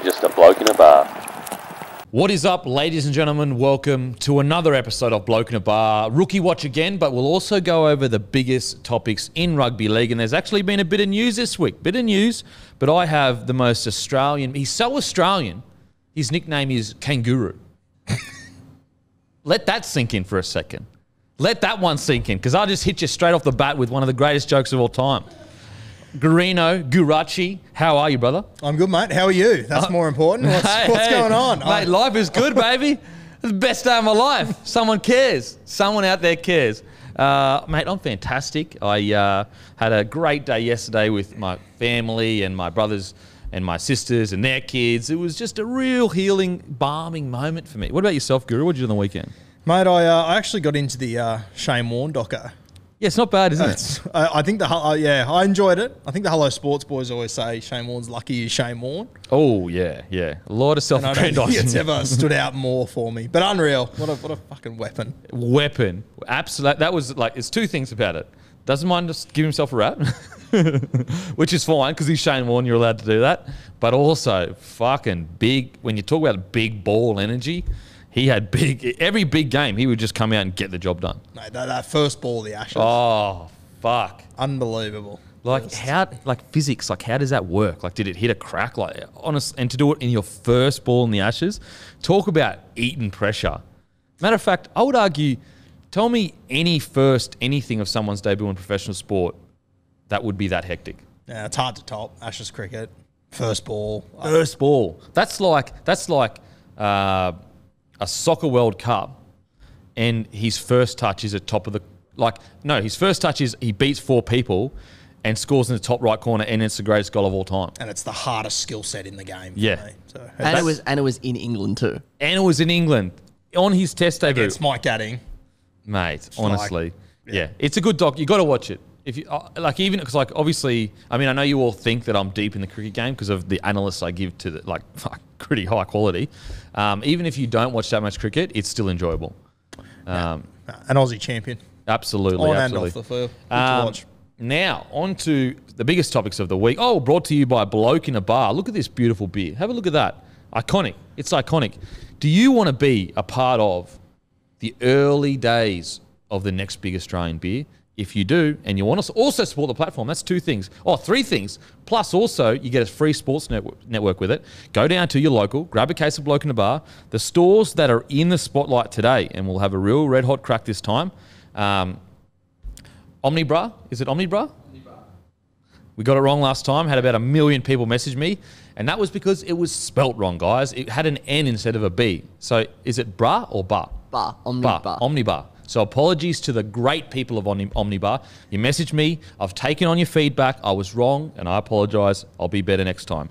Just a bloke in a bar. What is up, ladies and gentlemen? Welcome to another episode of Bloke in a Bar. Rookie watch again, but we'll also go over the biggest topics in rugby league. And there's actually been a bit of news this week. Bit of news, but I have the most Australian. He's so Australian, his nickname is Kanguru. Let that sink in for a second. Let that one sink in, because I'll just hit you straight off the bat with one of the greatest jokes of all time. Gurachi, how are you, brother? I'm good, mate. How are you? That's more important. What's going on? Mate, life is good, baby. It's the best day of my life. Someone cares. Someone out there cares. Mate, I'm fantastic. I had a great day yesterday with my family and my brothers and my sisters and their kids. It was just a real healing, balming moment for me. What about yourself, Guru? What did you do on the weekend? Mate, I actually got into the Shane Warne doco. Yeah, it's not bad, isn't it? I think I enjoyed it. I think the Hello Sports boys always say Shane Warne's lucky he's Shane Warne. Oh, yeah. A lot of self-aggrandizing. It's ever stood out more for me. But unreal. What a fucking weapon. Weapon. Absolutely. That was like, there's two things about it. Doesn't mind just give himself a rap, which is fine because he's Shane Warne, you're allowed to do that. But also fucking big, when you talk about big ball energy, he had every big game, he would just come out and get the job done. Mate, that first ball, the Ashes. Oh, fuck. Unbelievable. Like physics, like how does that work? Like did it hit a crack? Like honest, and to do it in your first ball in the Ashes, talk about eating pressure. Matter of fact, I would argue, tell me anything of someone's debut in professional sport that would be that hectic. Yeah, it's hard to top. Ashes cricket, first ball. First ball. That's like a soccer World Cup, and his first touch is at top of the his first touch is he beats 4 people and scores in the top right corner, and it's the greatest goal of all time. And it's the hardest skill set in the game. Yeah. Me, so. And it was in England too. And it was in England on his test debut. Against Mike Gadding. Mate, honestly. Yeah. It's a good doc. You got to watch it. If you even because obviously, I mean, I know you all think that I'm deep in the cricket game because of the analysts I give to the pretty high quality. Even if you don't watch that much cricket, it's still enjoyable. An Aussie champion. Absolutely. And off the field. Good to watch. Now, on to the biggest topics of the week. Oh, brought to you by Bloke in a Bar. Look at this beautiful beer. Have a look at that. Iconic. It's iconic. Do you want to be a part of the early days of the next big Australian beer? If you do, and you want to also support the platform, that's 2 things. Oh, 3 things. Plus also, you get a free sports network with it. Go down to your local, grab a case of Bloke in a Bar. The stores that are in the spotlight today, and we'll have a real red hot crack this time. Omnibra. Is it Omnibra? Omnibra. We got it wrong last time. Had about 1 million people message me. And that was because it was spelt wrong, guys. It had an N instead of a B. So is it bra or bar? Bar. Omnibar. Bar. Omnibar. So apologies to the great people of Omnibar. You messaged me. I've taken on your feedback. I was wrong, and I apologise. I'll be better next time.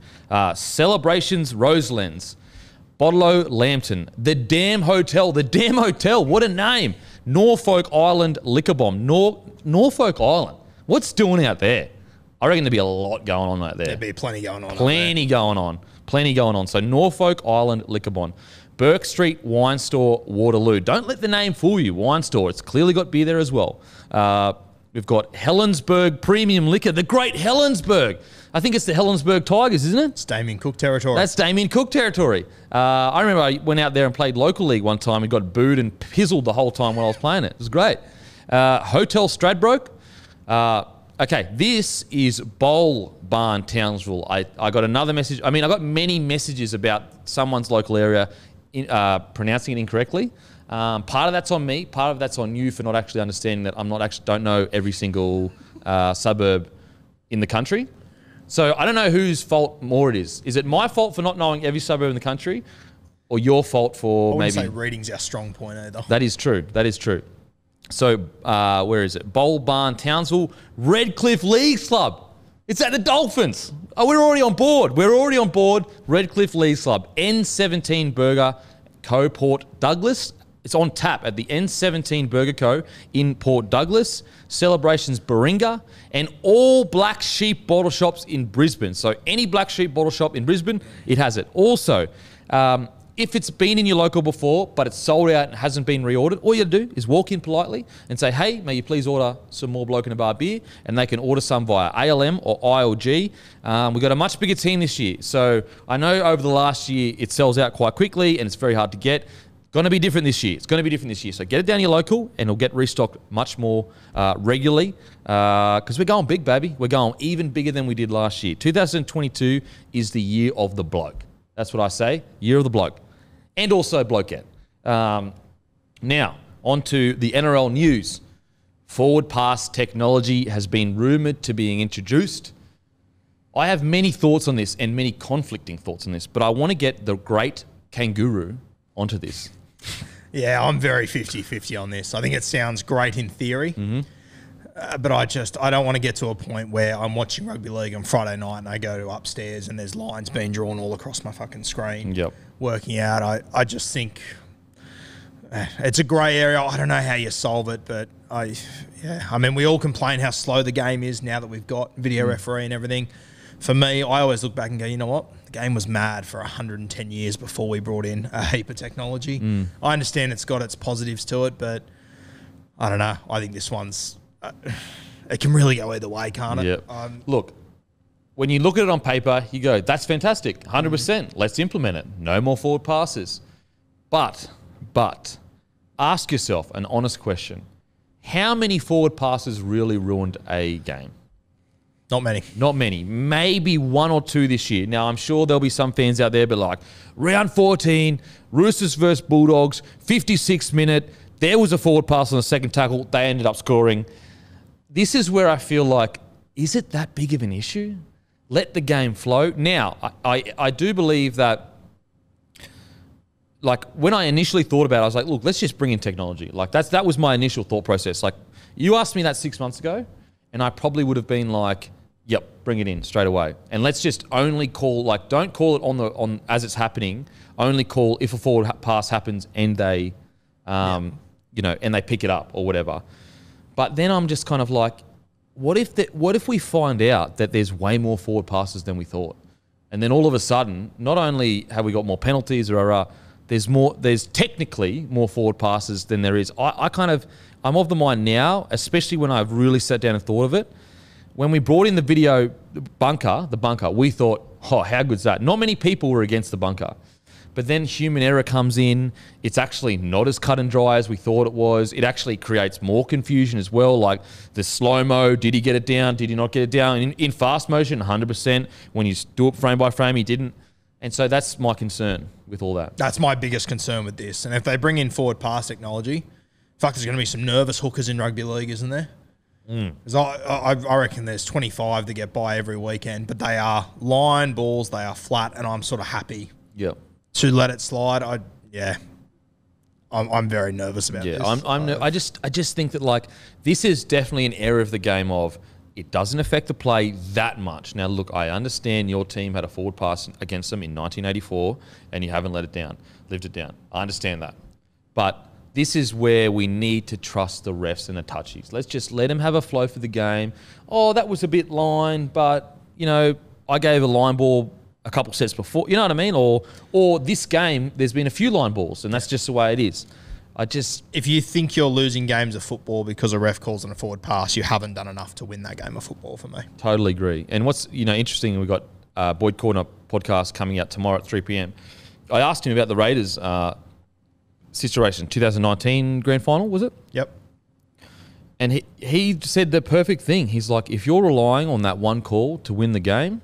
Celebrations Roselands. Bottle Lambton. The Damn Hotel. The Damn Hotel. What a name. Norfolk Island Liquor Bomb. Norfolk Island. What's doing out there? I reckon there'd be a lot going on out there. There'd be plenty going on. Plenty going on. So Norfolk Island Liquor Bomb. Burke Street Wine Store, Waterloo. Don't let the name fool you, wine store. It's clearly got beer there as well. We've got Helensburgh Premium Liquor, the great Helensburgh. I think it's the Helensburgh Tigers, isn't it? It's Damien Cook territory. That's Damien Cook territory. I remember I went out there and played local league one time and got booed and pizzled the whole time when I was playing it. It was great. Hotel Stradbroke. Okay, this is Bowl Barn, Townsville. I got another message. I mean, I got many messages about someone's local area pronouncing it incorrectly. Part of that's on me. Part of that's on you for not actually understanding that don't know every single suburb in the country. So I don't know whose fault more it is. Is it my fault for not knowing every suburb in the country, or your fault for I wouldn't maybe? say reading's our strong point either. That is true. So where is it? Bowl Barn, Townsville, Redcliffe Leagues Club. It's at the Dolphins. Oh, we're already on board. Redcliffe Leagues Club. N17 Burger Co. Port Douglas. It's on tap at the N17 Burger Co. in Port Douglas. Celebrations Baringa. And all Black Sheep bottle shops in Brisbane. So any Black Sheep bottle shop in Brisbane, it has it. Also, if it's been in your local before, but it's sold out and hasn't been reordered, all you got to do is walk in politely and say, hey, may you please order some more Bloke in a Bar beer? And they can order some via ALM or ILG. We've got a much bigger team this year. So I know over the last year, it sells out quite quickly and it's very hard to get. Going to be different this year. It's going to be different this year. So get it down your local and it'll get restocked much more regularly because we're going big, baby. We're going even bigger than we did last year. 2022 is the year of the bloke. That's what I say, year of the bloke. And also blokeette. Now, on to the NRL news. Forward pass technology has been rumoured to being introduced. I have many thoughts on this and many conflicting thoughts on this, but I want to get the great Kanguru onto this. Yeah, I'm very 50-50 on this. I think it sounds great in theory, but I don't want to get to a point where I'm watching rugby league on Friday night and I go to upstairs and there's lines being drawn all across my fucking screen. Yep. Working out. I just think it's a grey area. I don't know how you solve it, but I mean, we all complain how slow the game is now that we've got video referee and everything. For me, I always look back and go, you know what? The game was mad for 110 years before we brought in a heap of technology. I understand it's got its positives to it, but I don't know. I think this one's... it can really go either way, can't it? Yep. Look, when you look at it on paper, you go, that's fantastic, 100%. Let's implement it. No more forward passes. But, ask yourself an honest question. How many forward passes really ruined a game? Not many. Not many. Maybe one or two this year. Now, I'm sure there'll be some fans out there, but like, round 14, Roosters versus Bulldogs, 56th minute, there was a forward pass on the second tackle. They ended up scoring. This is where I feel like, is it that big of an issue? Let the game flow. Now, I do believe that, like, when I initially thought about it, I was like, look, let's just bring in technology. Like, that was my initial thought process. Like, you asked me that 6 months ago, and I probably would have been like, yep, bring it in straight away. And let's just only call, like, don't call it on as it's happening. Only call if a forward pass happens and they, you know, and they pick it up or whatever. But then I'm just kind of like, what if we find out that there's way more forward passes than we thought? And then all of a sudden, not only have we got more penalties, there's technically more forward passes than there is. I'm of the mind now, especially when I've really sat down and thought of it. When we brought in the video bunker, we thought, oh, how good's that? Not many people were against the bunker. But then human error comes in. It's actually not as cut and dry as we thought it was. It actually creates more confusion as well. Like the slow-mo, did he get it down? Did he not get it down? In fast motion, 100%. When you do it frame by frame, he didn't. And so that's my concern with all that. That's my biggest concern with this. And if they bring in forward pass technology, fuck, there's going to be some nervous hookers in rugby league, isn't there? Because I reckon there's 25 that get by every weekend, but they are line balls, they are flat, and I'm sort of happy to let it slide. I'm very nervous about this. I just think that, like, this is definitely an area of the game of it doesn't affect the play that much. Now, look, I understand your team had a forward pass against them in 1984 and you haven't lived it down. I understand that. But this is where we need to trust the refs and the touchies. Let's just let them have a flow for the game. Oh, that was a bit line, but, you know, I gave a line ball a couple sets before. You know what I mean? Or this game, there's been a few line balls, and that's just the way it is. If you think you're losing games of football because a ref calls on a forward pass, you haven't done enough to win that game of football for me. Totally agree. And what's, you know, interesting, we've got Boyd Corner podcast coming out tomorrow at 3 p.m. I asked him about the Raiders situation, 2019 grand final, was it? Yep. And he said the perfect thing. He's like, if you're relying on that one call to win the game,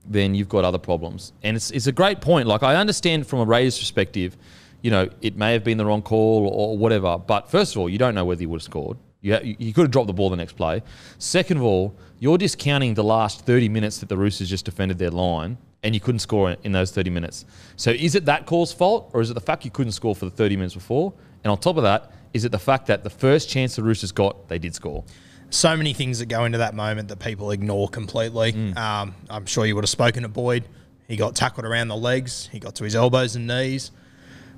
then you've got other problems. And it's a great point. Like, I understand from a Raiders perspective, you know, it may have been the wrong call or whatever. But first of all, you don't know whether he would have scored. You could have dropped the ball the next play. Second of all, you're discounting the last 30 minutes that the Roosters just defended their line, and you couldn't score in those 30 minutes. So is it that call's fault, or is it the fact you couldn't score for the 30 minutes before? And on top of that, is it the fact that the first chance the Roosters got, they did score? So many things that go into that moment that people ignore completely. I'm sure you would have spoken to Boyd. He got tackled around the legs. He got to his elbows and knees.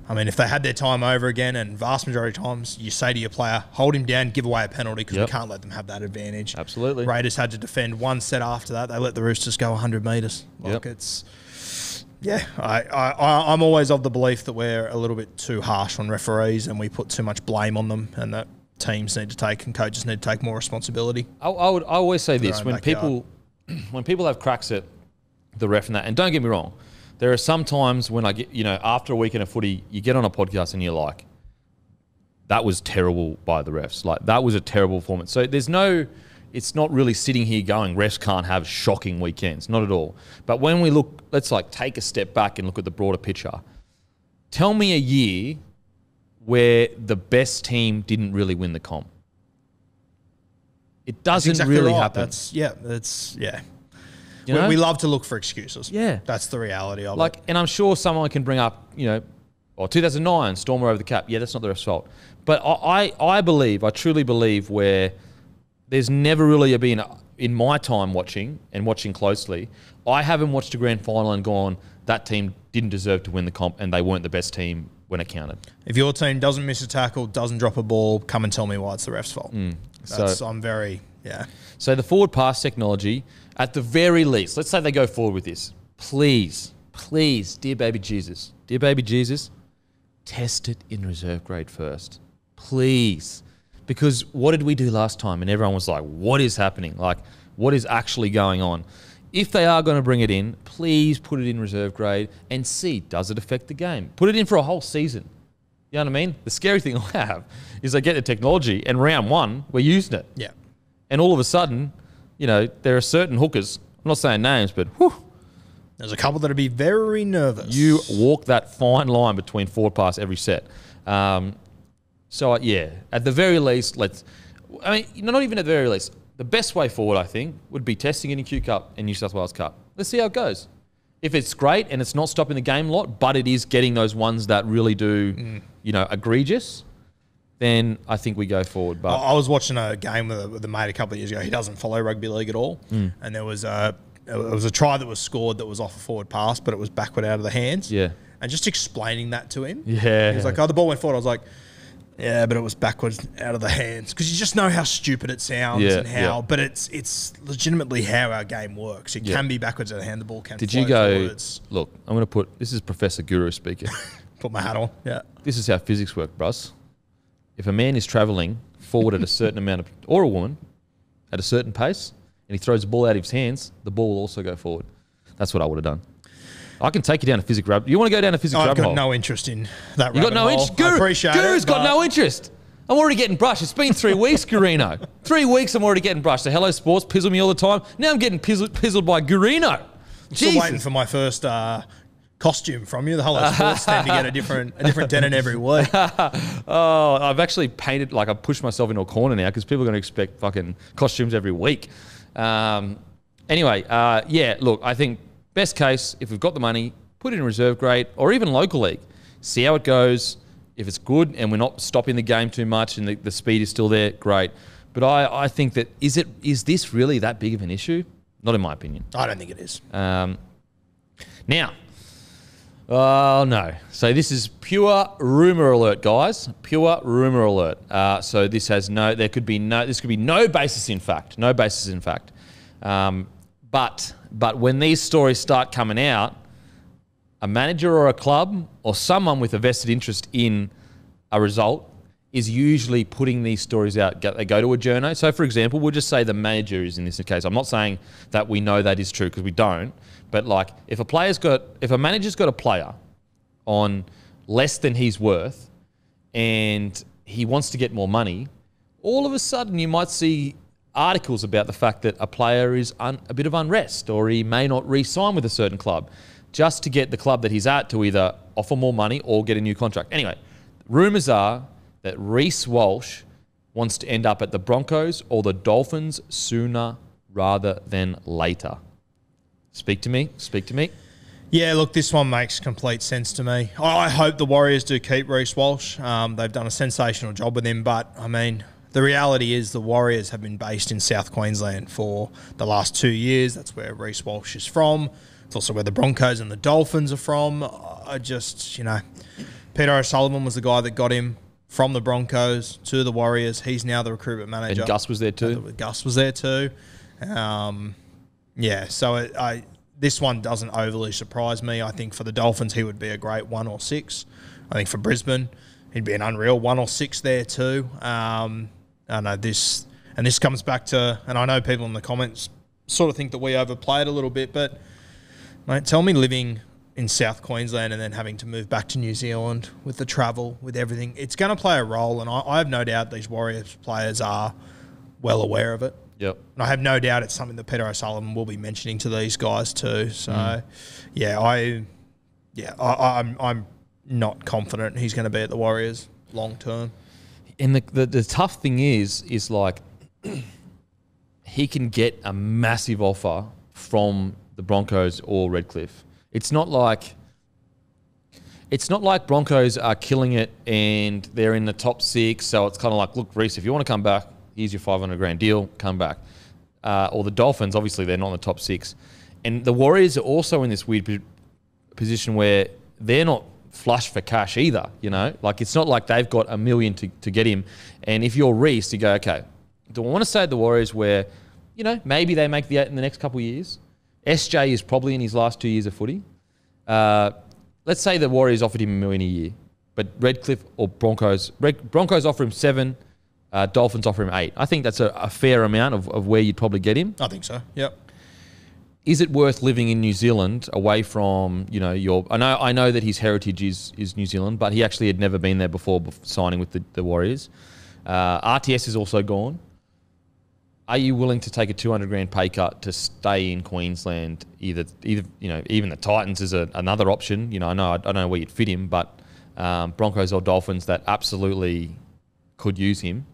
I mean, if they had their time over again, and vast majority of times you say to your player, hold him down, give away a penalty, because we can't let them have that advantage. Absolutely. Raiders had to defend one set after that. They let the Roosters go 100 metres. Like, Yeah, I'm always of the belief that we're a little bit too harsh on referees and we put too much blame on them, and that teams need to take and coaches need to take more responsibility. I always say this when people have cracks at the ref and that, and don't get me wrong, there are some times when I get, after a weekend of footy, you get on a podcast and you're like, that was terrible by the refs. Like, that was a terrible performance. So it's not really sitting here going, refs can't have shocking weekends. Not at all. But when we look, let's take a step back and look at the broader picture. Tell me a year where the best team didn't really win the comp. It doesn't exactly really right. happen. We love to look for excuses. Yeah. That's the reality of it. And I'm sure someone can bring up, 2009, Stormer over the cap. Yeah, that's not the ref's fault. But I truly believe where there's never really been, in my time watching closely, I haven't watched a grand final and gone, that team didn't deserve to win the comp and they weren't the best team when it counted. If your team doesn't miss a tackle, doesn't drop a ball, come and tell me why it's the ref's fault. So the forward pass technology, at the very least, let's say they go forward with this. Please, dear baby Jesus, test it in reserve grade first. Please. Because what did we do last time? And everyone was like, what is happening? Like, what is actually going on? If they are going to bring it in, please put it in reserve grade and see, does it affect the game? Put it in for a whole season. You know what I mean? The scary thing I have is they get the technology and round one, we're using it. Yeah. And all of a sudden, there are certain hookers, I'm not saying names, but there's a couple that'll be very nervous. You walk that fine line between forward pass every set. At the very least, not even at the very least, the best way forward, I think, would be testing it in Q Cup and New South Wales Cup. Let's see how it goes. If it's great and it's not stopping the game a lot, but it is getting those ones that really do, egregious, then I think we go forward. But I was watching a game with a mate a couple of years ago. He doesn't follow rugby league at all. And there was a try that was scored that was off a forward pass, but it was backward out of the hands. Yeah. And just explaining that to him. Yeah. He was like, the ball went forward. I was like, yeah, but it was backwards out of the hands. Because you just know how stupid it sounds but it's legitimately how our game works. It can be backwards out of the hand. The ball can float forwards. Look, I'm going to this is Professor Guru speaking. Put my hat on. Yeah. This is how physics work, Bruss. If a man is travelling forward at a certain amount of, or a woman, at a certain pace, and he throws the ball out of his hands, the ball will also go forward. That's what I would have done. I can take you down a physics rabbit. You want to go down a physics rabbit hole? I've got no interest in that. You got no interest? I appreciate Guru's got no interest. I'm already getting brushed. It's been 3 weeks, Gurino. 3 weeks I'm already getting brushed. The Hello Sports pizzle me all the time. Now I'm getting pizzled by Gurino. I'm still waiting for my first costume from you. The Hello Sports tend to get a different denim every week. I've actually painted, I pushed myself into a corner now because people are going to expect fucking costumes every week. Look, I think best case, if we've got the money, put it in reserve grade or even local league. See how it goes. If it's good and we're not stopping the game too much and the speed is still there, great. But I think that, is this really that big of an issue? Not in my opinion. I don't think it is. Now, no. So this is pure rumour alert, guys. Pure rumour alert. So this has this could be no basis in fact. No basis in fact. But when these stories start coming out, a manager or a club or someone with a vested interest in a result is usually putting these stories out. They go to a journo. So, for example, we'll just say the manager is in this case. I'm not saying that we know that is true because we don't. But if a manager's got a player on less than he's worth and he wants to get more money, all of a sudden you might see articles about the fact that a player is a bit of unrest or he may not re-sign with a certain club just to get the club that he's at to either offer more money or get a new contract. Anyway, rumours are that Reece Walsh wants to end up at the Broncos or the Dolphins sooner rather than later. Speak to me. Yeah, look, this one makes complete sense to me. I hope the Warriors do keep Reece Walsh. They've done a sensational job with him, but, the reality is the Warriors have been based in South Queensland for the last 2 years. That's where Reece Walsh is from. It's also where the Broncos and the Dolphins are from. Peter O'Sullivan was the guy that got him from the Broncos to the Warriors. He's now the recruitment manager. And Gus was there too. So this one doesn't overly surprise me. I think for the Dolphins, he would be a great 1 or 6. I think for Brisbane, he'd be an unreal 1 or 6 there too. I know this comes back to, and I know people in the comments sort of think that we overplayed a little bit, but mate, tell me living in South Queensland and then having to move back to New Zealand with the travel, with everything, it's going to play a role, and I have no doubt these Warriors players are well aware of it. Yep. And I have no doubt it's something that Peter O'Sullivan will be mentioning to these guys too. So, I'm not confident he's going to be at the Warriors long term. And the tough thing is like he can get a massive offer from the Broncos or Redcliffe. It's not like Broncos are killing it and they're in the top 6. So it's kind of like, look, Reece, if you want to come back, here's your $500,000 deal, come back. Or the Dolphins, obviously they're not in the top 6. And the Warriors are also in this weird position where they're not flush for cash either, you know? Like, it's not like they've got $1 million to get him. And if you're Reece, you go, okay, do I want to stay at the Warriors where, you know, maybe they make the 8 in the next couple of years? SJ is probably in his last 2 years of footy. Let's say the Warriors offered him $1 million a year, but Redcliffe or Broncos offer him 7, Dolphins offer him 8. I think that's a fair amount of where you'd probably get him. I think so. Yep. Is it worth living in New Zealand away from, you know, I know that his heritage is New Zealand, but he actually had never been there before signing with the Warriors. RTS is also gone. Are you willing to take a $200,000 pay cut to stay in Queensland? Either you know, even the Titans is another option. You know, I don't know where you'd fit him, but Broncos or Dolphins that absolutely could use him.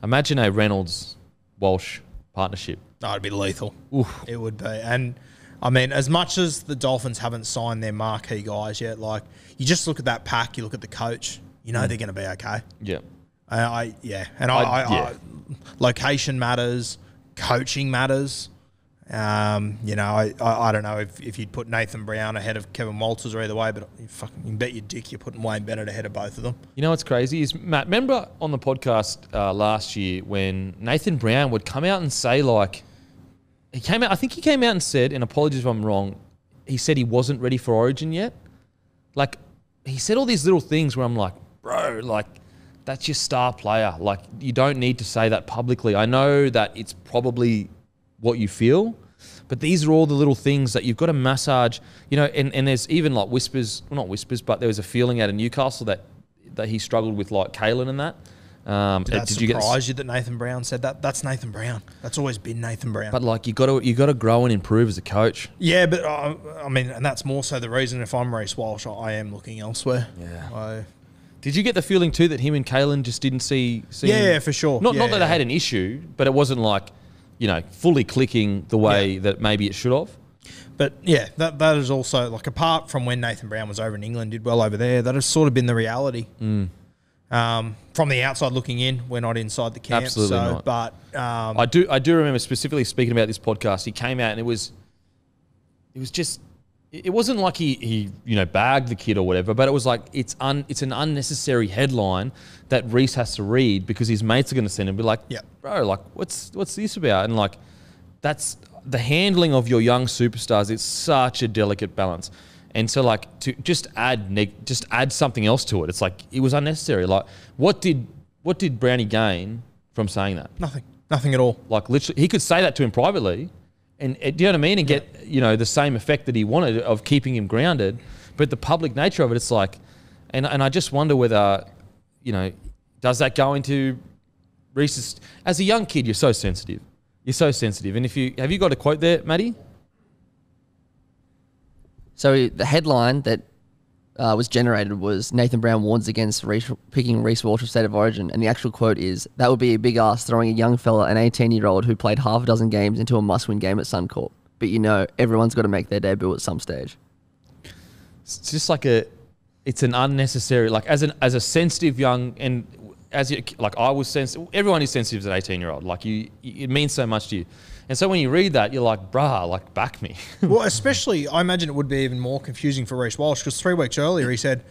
Imagine a Reynolds-Walsh partnership. No, it'd be lethal. Oof. It would be. And, I mean, as much as the Dolphins haven't signed their marquee guys yet, like, you just look at that pack, you look at the coach, you know they're going to be okay. Yeah. Location matters, coaching matters. You know, I don't know if you'd put Nathan Brown ahead of Kevin Walters or either way, but you can bet your dick you're putting Wayne Bennett ahead of both of them. You know what's crazy is, Matt, remember on the podcast last year when Nathan Brown would come out and say, like, I think he came out and said, and apologies if I'm wrong, he said he wasn't ready for Origin yet. Like, he said all these little things where I'm like, bro, like, that's your star player. Like, you don't need to say that publicly. I know that it's probably what you feel, but these are all the little things that you've got to massage, you know, and there's even like whispers, well, not whispers, but there was a feeling out of Newcastle that he struggled with like Kalen and that. Did that surprise you that Nathan Brown said that? That's Nathan Brown. That's always been Nathan Brown. But like you got to grow and improve as a coach. Yeah, but I mean, and that's more so the reason if I'm Reece Walsh, I am looking elsewhere. Yeah. Did you get the feeling too that him and Kalen just didn't see? Yeah, for sure. Not that they had an issue, but it wasn't like, you know, fully clicking the way that maybe it should have. But yeah, that is also like, apart from when Nathan Brown was over in England, did well over there, that has sort of been the reality. From the outside looking in, we're not inside the camp. Absolutely not. But I do remember specifically speaking about this podcast. He came out and it was just. It wasn't like he you know, bagged the kid or whatever, but it was like it's an unnecessary headline that Reece has to read because his mates are going to send him and be like, bro, like what's this about? And like that's the handling of your young superstars. It's such a delicate balance, and so like to just add something else to it. It's like it was unnecessary. Like what did Brownie gain from saying that? Nothing at all. Like literally, he could say that to him privately. And do you know what I mean? And get, you know, the same effect that he wanted of keeping him grounded. But the public nature of it, it's like, and I just wonder whether, you know, does that go into Reece's, as a young kid, you're so sensitive. You're so sensitive. And have you got a quote there, Matty? So the headline that was generated was Nathan Brown warns against picking Reece Walsh of State of Origin, and the actual quote is, "That would be a big ask throwing a young fella, an 18-year-old who played half a dozen games into a must-win game at Suncorp. But you know, everyone's got to make their debut at some stage." It's just like it's an unnecessary, like as a sensitive young, and as you, like I was sensitive, everyone is sensitive as an 18-year-old. Like it means so much to you. And so when you read that, you're like, bruh, like back me. Well, especially, I imagine it would be even more confusing for Reece Walsh because 3 weeks earlier he said,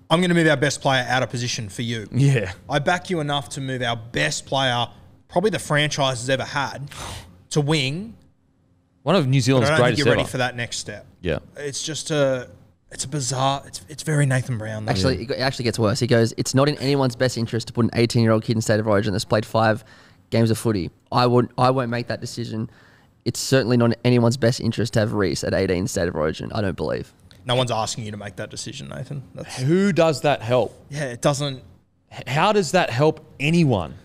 I'm going to move our best player out of position for you. Yeah. I back you enough to move our best player, probably the franchise has ever had, to wing One of New Zealand's I don't think greatest you're ready ever. for that next step. Yeah. It's just it's a bizarre. It's very Nathan Brown. Though. Actually, it actually gets worse. He goes, it's not in anyone's best interest to put an 18-year-old kid in State of Origin that's played 5 games of footy. I won't make that decision. It's certainly not in anyone's best interest to have Reece at 18 State of Origin, I don't believe. No one's asking you to make that decision, Nathan. Who does that help? Yeah, it doesn't. How does that help anyone?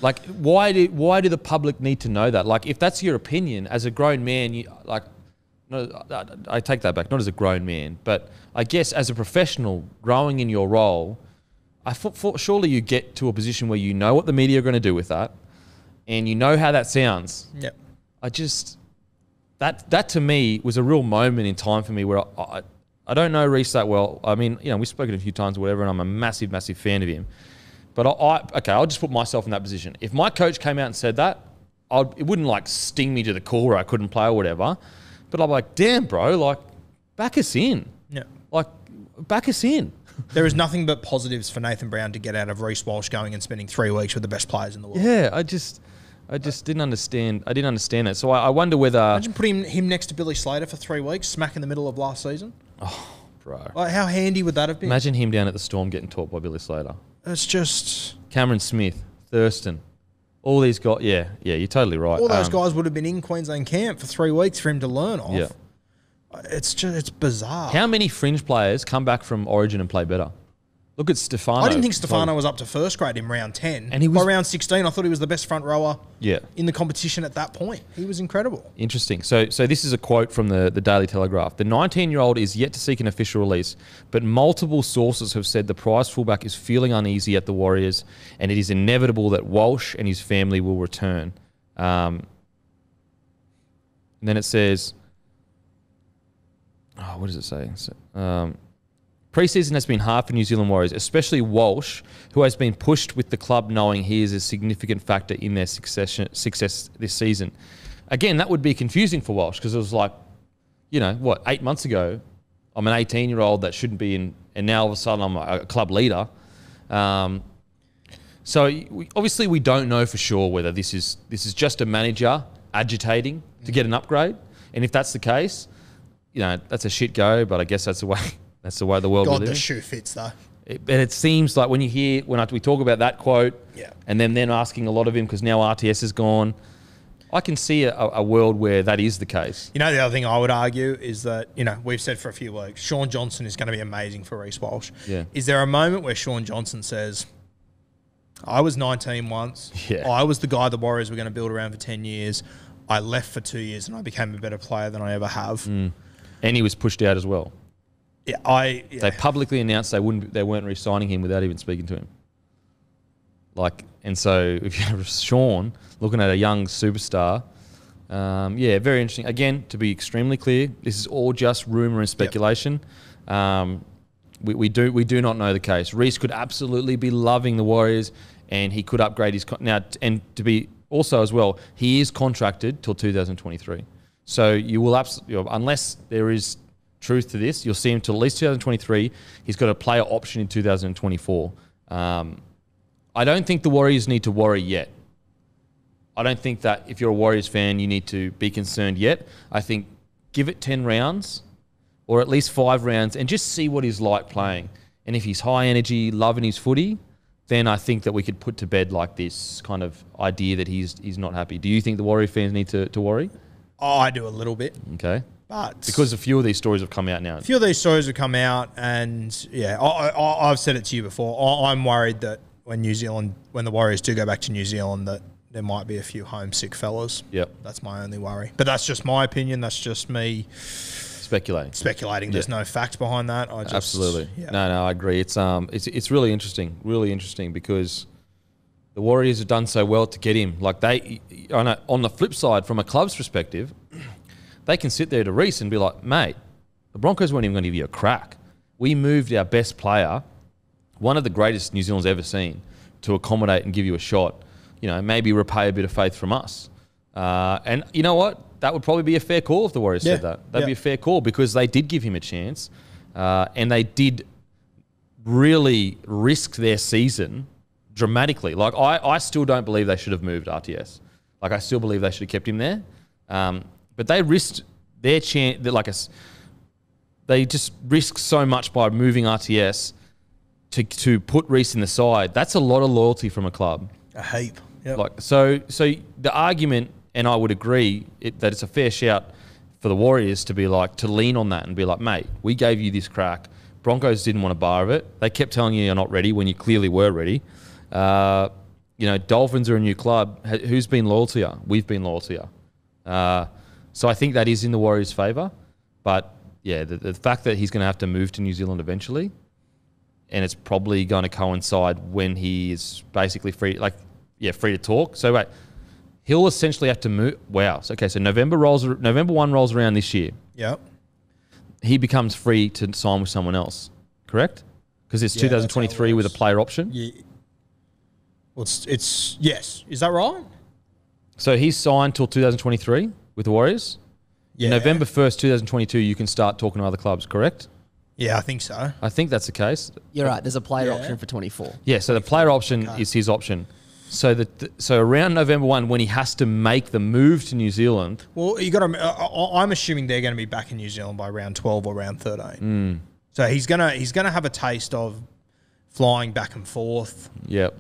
Like, why do the public need to know that? Like, if that's your opinion as a grown man, no, I take that back. Not as a grown man, but I guess as a professional growing in your role, surely you get to a position where you know what the media are going to do with that, and you know how that sounds. Yep. That to me was a real moment in time for me where I don't know Reece that well. I mean, we've spoken a few times or whatever, and I'm a massive, massive fan of him. But I'll just put myself in that position. If my coach came out and said that, it wouldn't like sting me to the core where I couldn't play or whatever. But I'm like, damn, bro, like, back us in. Yeah. Like, back us in. There is nothing but positives for Nathan Brown to get out of Reece Walsh going and spending 3 weeks with the best players in the world. Yeah, I just didn't understand. I didn't understand it. So I wonder whether... Imagine putting him next to Billy Slater for 3 weeks, smack in the middle of last season. Oh, bro. Like, how handy would that have been? Imagine him down at the Storm getting taught by Billy Slater. It's just... Cameron Smith, Thurston, all these guys. Yeah, you're totally right. All those guys would have been in Queensland camp for 3 weeks for him to learn off. Yeah. It's bizarre. How many fringe players come back from Origin and play better? Look at Stefano. I didn't think Stefano was up to first grade in round 10. And he was, by round 16, I thought he was the best front rower yeah, in the competition at that point. He was incredible. Interesting. So this is a quote from the Daily Telegraph. The 19-year-old is yet to seek an official release, but multiple sources have said the prize fullback is feeling uneasy at the Warriors, and it is inevitable that Walsh and his family will return. And then it says... what does it say? Pre-season has been hard for New Zealand Warriors, especially Walsh, who has been pushed with the club knowing he is a significant factor in their success this season. Again, that would be confusing for Walsh because it was like, 8 months ago, I'm an 18-year-old that shouldn't be in, and now all of a sudden I'm a club leader. So obviously we don't know for sure whether this is just a manager agitating to get an upgrade, and if that's the case, that's a shit go. But I guess that's the way. That's the way the world. God, the shoe fits though. But it seems like when we talk about that quote, yeah, and then asking a lot of him because now RTS is gone, I can see a world where that is the case. The other thing I would argue is that, we've said for a few weeks, Shaun Johnson is going to be amazing for Reece Walsh. Yeah. Is there a moment where Shaun Johnson says, I was 19 once. Yeah. I was the guy the Warriors were going to build around for 10 years. I left for 2 years and I became a better player than I ever have. And he was pushed out as well. Yeah, They publicly announced they weren't re-signing him without even speaking to him. And so if you have Shaun looking at a young superstar, very interesting. Again, to be extremely clear, this is all just rumour and speculation. Yep. We do not know the case. Reece could absolutely be loving the Warriors, and he could upgrade his now. And to be also as well, he is contracted till 2023. So you will unless there is truth to this, you'll see him till at least 2023. He's got a player option in 2024. I don't think the Warriors need to worry yet. I don't think that if you're a Warriors fan, you need to be concerned yet. I think give it 10 rounds or at least 5 rounds and just see what he's like playing. And if he's high energy, loving his footy, then I think that we could put to bed like this kind of idea that he's not happy. Do you think the Warrior fans need to worry? Oh, I do a little bit. Okay. But because a few of these stories have come out now. A few of these stories have come out, and I've said it to you before. I'm worried that when the Warriors do go back to New Zealand, that there might be a few homesick fellas. Yep. That's my only worry. But that's just my opinion. That's just me speculating. There's no facts behind that. Absolutely. Yeah. No, I agree. It's really interesting because the Warriors have done so well to get him. Like on the flip side, from a club's perspective, they can sit there to Reece and be like, mate, the Broncos weren't even going to give you a crack. We moved our best player, one of the greatest New Zealand's ever seen, to accommodate and give you a shot. Maybe repay a bit of faith from us. And you know what? That would probably be a fair call if the Warriors said that. That'd be a fair call because they did give him a chance and they did really risk their season dramatically. Like, I still don't believe they should have moved RTS. Like, I still believe they should have kept him there. but they risked their chance. They just risked so much by moving RTS to put Reece in the side. That's a lot of loyalty from a club. A heap. Yep. Like so the argument, and I would agree that it's a fair shout for the Warriors to be like, to lean on that and be like, mate, we gave you this crack. Broncos didn't want a bar of it. They kept telling you you're not ready when you clearly were ready. Dolphins are a new club. Who's been loyal to you? We've been loyal to you. So I think that is in the Warriors' favour. But yeah, the fact that he's going to have to move to New Zealand eventually, and it's probably going to coincide when he is basically free to talk. So wait, he'll essentially have to move. Wow. So November 1 rolls around this year. Yep. He becomes free to sign with someone else, correct? Because it's 2023 with a player option. Yeah. Well, it's yes. Is that right? So he's signed till 2023 with the Warriors. Yeah. November 1st, 2022, you can start talking to other clubs, correct? Yeah, I think so. I think that's the case. You're right. There's a player option for 24. Yeah, so the player option is his option. So so around November 1, when he has to make the move to New Zealand. Well, you got to. I'm assuming they're going to be back in New Zealand by round 12 or round 13. So he's gonna have a taste of flying back and forth. Yep.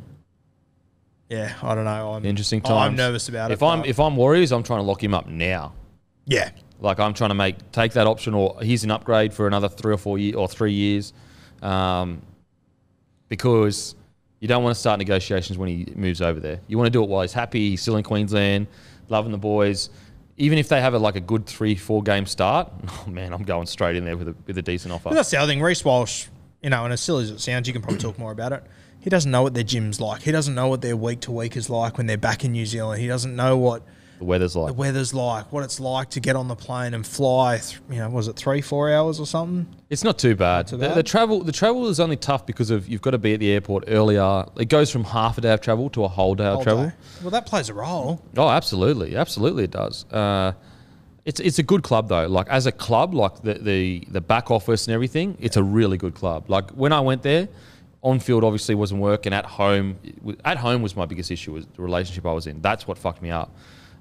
Yeah, I don't know. Interesting times. I'm nervous about it. If I'm Warriors, I'm trying to lock him up now. Yeah. Like I'm trying to take that option, or he's an upgrade for another 3 or 4 years or 3 years, because you don't want to start negotiations when he moves over there. You want to do it while he's happy. He's still in Queensland, loving the boys. Even if they have a good 3-4 game start, oh man, I'm going straight in there with a decent offer. But that's the other thing. Reece Walsh, and as silly as it sounds, you can probably talk more about it. He doesn't know what their gym's like. He doesn't know what their week to week is like when they're back in New Zealand. He doesn't know what the weather's like. What it's like to get on the plane and fly. Was it 3-4 hours or something? It's not too bad. The travel is only tough because you've got to be at the airport earlier. It goes from half a day of travel to a whole day of travel. Well, that plays a role. Oh, absolutely, it does. It's a good club though. Like as a club, like the back office and everything, it's a really good club. Like when I went there, on field obviously wasn't working. At home was my biggest issue, was the relationship I was in. That's what fucked me up.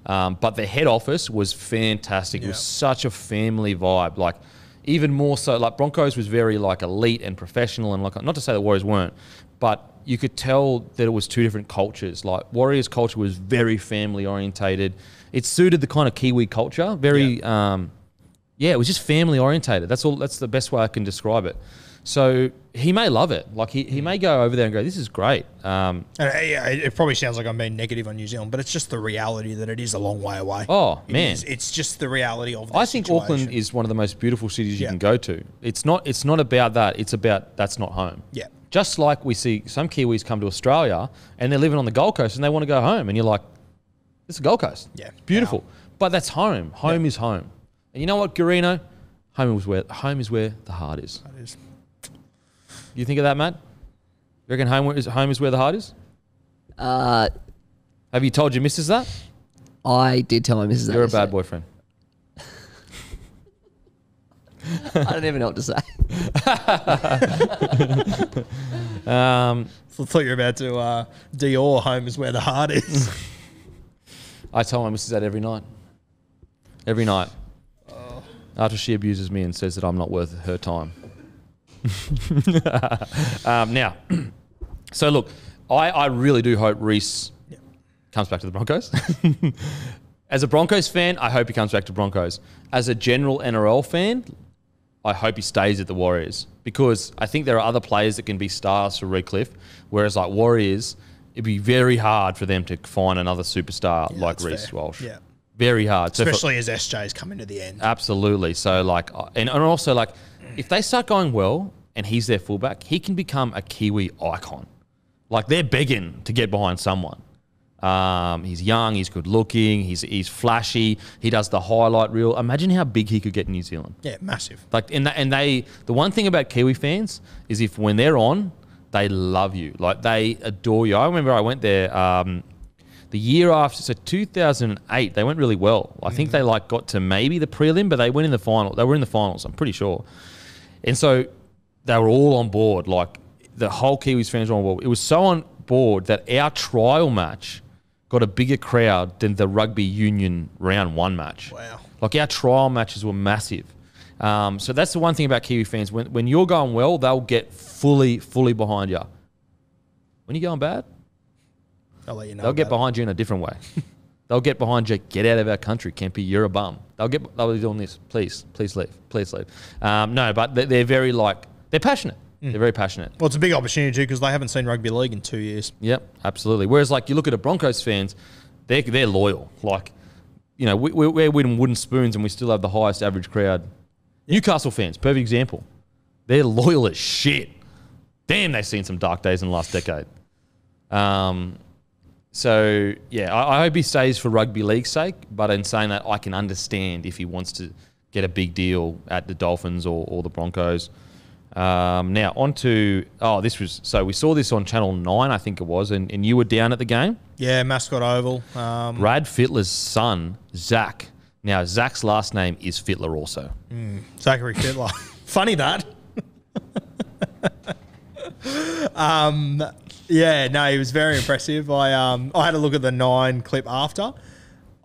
But the head office was fantastic. It was such a family vibe. Like even more so, like Broncos was very like elite and professional, and like not to say the Warriors weren't, but you could tell that it was two different cultures. Like Warriors culture was very family orientated. It suited the kind of Kiwi culture. Very, it was just family orientated. That's all. That's the best way I can describe it. So he may love it. Like he may go over there and go, this is great. And it probably sounds like I'm being negative on New Zealand, but it's just the reality that it is a long way away. Oh, man. It's just the reality of the I think situation. Auckland is one of the most beautiful cities you can go to. It's not about that. It's about that's not home. Yeah. Just like we see some Kiwis come to Australia and they're living on the Gold Coast and they want to go home. And you're like, this is the Gold Coast. Yeah. Beautiful. Wow. But that's home. Home is home. And you know what, Garino? Home is where the heart is. That is. You think of that, Matt? You reckon home is where the heart is? Have you told your missus that? I did tell my missus that. You're a bad boyfriend. I don't even know what to say. I thought you were about to Dior, home is where the heart is. I tell my missus that every night. Every night. After she abuses me and says that I'm not worth her time. Now, so look, I really do hope Reece comes back to the Broncos. As a Broncos fan, I hope he comes back to Broncos. As a general NRL fan, I hope he stays at the Warriors, because I think there are other players that can be stars for Redcliffe, whereas like Warriors, it'd be very hard for them to find another superstar like Reece Walsh. Yeah. Very hard. Especially as SJ's coming to the end. Absolutely. So like, and also like, if they start going well and he's their fullback, he can become a Kiwi icon. Like they're begging to get behind someone. He's young, he's good looking, he's flashy, he does the highlight reel. Imagine how big he could get in New Zealand. Yeah, massive. Like the one thing about Kiwi fans is when they're on, they love you. Like they adore you. I remember I went there the year after, so 2008, they went really well. I think they like got to maybe the prelim, but they went in the final. They were in the finals, I'm pretty sure. And so they were all on board. Like the whole Kiwis fans were on board. It was so on board that our trial match got a bigger crowd than the rugby union round 1 match. Wow. Like our trial matches were massive. So that's the one thing about Kiwi fans. When you're going well, they'll get fully behind you. When you're going bad, I'll let you know. they'll get behind you in a different way. They'll get behind you. Get out of our country, Kempy. You're a bum. They'll be doing this. Please leave. No, but they're very they're passionate. They're very passionate. Well, it's a big opportunity too because they haven't seen rugby league in 2 years. Yep, absolutely. Whereas you look at the Broncos fans, they're loyal. We're winning wooden spoons and we still have the highest average crowd. Newcastle fans, perfect example. They're loyal as shit. Damn, they've seen some dark days in the last decade. So, yeah, I hope he stays for rugby league's sake, but in saying that, I can understand if he wants to get a big deal at the Dolphins or the Broncos. Now, on to... So we saw this on Channel 9, I think it was, and you were down at the game? Yeah, Mascot Oval. Brad Fittler's son, Zach. Now, Zach's last name is Fittler also. Zachary Fittler. Funny that. Yeah, no, he was very impressive. I had a look at the 9 clip after.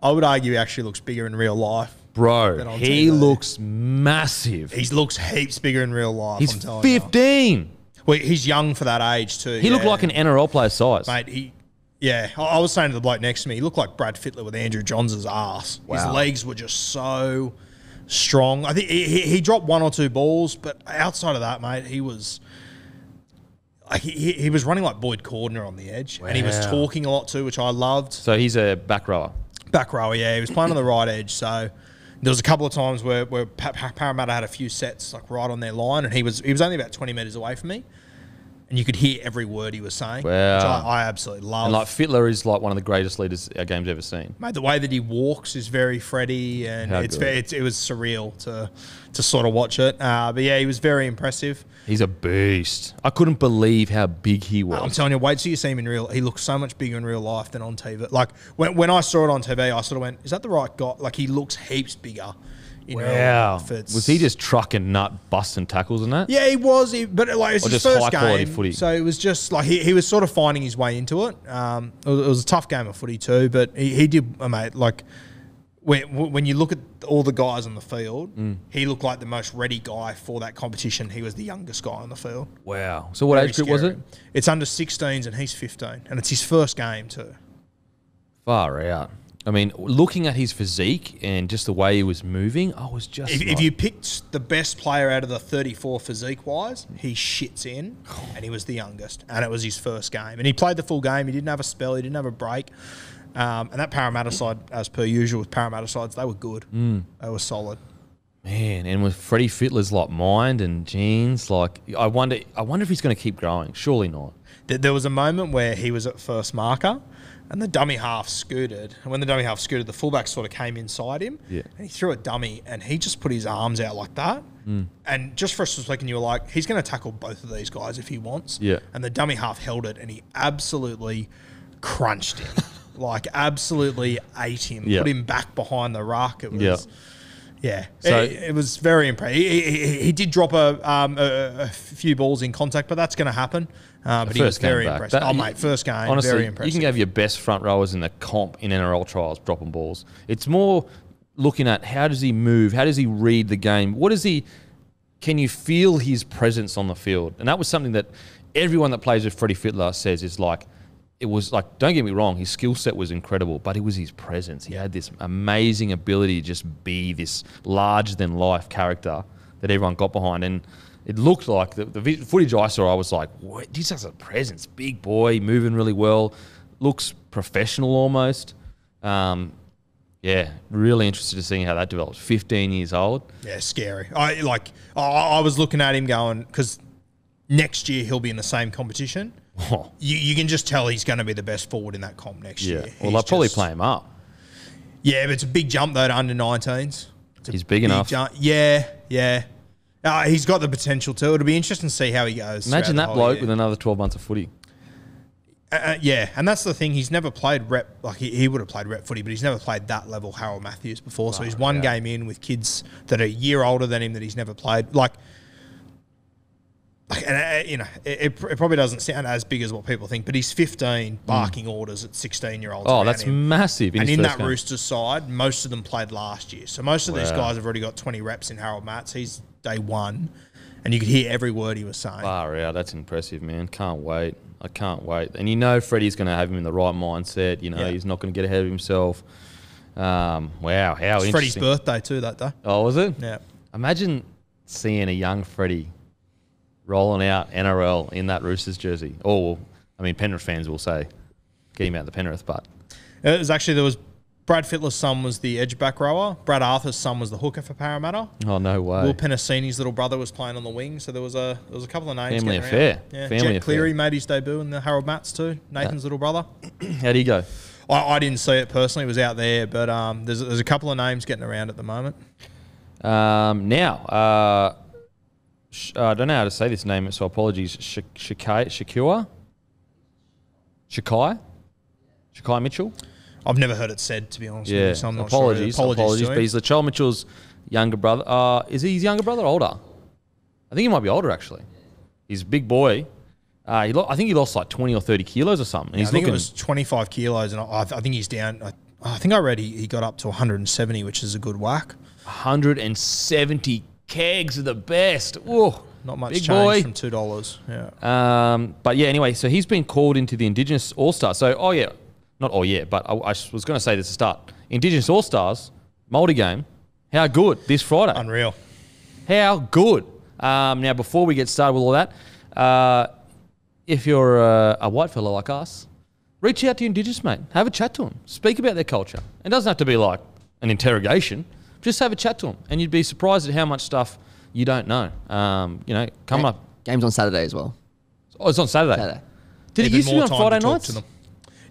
I would argue he actually looks bigger in real life. Bro, he looks massive. He looks heaps bigger in real life. He's I'm telling 15. You. Well, he's young for that age too. He looked like an NRL player size. Mate, I was saying to the bloke next to me, he looked like Brad Fittler with Andrew Johns' ass. Wow. His legs were just so strong. I think he dropped 1 or 2 balls, but outside of that, mate, he was... He was running like Boyd Cordner on the edge, and he was talking a lot too, which I loved. So he's a back rower. Back rower, yeah. He was playing on the right edge, so there was a couple of times where Parramatta had a few sets right on their line, and he was only about 20 metres away from me, and you could hear every word he was saying, which I absolutely love. And Fittler is one of the greatest leaders our game's ever seen. Mate, the way that he walks is very Freddie, and it was surreal to sort of watch it. But yeah, he was very impressive. He's a beast. I couldn't believe how big he was. I'm telling you, wait till you see him in real. He looks so much bigger in real life than on TV. Like when I saw it on TV, I sort of went, "Is that the right guy?" Like he looks heaps bigger. In real life. Was he just trucking nut, busting tackles and that? Yeah, he was. But it was his first game, footy. So it was just he was sort of finding his way into it. It was a tough game of footy too, but he did, mate. When you look at all the guys on the field, he looked like the most ready guy for that competition. He was the youngest guy on the field. Wow. So what age group was it? It's under 16s and he's 15. And it's his first game too. Far out. I mean, looking at his physique and just the way he was moving, I was just... If you picked the best player out of the 34 physique-wise, he shits in, and he was the youngest. And it was his first game. And he played the full game. He didn't have a spell. He didn't have a break. And that Parramatta side, as per usual with Parramatta sides, they were good. They were solid. Man, and with Freddie Fittler's mind and genes, I wonder if he's going to keep growing. Surely not. There was a moment where he was at first marker, and the dummy half scooted. And when the dummy half scooted, the fullback sort of came inside him. Yeah. And he threw a dummy, and he just put his arms out like that. And just for a second, you were like, he's going to tackle both of these guys if he wants. Yeah. And the dummy half held it, and he absolutely crunched him. Absolutely ate him. Put him back behind the ruck. It was... Yeah, so it was very impressive. He did drop a few balls in contact, but that's going to happen. But he was very impressive. First game, honestly, very impressive. You can have your best front rowers in the comp in NRL trials dropping balls. It's more looking at how does he move, how does he read the game, can you feel his presence on the field? And that was something that everyone that plays with Freddie Fittler says is it was don't get me wrong, his skill set was incredible, but it was his presence. He had this amazing ability to just be this larger-than-life character that everyone got behind. And it looked like the footage I saw, I was like, what? He's just a presence. Big boy, moving really well, looks professional almost. Yeah, really interested to see how that develops. 15 years old. Yeah, scary. I was looking at him going, because next year he'll be in the same competition. Oh. You can just tell he's going to be the best forward in that comp next year. Well, they'll probably play him up. Yeah, but it's a big jump, though, to under-19s. He's big enough. Yeah. He's got the potential to. It'll be interesting to see how he goes. Imagine that bloke with another 12 months of footy. Yeah, and that's the thing. He's never played rep. He would have played rep footy, but he's never played that level Harold Matthews before. So he's one game in with kids that are a year older than him that he's never played. and it probably doesn't sound as big as what people think, but he's 15 barking orders at 16-year-olds. Oh, that's massive. And in that Roosters side, most of them played last year. So most of these guys have already got 20 reps in Harold Matts. He's day one, and you could hear every word he was saying. Far out. That's impressive, man. Can't wait. I can't wait. And you know Freddie's going to have him in the right mindset. You know, he's not going to get ahead of himself. Wow, how interesting. Freddie's birthday too that day. Oh, was it? Yeah. Imagine seeing a young Freddie rolling out NRL in that Roosters jersey. Oh, well, I mean, Penrith fans will say, get him out of the Penrith, but... It was actually, there was... Brad Fittler's son was the edge back rower. Brad Arthur's son was the hooker for Parramatta. Oh, no way. Will Penasini's little brother was playing on the wing, so there was a couple of names. Family affair. Yeah. Family Jet affair. Cleary made his debut in the Harold Matts too, Nathan's little brother. How'd he go? I didn't see it personally, it was out there, but there's a couple of names getting around at the moment. I don't know how to say this name, so apologies. Shakai Mitchell? I've never heard it said, to be honest with you, so I'm not apologies, sure. Apologies. But he's Latrell Mitchell's younger brother. Is he his younger brother or older? I think he might be older, actually. He's a big boy. I think he lost like 20 or 30 kilos or something. I think it was 25 kilos, and I think he's down. I think I read he got up to 170, which is a good whack. 170 kegs are the best. Whoa. Not much big change boy. from $2. Yeah. But yeah, anyway, so he's been called into the Indigenous All-Stars. So, not but I was going to say this at the start. Indigenous All-Stars, Māori game, how good this Friday? Unreal. How good. Now, before we get started with all that, if you're a white fella like us, reach out to your Indigenous mate. Have a chat to them. Speak about their culture. It doesn't have to be like an interrogation. Just have a chat to them. And you'd be surprised at how much stuff you don't know. Coming up. Game's on Saturday as well. Oh, it's on Saturday. Did it used to be on Friday nights?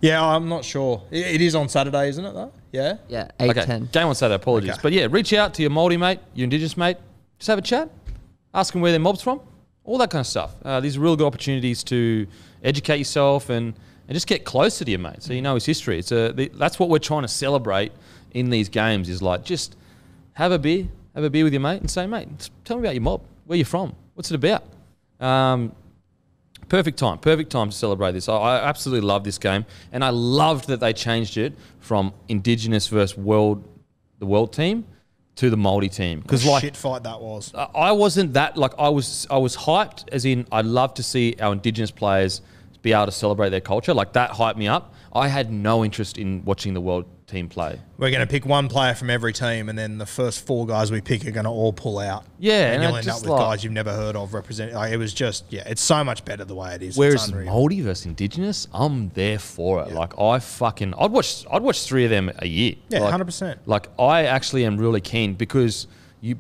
Yeah, I'm not sure. It is on Saturday, isn't it, though? Yeah? Yeah, 8:10. Game on Saturday, apologies. Okay. But yeah, reach out to your Māori mate, your Indigenous mate. Just have a chat. Ask them where their mob's from. All that kind of stuff. These are real good opportunities to educate yourself and just get closer to your mate so you know his history. That's what we're trying to celebrate in these games is like just have a beer with your mate and say, mate, tell me about your mob. Where you from? What's it about? Perfect time to celebrate this. I absolutely love this game, and I loved that they changed it from Indigenous versus the world team to the Māori team. Because shit fight that was. I wasn't that I was hyped, as in I'd love to see our Indigenous players be able to celebrate their culture. Like that hyped me up. I had no interest in watching the world team play. We're going to pick one player from every team, and then the first 4 guys we pick are going to all pull out. Yeah, and you'll end up with guys you've never heard of representing. It was just, it's so much better the way it is. Whereas Māori versus Indigenous, I'm there for it. Yeah. Like I'd watch 3 of them a year. Yeah, 100%. Like I actually am really keen because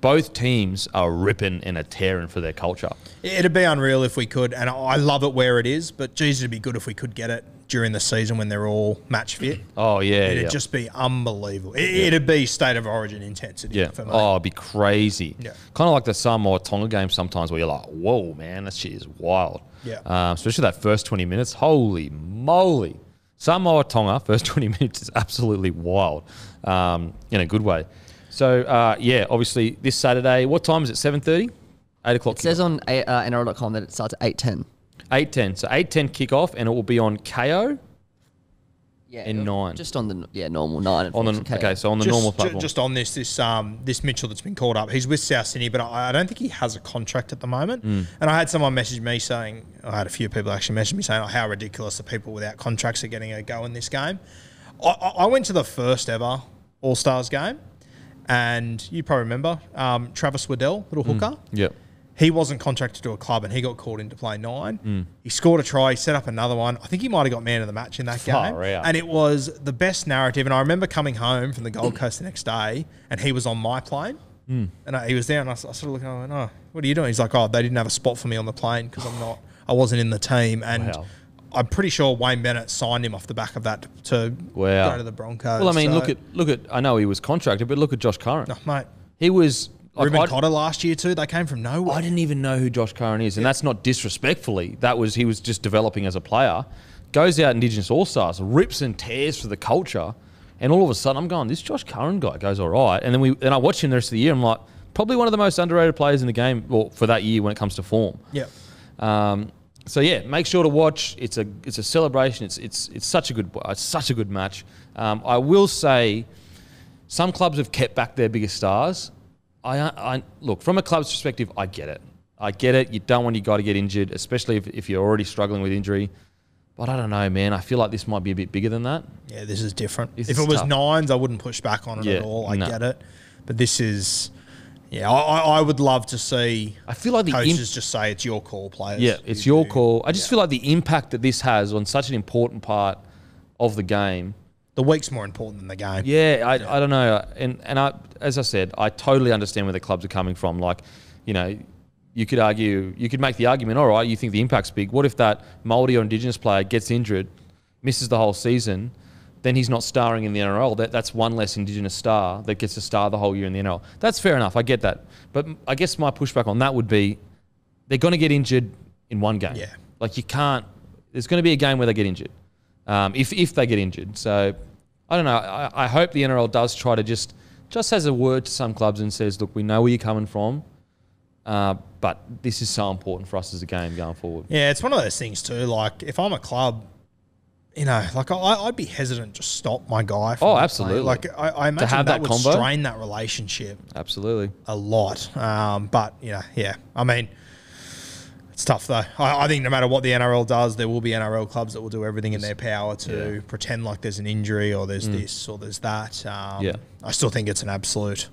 both teams are ripping and are tearing for their culture. It'd be unreal if we could, and I love it where it is, but geez, it'd be good if we could get it during the season when they're all match fit. Oh, yeah. It'd just be unbelievable. It'd be state of origin intensity for me. Oh, it'd be crazy. Yeah. Kind of like the Samoa Tonga game sometimes where you're like, whoa, man, that shit is wild. Yeah. Especially that first 20 minutes. Holy moly. Samoa Tonga, first 20 minutes is absolutely wild in a good way. So, obviously this Saturday, what time is it, 7:30? 8 o'clock. It says on NRL.com that it starts at 8:10. 8:10. So 8:10 kickoff, and it will be on KO. Yeah, and 9. Just on the normal 9. And so on the normal platform. Just on this Mitchell that's been called up. He's with South Sydney, but I don't think he has a contract at the moment. And I had someone message me saying, I had a few people actually message me saying, how ridiculous the people without contracts are getting a go in this game. I went to the first ever All-Stars game, and you probably remember Travis Waddell, little hooker. Yep. He wasn't contracted to a club, and he got called in to play 9. He scored a try. He set up another one. I think he might have got man of the match in that game. Out. And it was the best narrative. And I remember coming home from the Gold Coast the next day, and he was on my plane. And he was there, and I sort of looked and I went, what are you doing? He's like, they didn't have a spot for me on the plane because I wasn't in the team. And I'm pretty sure Wayne Bennett signed him off the back of that to go to the Broncos. Well, I mean, look at. I know he was contracted, but look at Josh Curran. Oh, mate. He was... Ruben Cotter last year too. They came from nowhere. I didn't even know who Josh Curran is, and that's not disrespectfully. He was just developing as a player. Goes out Indigenous All-Stars, rips and tears for the culture, and all of a sudden I'm going, this Josh Curran guy goes all right. And then I watch him the rest of the year. I'm like, probably one of the most underrated players in the game for that year when it comes to form. Yeah. So yeah, make sure to watch. It's a celebration. It's such a good match. I will say, some clubs have kept back their biggest stars. I look, from a club's perspective, I get it. I get it. You don't want your guy to get injured, especially if you're already struggling with injury. But I don't know, man. I feel like this might be a bit bigger than that. Yeah, this is different. If is it was tough. nines, I wouldn't push back on it at all. I get it. But this is, I would love to see I feel like the coaches just say it's your call, players. Yeah, it's your call. I just feel like the impact that this has on such an important part of the game. The week's more important than the game. Yeah, I don't know. And as I said, I totally understand where the clubs are coming from. Like, you could make the argument, all right, you think the impact's big. What if that Māori or Indigenous player gets injured, misses the whole season, then he's not starring in the NRL? That's one less Indigenous star that gets to star the whole year in the NRL. That's fair enough. I get that. But I guess my pushback on that would be they're going to get injured in one game. Yeah. Like, you can't – there's going to be a game where they get injured, if they get injured. So, I don't know. I hope the NRL does try to just has a word to some clubs and says, look, we know where you're coming from. But this is so important for us as a game going forward. Yeah, it's one of those things too. Like, if I'm a club, I'd be hesitant to stop my guy. From Absolutely. playing. Like, I imagine have that would combo? strain that relationship Absolutely. a lot. But, I mean, it's tough though. I think no matter what the NRL does, there will be NRL clubs that will do everything in their power to pretend like there's an injury or there's this or there's that. I still think it's an absolute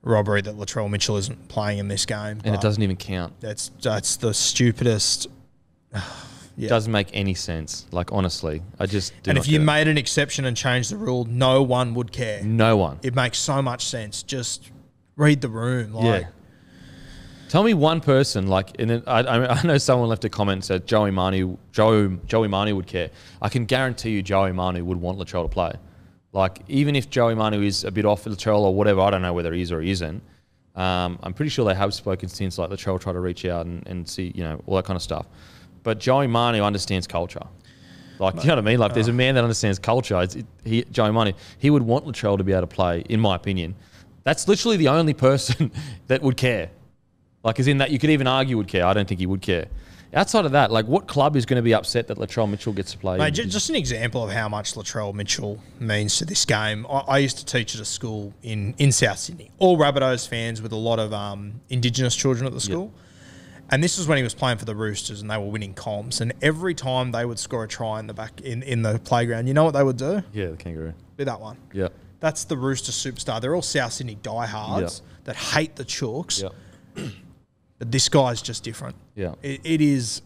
robbery that Latrell Mitchell isn't playing in this game. And it doesn't even count. That's the stupidest. It doesn't make any sense. Like, honestly, I just do And not if you get it. made an exception and changed the rule, no one would care. No one. It makes so much sense. Just read the room. Like, Tell me one person, like, and then I know someone left a comment and said Joey Manu would care. I can guarantee you Joey Manu would want Latrell to play. Like, even if Joey Manu is a bit off Latrell or whatever, I don't know whether he is or he isn't. I'm pretty sure they have spoken since, like, Latrell tried to reach out and see, all that kind of stuff. But Joey Manu understands culture. Like, you know what I mean? Like, there's a man that understands culture. Joey Manu, he would want Latrell to be able to play, in my opinion. That's literally the only person that would care. Like, as in that you could even argue would care. I don't think he would care. Outside of that, like, what club is going to be upset that Latrell Mitchell gets to play? Mate, just an example of how much Latrell Mitchell means to this game. I used to teach at a school in South Sydney. All Rabbitohs fans with a lot of Indigenous children at the school. Yep. And this was when he was playing for the Roosters and they were winning comps. And every time they would score a try in the back in the playground, you know what they would do? Yeah, the Kanguru. Do that one. Yeah. That's the Rooster superstar. They're all South Sydney diehards that hate the Chooks. Yeah. But this guy's just different. Yeah. It is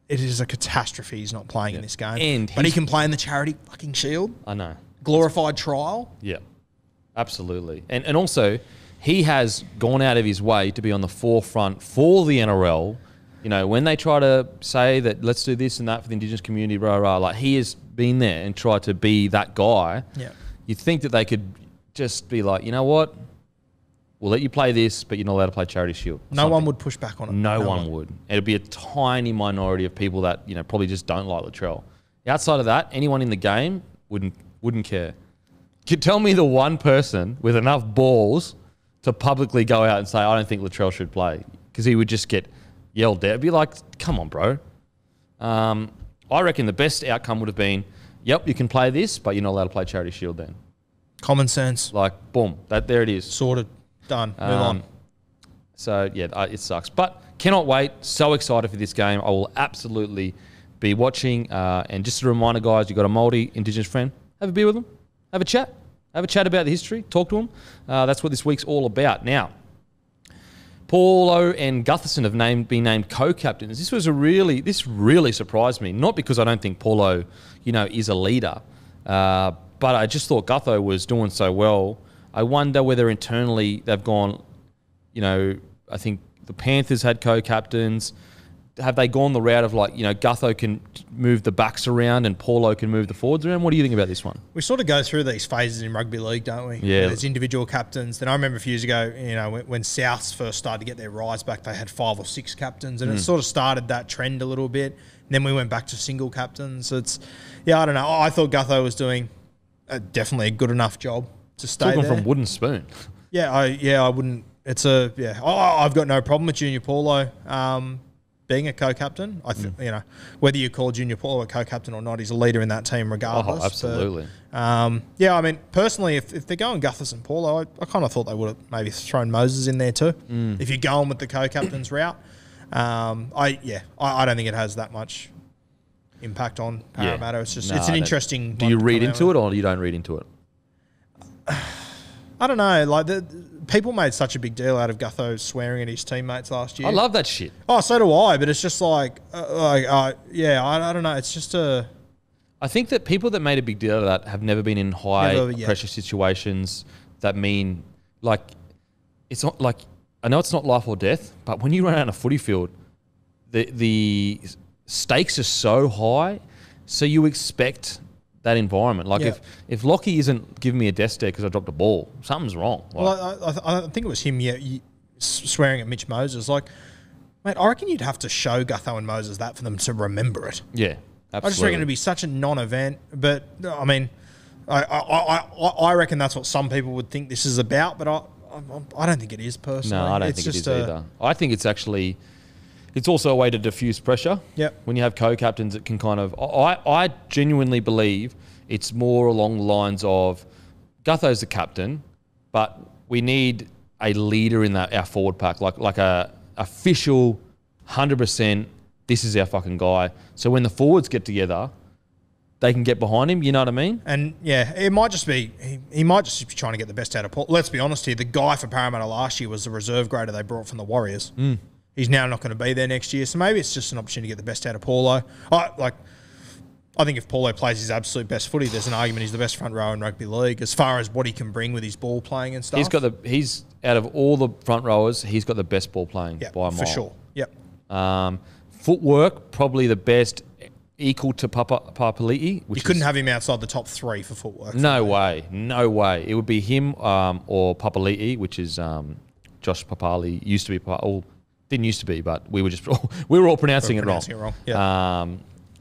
a catastrophe he's not playing in this game. But he can play in the charity fucking shield. I know. Glorified trial. Yeah. Absolutely. And also, he has gone out of his way to be on the forefront for the NRL. When they try to say that let's do this and that for the Indigenous community, like, he has been there and tried to be that guy. Yeah. You'd think that they could just be like, you know what? We'll let you play this, but you're not allowed to play Charity Shield. No one would push back on it. No one would. It'd be a tiny minority of people that, probably just don't like Latrell. Outside of that, anyone in the game wouldn't care. Tell me the one person with enough balls to publicly go out and say, I don't think Latrell should play, because he would just get yelled at. It'd be like, come on, bro. I reckon the best outcome would have been, yep, you can play this, but you're not allowed to play Charity Shield then. Common sense. Like, boom, there it is. Sorted. Done. Move on. So, yeah, it sucks. But cannot wait. So excited for this game. I will absolutely be watching. And just a reminder, guys, you got a Māori Indigenous friend, have a beer with them. Have a chat. Have a chat about the history. Talk to them. That's what this week's all about. Now, Paulo and Gutherson have been named co-captains. This really surprised me. Not because I don't think Paulo, is a leader, but I just thought Gutho was doing so well. I wonder whether internally they've gone, I think the Panthers had co-captains. Have they gone the route of, like, Gutho can move the backs around and Paulo can move the forwards around? What do you think about this one? We sort of go through these phases in rugby league, don't we? Yeah. There's individual captains. Then I remember a few years ago, when Souths first started to get their rise back, they had 5 or 6 captains, and it sort of started that trend a little bit. And then we went back to single captains. So I don't know. I thought Gutho was doing definitely a good enough job to stay Talking there. from wooden spoon. I wouldn't. I've got no problem with Junior Paulo. being a co-captain. I think you know whether you call Junior Paulo a co-captain or not, he's a leader in that team regardless. Oh, absolutely. But, yeah, I mean, personally, if they're going Gutherson Paulo, I kind of thought they would have maybe thrown Moses in there too. If you're going with the co-captain's route, I don't think it has that much impact on Parramatta. It's just it's an interesting. Do you read into it or you don't read into it? I don't know. Like people made such a big deal out of Gutho swearing at his teammates last year. I love that shit. Oh, so do I. But it's just like, I don't know. It's just a. I think that people that made a big deal of that have never been in high pressure situations that mean like it's not like I know it's not life or death, but when you run out on a footy field, the stakes are so high, so you expect that environment. Like if Lockie isn't giving me a death stare because I dropped a ball, something's wrong. Like, well, I think it was him. Yeah, swearing at Mitch Moses. Like, mate, I reckon you'd have to show Gutho and Moses that for them to remember it. Yeah, absolutely. I just reckon it'd be such a non-event. But I mean, I reckon that's what some people would think this is about. But I don't think it is personally. No, I don't think it is either. I think it's actually. It's also a way to diffuse pressure. Yep. When you have co-captains, it can kind of... I genuinely believe it's more along the lines of Gutho's the captain, but we need a leader in our forward pack, like a official 100%, this is our fucking guy. So when the forwards get together, they can get behind him, you know what I mean? And yeah, it might just be... He might just be trying to get the best out of Paul. Let's be honest here, the guy for Parramatta last year was the reserve grader they brought from the Warriors. He's now not going to be there next year, so maybe it's just an opportunity to get the best out of Paulo. I think if Paulo plays his absolute best footy, there's an argument he's the best front rower in rugby league as far as what he can bring with his ball playing and stuff. He's out of all the front rowers, he's got the best ball playing by a mile. For sure. Yep. Footwork, probably the best, equal to Papali'i. You couldn't have him outside the top 3 for footwork. No way. It would be him or Papali'i, which is Josh Papali. Used to be didn't used to be, but we were all pronouncing it wrong. Yeah.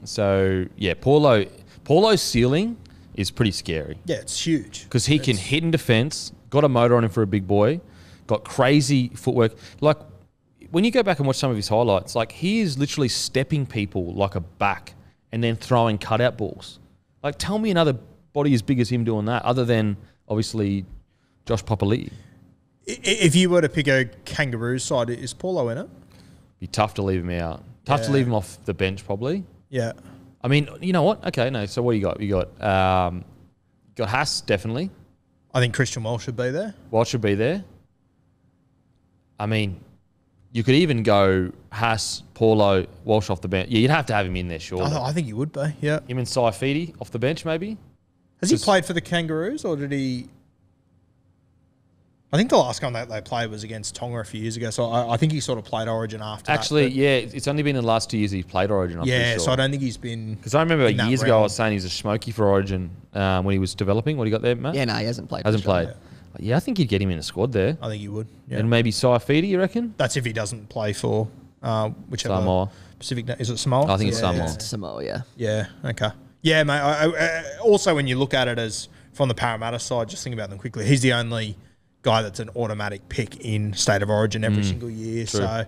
So yeah, Paulo's ceiling is pretty scary. Yeah, it's huge because he can hit in defence. Got a motor on him for a big boy. Got crazy footwork. Like when you go back and watch some of his highlights, like he is literally stepping people like a back and then throwing cutout balls. Like tell me another body as big as him doing that, other than obviously Josh Papali'i. If you were to pick a Kangaroo side, is Paulo in it? Be tough to leave him out. Tough to leave him off the bench, probably. Yeah. I mean, you know what? Okay, no. So what do you got? You got Haas, definitely. I think Christian Walsh should be there. Walsh should be there. I mean, you could even go Haas, Paulo, Walsh off the bench. Yeah, you'd have to have him in there, sure. I think you would be, yeah. Him and Saifidi off the bench, maybe? Has he played for the Kangaroos, or did he... I think the last game they played was against Tonga a few years ago, so I think he sort of played Origin after Actually, that. Yeah, it's only been in the last 2 years he's played Origin, I'm pretty sure. So I don't think he's been... Because I remember years ago I was saying he was a smoky for Origin when he was developing. What do you got there, Matt? Yeah, no, he hasn't played. Hasn't played. Yeah, I think you'd get him in the squad there. I think you would, yeah. And maybe Saifidi, you reckon? That's if he doesn't play for whichever... Samoa. Pacific... Is it Samoa? I think it's Samoa. It's Samoa, yeah. Yeah, okay. Yeah, mate. Also, when you look at it as from the Parramatta side, just think about them quickly. He's the only guy that's an automatic pick in State of Origin every single year. True. So,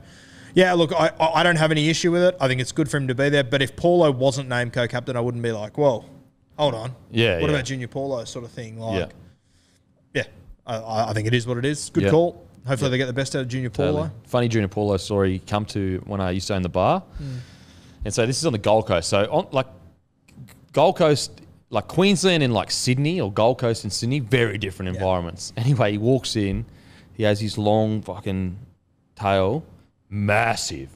yeah, look, I don't have any issue with it. I think it's good for him to be there. But if Paulo wasn't named co-captain, I wouldn't be like, whoa, hold on. Yeah, What about Junior Paulo sort of thing? Like, I think it is what it is. Good call. Hopefully they get the best out of Junior Paulo. Funny Junior Paulo story come to when I used to own the bar. And so this is on the Gold Coast. So on Gold Coast, like Queensland and like Sydney or Gold Coast and Sydney, very different environments. Anyway, he walks in, he has his long fucking tail, massive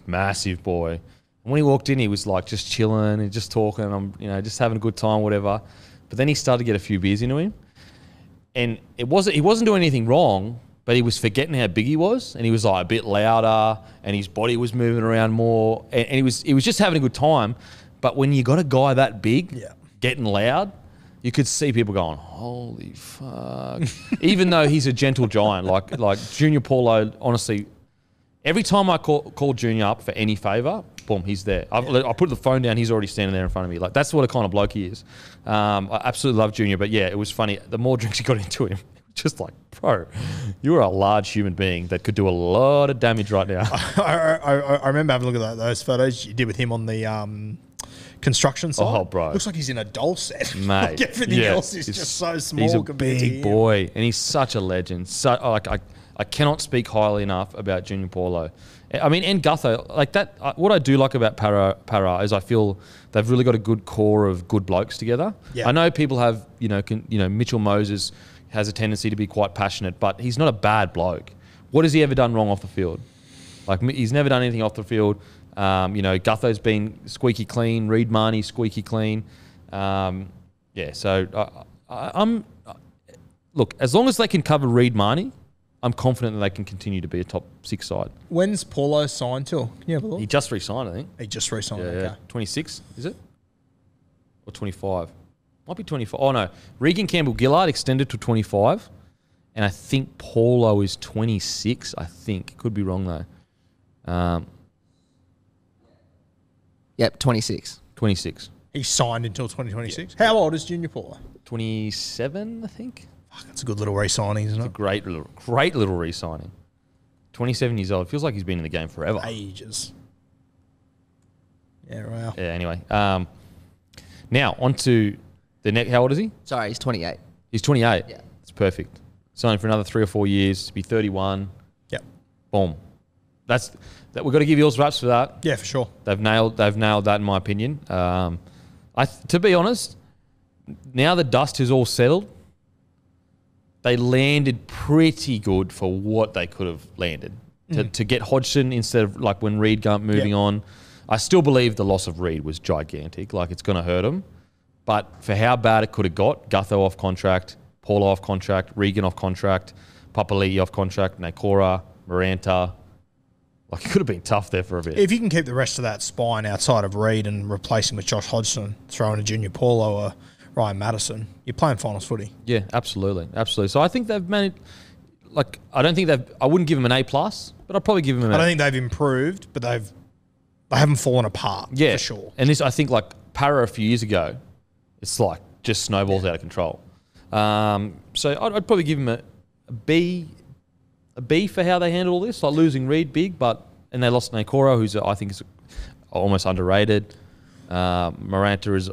boy. And when he walked in, he was like just chilling and just talking, just having a good time, whatever. But then he started to get a few beers into him. And he wasn't doing anything wrong, but he was forgetting how big he was, and he was like a bit louder, and his body was moving around more, and he was just having a good time. But when you got a guy that big, getting loud, you could see people going, "Holy fuck!" Even though he's a gentle giant, like Junior Paulo. Honestly, every time I call Junior up for any favour, boom, he's there. I put the phone down, he's already standing there in front of me. Like that's what a kind of bloke he is. I absolutely love Junior, but yeah, it was funny. The more drinks he got into him, just like, bro, you are a large human being that could do a lot of damage right now. I remember having a look at those photos you did with him on the construction site. Oh, bro. Looks like he's in a doll set. Mate. Like everything else is just so small. He's a compared to big him. boy, and he's such a legend. So, like, I cannot speak highly enough about Junior Paulo. I mean, and Gutho, like that. What I do like about Para is I feel they've really got a good core of good blokes together. Yeah. I know people have, Mitchell Moses has a tendency to be quite passionate, but he's not a bad bloke. What has he ever done wrong off the field? Like, he's never done anything off the field. Gutho's been squeaky clean. Reed Marnie squeaky clean. So look, as long as they can cover Reed Marnie, I'm confident that they can continue to be a top 6 side. When's Paulo signed till? Can you have a look? He just re-signed, I think. He just re-signed. Okay. Yeah. 26, is it? Or 25? Might be 25. Oh, no. Regan Campbell-Gillard extended to 25. And I think Paulo is 26, I think. Could be wrong, though. Yep, 26. 26. He's signed until 2026. Yeah. How old is Junior Paulo? 27, I think. Fuck, that's a good little re-signing, isn't It's a it? great little re-signing. 27 years old. Feels like he's been in the game forever. Ages. Yeah, wow. Yeah, anyway. Now, on to the next. How old is he? Sorry, he's 28. He's 28. Yeah. It's perfect. Signed for another 3 or 4 years to be 31. Yep. Boom. That we've got to give Eels raps for that. Yeah, for sure. They've nailed that in my opinion. To be honest, now the dust has all settled, they landed pretty good for what they could have landed. To get Hodgson instead of like when Reed got moving on. I still believe the loss of Reed was gigantic. Like, it's going to hurt him. But for how bad it could have got, Gutho off contract, Paulo off contract, Regan off contract, Papali'i off contract, Nakora, Maranta. Like, it could have been tough there for a bit. If you can keep the rest of that spine outside of Reed and replace him with Josh Hodgson, throw in a Junior Paulo or Ryan Madison, you're playing finals footy. Yeah, absolutely. Absolutely. So I think they've managed, like, I wouldn't give them an A+, but I'd probably give them I don't think they've improved, but they haven't fallen apart, for sure. And this, I think, like, Para a few years ago, it's like just snowballs out of control. So I'd probably give them a B for how they handled all this, like losing Reed big, and they lost Nakora, who's I think is almost underrated. Maranta is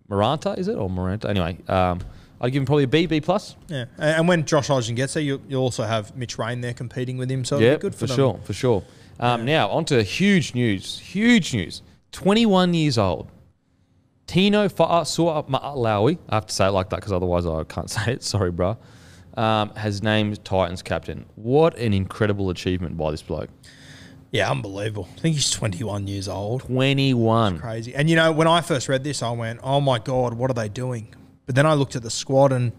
Maranta, is it, or Maranta? Anyway, I'd give him probably a B+. Yeah, and when Josh Hodgson gets there, you'll also have Mitch Rain there competing with him, so it'll be good for them. For sure. Now on to huge news. 21 years old. Tino Fa'asuama'alawi, I have to say it like that because otherwise I can't say it. Sorry, bro. Has named Titans captain. What an incredible achievement by this bloke. Yeah, unbelievable. I think he's 21 years old. 21. Crazy. And, when I first read this, I went, oh, my God, what are they doing? But then I looked at the squad and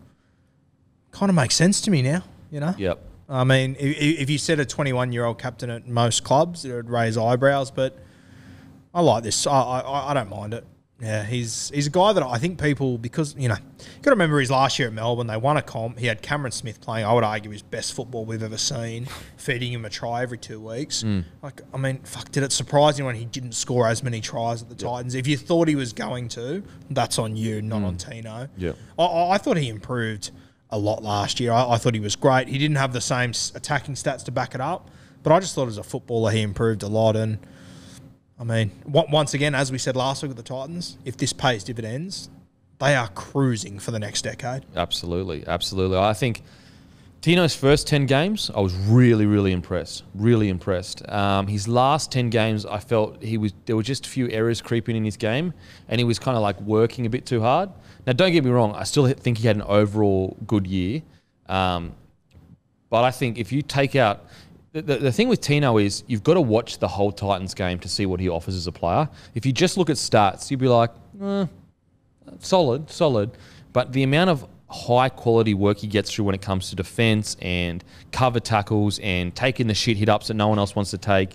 kind of makes sense to me now, Yep. I mean, if you said a 21-year-old captain at most clubs, it would raise eyebrows, but I like this. I don't mind it. Yeah, he's a guy that I think people, because, you got to remember his last year at Melbourne, they won a comp. He had Cameron Smith playing, I would argue, his best football we've ever seen, feeding him a try every 2 weeks. Did it surprise you when he didn't score as many tries at the Titans? If you thought he was going to, that's on you, not on Tino. Yeah. I thought he improved a lot last year. I thought he was great. He didn't have the same attacking stats to back it up, but I just thought as a footballer he improved a lot. And I mean, once again, as we said last week with the Titans, if this pays dividends, they are cruising for the next decade. Absolutely. I think Tino's first 10 games, I was really, really impressed. His last 10 games, I felt there were just a few errors creeping in his game, and he was kind of like working a bit too hard. Now, don't get me wrong, I still think he had an overall good year. But I think if you take out... The thing with Tino is you've got to watch the whole Titans game to see what he offers as a player. If you just look at stats, you'd be like, solid. But the amount of high-quality work he gets through when it comes to defence and cover tackles and taking the shit hit-ups that no one else wants to take,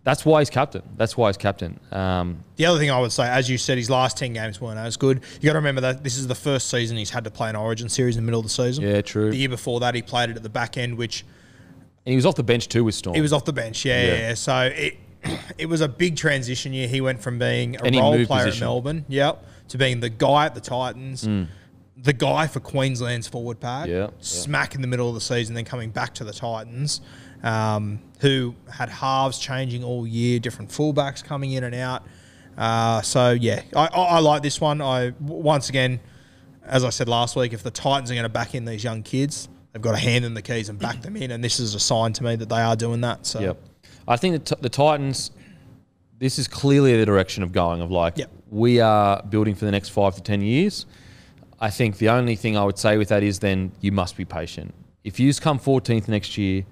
that's why he's captain. The other thing I would say, as you said, his last 10 games weren't as good. You got to remember that this is the first season he's had to play an Origin series in the middle of the season. Yeah, true. The year before that, he played it at the back end, which... And he was off the bench too with Storm. He was off the bench, yeah. So it was a big transition year. He went from being a role player at Melbourne, to being the guy at the Titans. the guy for Queensland's forward pack, Yeah, smack in the middle of the season, then coming back to the Titans, who had halves changing all year, different fullbacks coming in and out. So, yeah, I like this one. Once again, as I said last week, if the Titans are going to back in these young kids, they've got to hand them the keys and back them in, and this is a sign to me that they are doing that. So, yep. I think the Titans, this is clearly the direction of going, of like, we are building for the next 5 to 10 years. I think the only thing I would say with that is then you must be patient. If you come 14th next year,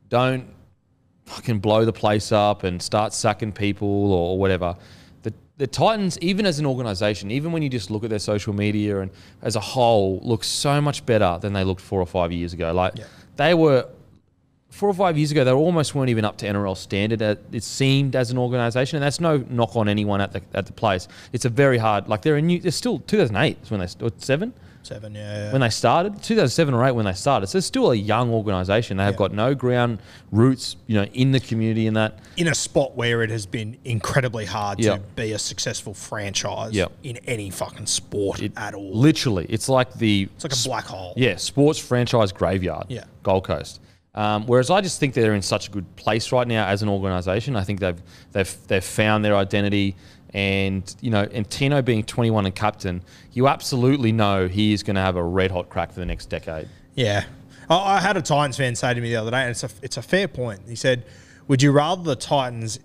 don't fucking blow the place up and start sacking people or whatever. The Titans, even as an organisation, even when you just look at their social media and as a whole, look so much better than they looked 4 or 5 years ago. Like they were 4 or 5 years ago, they almost weren't even up to NRL standard. It seemed as an organisation, and that's no knock on anyone at the place. It's a very hard. Like they're still 2008 is when they or 7. 7, yeah. When they started, 2007 or 8 when they started. So it's still a young organisation. They have got no ground roots, in the community and that. In a spot where it has been incredibly hard to be a successful franchise in any fucking sport at all. Literally, it's like a black hole. Yeah, sports franchise graveyard. Yeah, Gold Coast. Whereas I just think they're in such a good place right now as an organisation. I think they've found their identity. And, and Tino being 21 and captain, you absolutely know he is going to have a red-hot crack for the next decade. Yeah. I had a Titans fan say to me the other day, and it's a fair point. He said, would you rather the Titans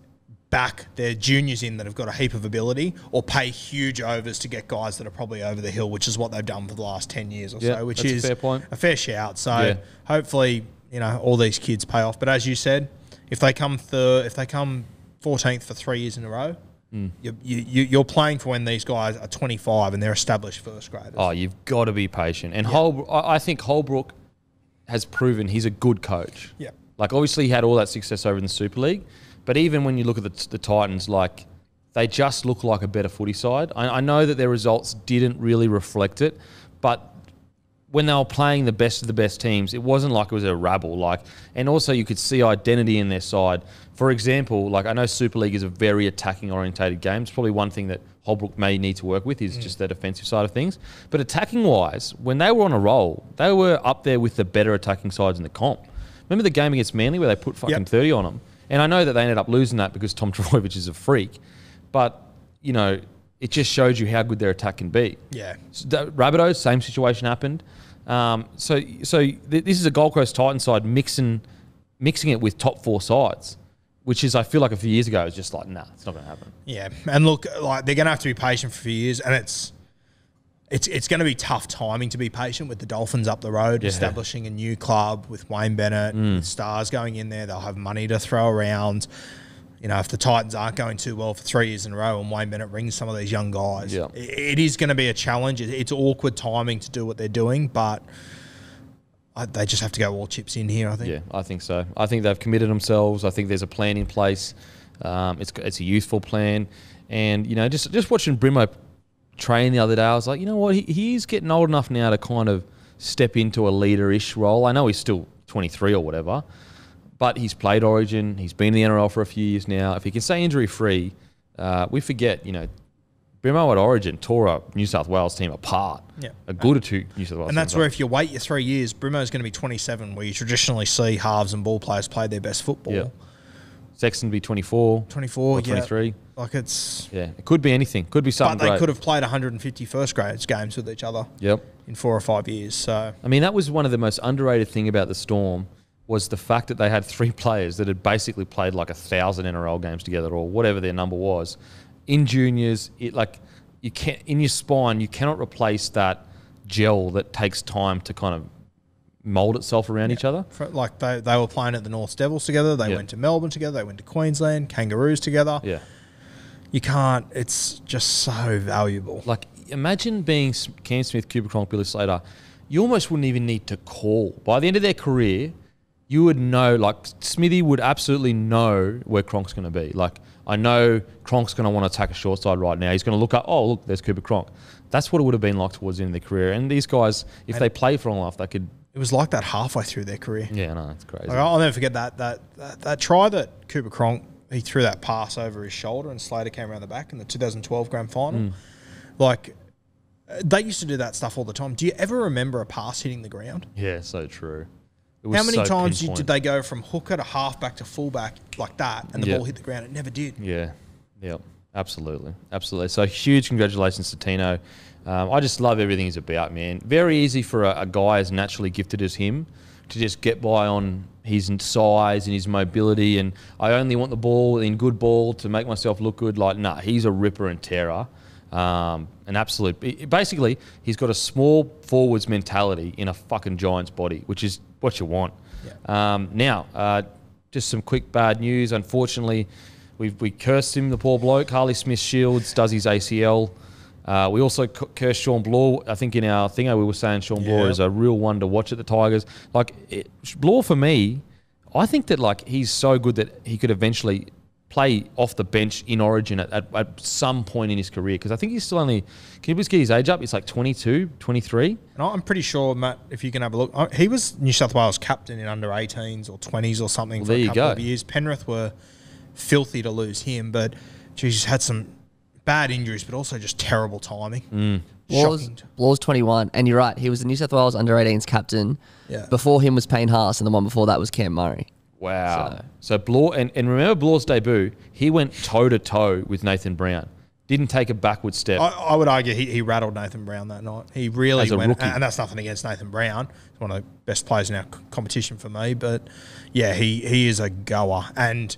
back their juniors in that have got a heap of ability or pay huge overs to get guys that are probably over the hill, which is what they've done for the last 10 years or so, which is a fair point. A fair shout. So hopefully, all these kids pay off. But as you said, if they come 14th for 3 years in a row, you're playing for when these guys are 25 and they're established first graders. Oh, you've got to be patient. And I think Holbrook has proven he's a good coach. Yeah. Like, obviously, he had all that success over in the Super League. But even when you look at the Titans, like, they just look like a better footy side. I know that their results didn't really reflect it, but when they were playing the best of the best teams, it wasn't like it was a rabble. And also you could see identity in their side. For example, I know Super League is a very attacking orientated game. It's probably one thing that Holbrook may need to work with is just the defensive side of things. But attacking wise, when they were on a roll, they were up there with the better attacking sides in the comp. Remember the game against Manly where they put fucking 30 on them? And I know that they ended up losing that because Tom Trbojevic is a freak. But, it just shows you how good their attack can be. Yeah. Rabbitohs, same situation happened. So this is a Gold Coast Titans side mixing it with top 4 sides, which is, I feel like a few years ago, it was just like, nah, it's not going to happen. Yeah. And look, they're going to have to be patient for a few years, and it's going to be tough timing to be patient with the Dolphins up the road, establishing a new club with Wayne Bennett, with stars going in there. They'll have money to throw around. If the Titans aren't going too well for 3 years in a row and Wayne Bennett brings some of these young guys, it is going to be a challenge. It's awkward timing to do what they're doing, but they just have to go all chips in here, I think. Yeah, I think so. I think they've committed themselves. I think there's a plan in place. It's a youthful plan. And, just watching Brimo train the other day, I was like, you know what, he is getting old enough now to kind of step into a leader-ish role. I know he's still 23 or whatever, but he's played Origin. He's been in the NRL for a few years now. If he can stay injury-free, we forget, Brimo at Origin tore a New South Wales team apart. Yeah. A good or two New South Wales And that's where if you wait your 3 years, Brimo's going to be 27, where you traditionally see halves and ball players play their best football. Yeah. Sexton be 24. 24, 23. It's... Yeah, it could be anything. Could be something But they great. could have played 150 first grades games with each other in 4 or 5 years. So I mean, that was one of the most underrated thing about the Storm was the fact that they had 3 players that had basically played 1,000 NRL games together or whatever their number was. In juniors, you can't, in your spine, you cannot replace that gel that takes time to kind of mould itself around each other. They were playing at the North Devils together. They went to Melbourne together. They went to Queensland, Kangaroos together. Yeah. You can't. It's just so valuable. Imagine being Cam Smith, Cooper Cronk, Billy Slater. You almost wouldn't even need to call. By the end of their career, you would know, Smithy would absolutely know where Cronk's going to be. I know Cronk's going to want to attack a short side right now. He's going to look up, oh, look, there's Cooper Cronk. That's what it would have been like towards the end of their career. And these guys, if they play for long enough, they could... It was like that halfway through their carear. Yeah, no, it's crazy. I'll never forget that try that Cooper Cronk, he threw that pass over his shoulder and Slater came around the back in the 2012 grand final. They used to do that stuff all the time. Do you ever remember a pass hitting the ground? Yeah, so true. It was How many so times pinpoint. did they go from hooker to halfback to fullback like that and the ball hit the ground? It never did. Yeah, yeah, absolutely. So huge congratulations to Tino. I just love everything he's about, man. Very easy for a guy as naturally gifted as him to just get by on his size and his mobility, and I only want the ball in good ball to make myself look good. Like, nah, he's a ripper and terror. An absolute... Basically, he's got a small forwards mentality in a fucking Giants body, which is what you want. Yeah. Now, just some quick bad news. Unfortunately, we cursed him, the poor bloke. Harley Smith-Shields does his ACL. We also cursed Sean Bloor. I think in our thingo we were saying Sean Bloor is a real one to watch at the Tigers. Like, Bloor for me, I think that like he's so good that he could eventually play off the bench in Origin at some point in his career, because I think he's still only... Can you please get his age up? It's like 22, 23. And I'm pretty sure, Matt, if you can have a look, he was New South Wales captain in under 18s or 20s or something for a couple of years. Penrith were filthy to lose him, but geez, he's had some bad injuries, but also just terrible timing. Bloor's 21, and you're right, he was the New South Wales under 18s captain. Yeah. Before him was Payne Haas, and the one before that was Cam Murray. Wow. So Bloor, and remember Bloor's debut, he went toe-to-toe with Nathan Brown. Didn't take a backward step. I would argue he rattled Nathan Brown that night. He really went, rookie. and that's nothing against Nathan Brown. He's one of the best players in our competition for me, but yeah, he is a goer, and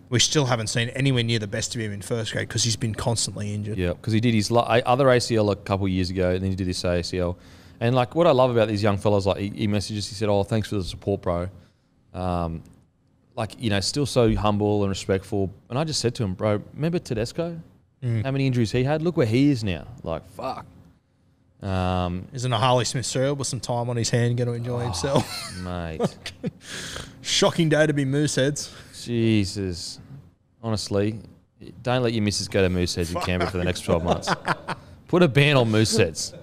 we still haven't seen anywhere near the best of him in first grade because he's been constantly injured. Yeah, because he did his other ACL a couple of years ago, and then he did this ACL. And like what I love about these young fellas, like he messages, he said, "Oh, thanks for the support, bro." Like, you know, still so humble and respectful. And I just said to him, bro, remember Tedesco? How many injuries he had? Look where he is now. Like, fuck. Isn't a Harley Smith serial with some time on his hand going to enjoy himself? Mate. Shocking day to be Mooseheads. Jesus. Honestly, don't let your missus go to Mooseheads in Canberra for the next 12 months. Put a ban on Mooseheads.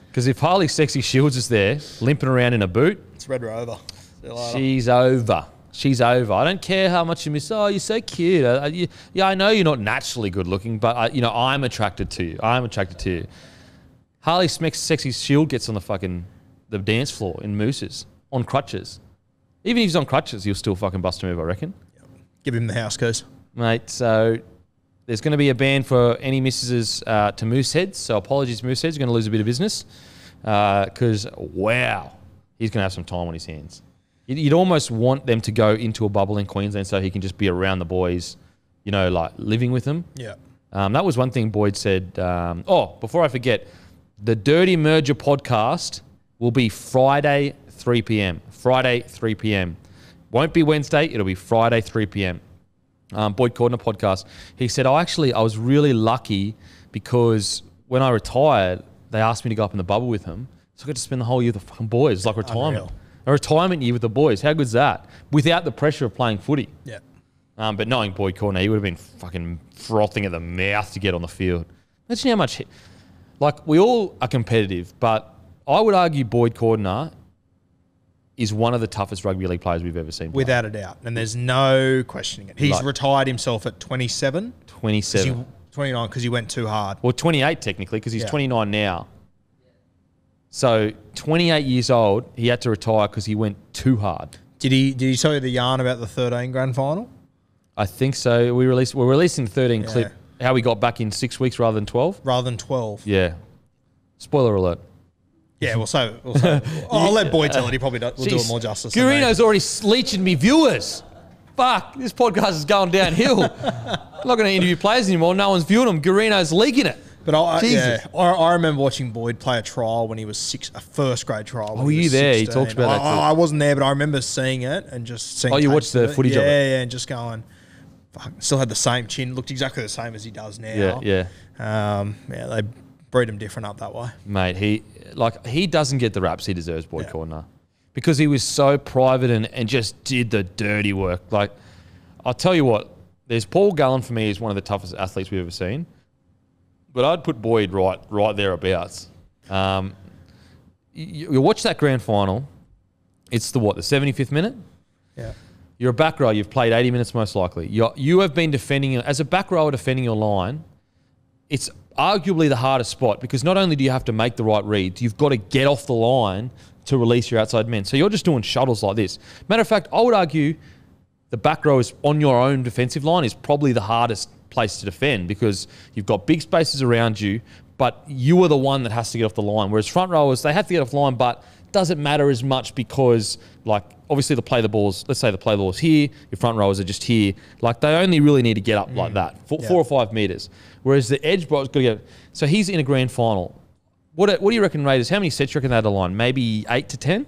Because if Harley Sexy Shields is there, limping around in a boot... It's Red Rover. She's over. She's over. I don't care how much you miss. Oh, you're so cute. I know you're not naturally good looking, but I'm attracted to you. I'm attracted to you. Harley Smith's Sexy Shield gets on the dance floor in Moose's on crutches. Even if he's on crutches, he'll still fucking bust a move, I reckon. Give him the house keys. Mate, so there's going to be a ban for any misses to Mooseheads. So apologies, Mooseheads. You're going to lose a bit of business because, wow, he's going to have some time on his hands. You'd almost want them to go into a bubble in Queensland so he can just be around the boys, like living with them. Yeah. That was one thing Boyd said. Before I forget, the Dirty Merger podcast will be Friday, 3 p.m. Friday, 3 p.m. Won't be Wednesday. It'll be Friday, 3 p.m. Boyd Cordner podcast. He said, I was really lucky because when I retired, they asked me to go up in the bubble with them. So I got to spend the whole year with the fucking boys. It's like retirement. Unreal. A retirement year with the boys. How good's that? Without the pressure of playing footy. Yeah. But knowing Boyd Cordner, he would have been fucking frothing at the mouth to get on the field. Imagine how much... we all are competitive, but I would argue Boyd Cordner is one of the toughest rugby league players we've ever seen play. Without a doubt. And there's no questioning it. He's retired himself at 27. 27. 29 because he went too hard. Well, 28 technically because he's 29 now. So 28 years old, he had to retire because he went too hard. Did he tell you the yarn about the 13 grand final? I think so. We're releasing the 13 clip. How we got back in 6 weeks rather than 12? Rather than 12. Yeah. Spoiler alert. Yeah, we'll say I'll let Boyd tell it. He probably will do it more justice. Gurino's already leeching me viewers. Fuck, this podcast is going downhill. I'm not going to interview players anymore. No one's viewing them. Gurino's leaking it. But I remember watching Boyd play a trial when he was a first grade trial. Oh, were you there? 16. He talks about that too. I wasn't there, but I remember seeing it and just seeing. Oh, you watched the footage of it? Yeah, and just going. Fuck, still had the same chin. Looked exactly the same as he does now. Yeah. They breed him different up that way. Mate, he doesn't get the raps he deserves, Boyd Cordner, because he was so private and just did the dirty work. Like, I'll tell you what, there's Paul Gallen for me is one of the toughest athletes we've ever seen. But I'd put Boyd right thereabouts. You watch that grand final. It's the 75th minute? Yeah. You're a back row. You've played 80 minutes most likely. You have been defending... As a back rower defending your line, it's arguably the hardest spot because not only do you have to make the right reads, you've got to get off the line to release your outside men. So you're just doing shuttles like this. Matter of fact, I would argue the back row is on your own defensive line is probably the hardest place to defend because you've got big spaces around you, but you are the one that has to get off the line. Whereas front rowers, they have to get off the line, but doesn't matter as much because, like, obviously the play the balls, let's say the play the balls here, your front rowers are just here. Like, they only really need to get up like that, 4 or 5 metres. Whereas the edge bloke's got to get. So he's in a grand final. What do you reckon, Raiders? How many sets do you reckon they had a line? Maybe 8 to 10?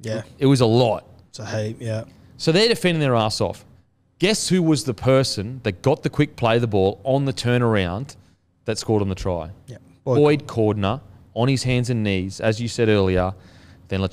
Yeah. It was a lot. It's a heap, yeah. So they're defending their ass off. Guess who was the person that got the quick play the ball on the turnaround that scored on the try? Yeah. Boyd Cordner on his hands and knees, as you said earlier. Then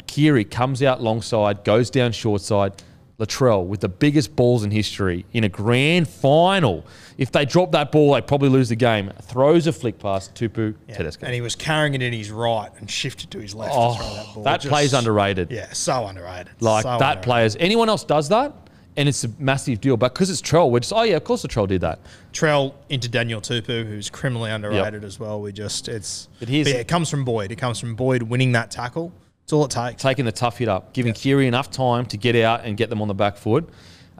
Keary comes out long side, goes down short side. Latrell with the biggest balls in history in a grand final. If they drop that ball, they probably lose the game. Throws a flick past Tupu Tedesco. And he was carrying it in his right and shifted to his left to throw that ball. That play's underrated. Yeah, so underrated. Like, so that underrated. player's... Anyone else does that, and it's a massive deal. But because it's Trell, we're just, oh, yeah, of course Latrell did that. Trell into Daniel Tupu, who's criminally underrated as well. But it comes from Boyd. It comes from Boyd winning that tackle. That's all it takes. Taking the tough hit up, giving Keary enough time to get out and get them on the back foot.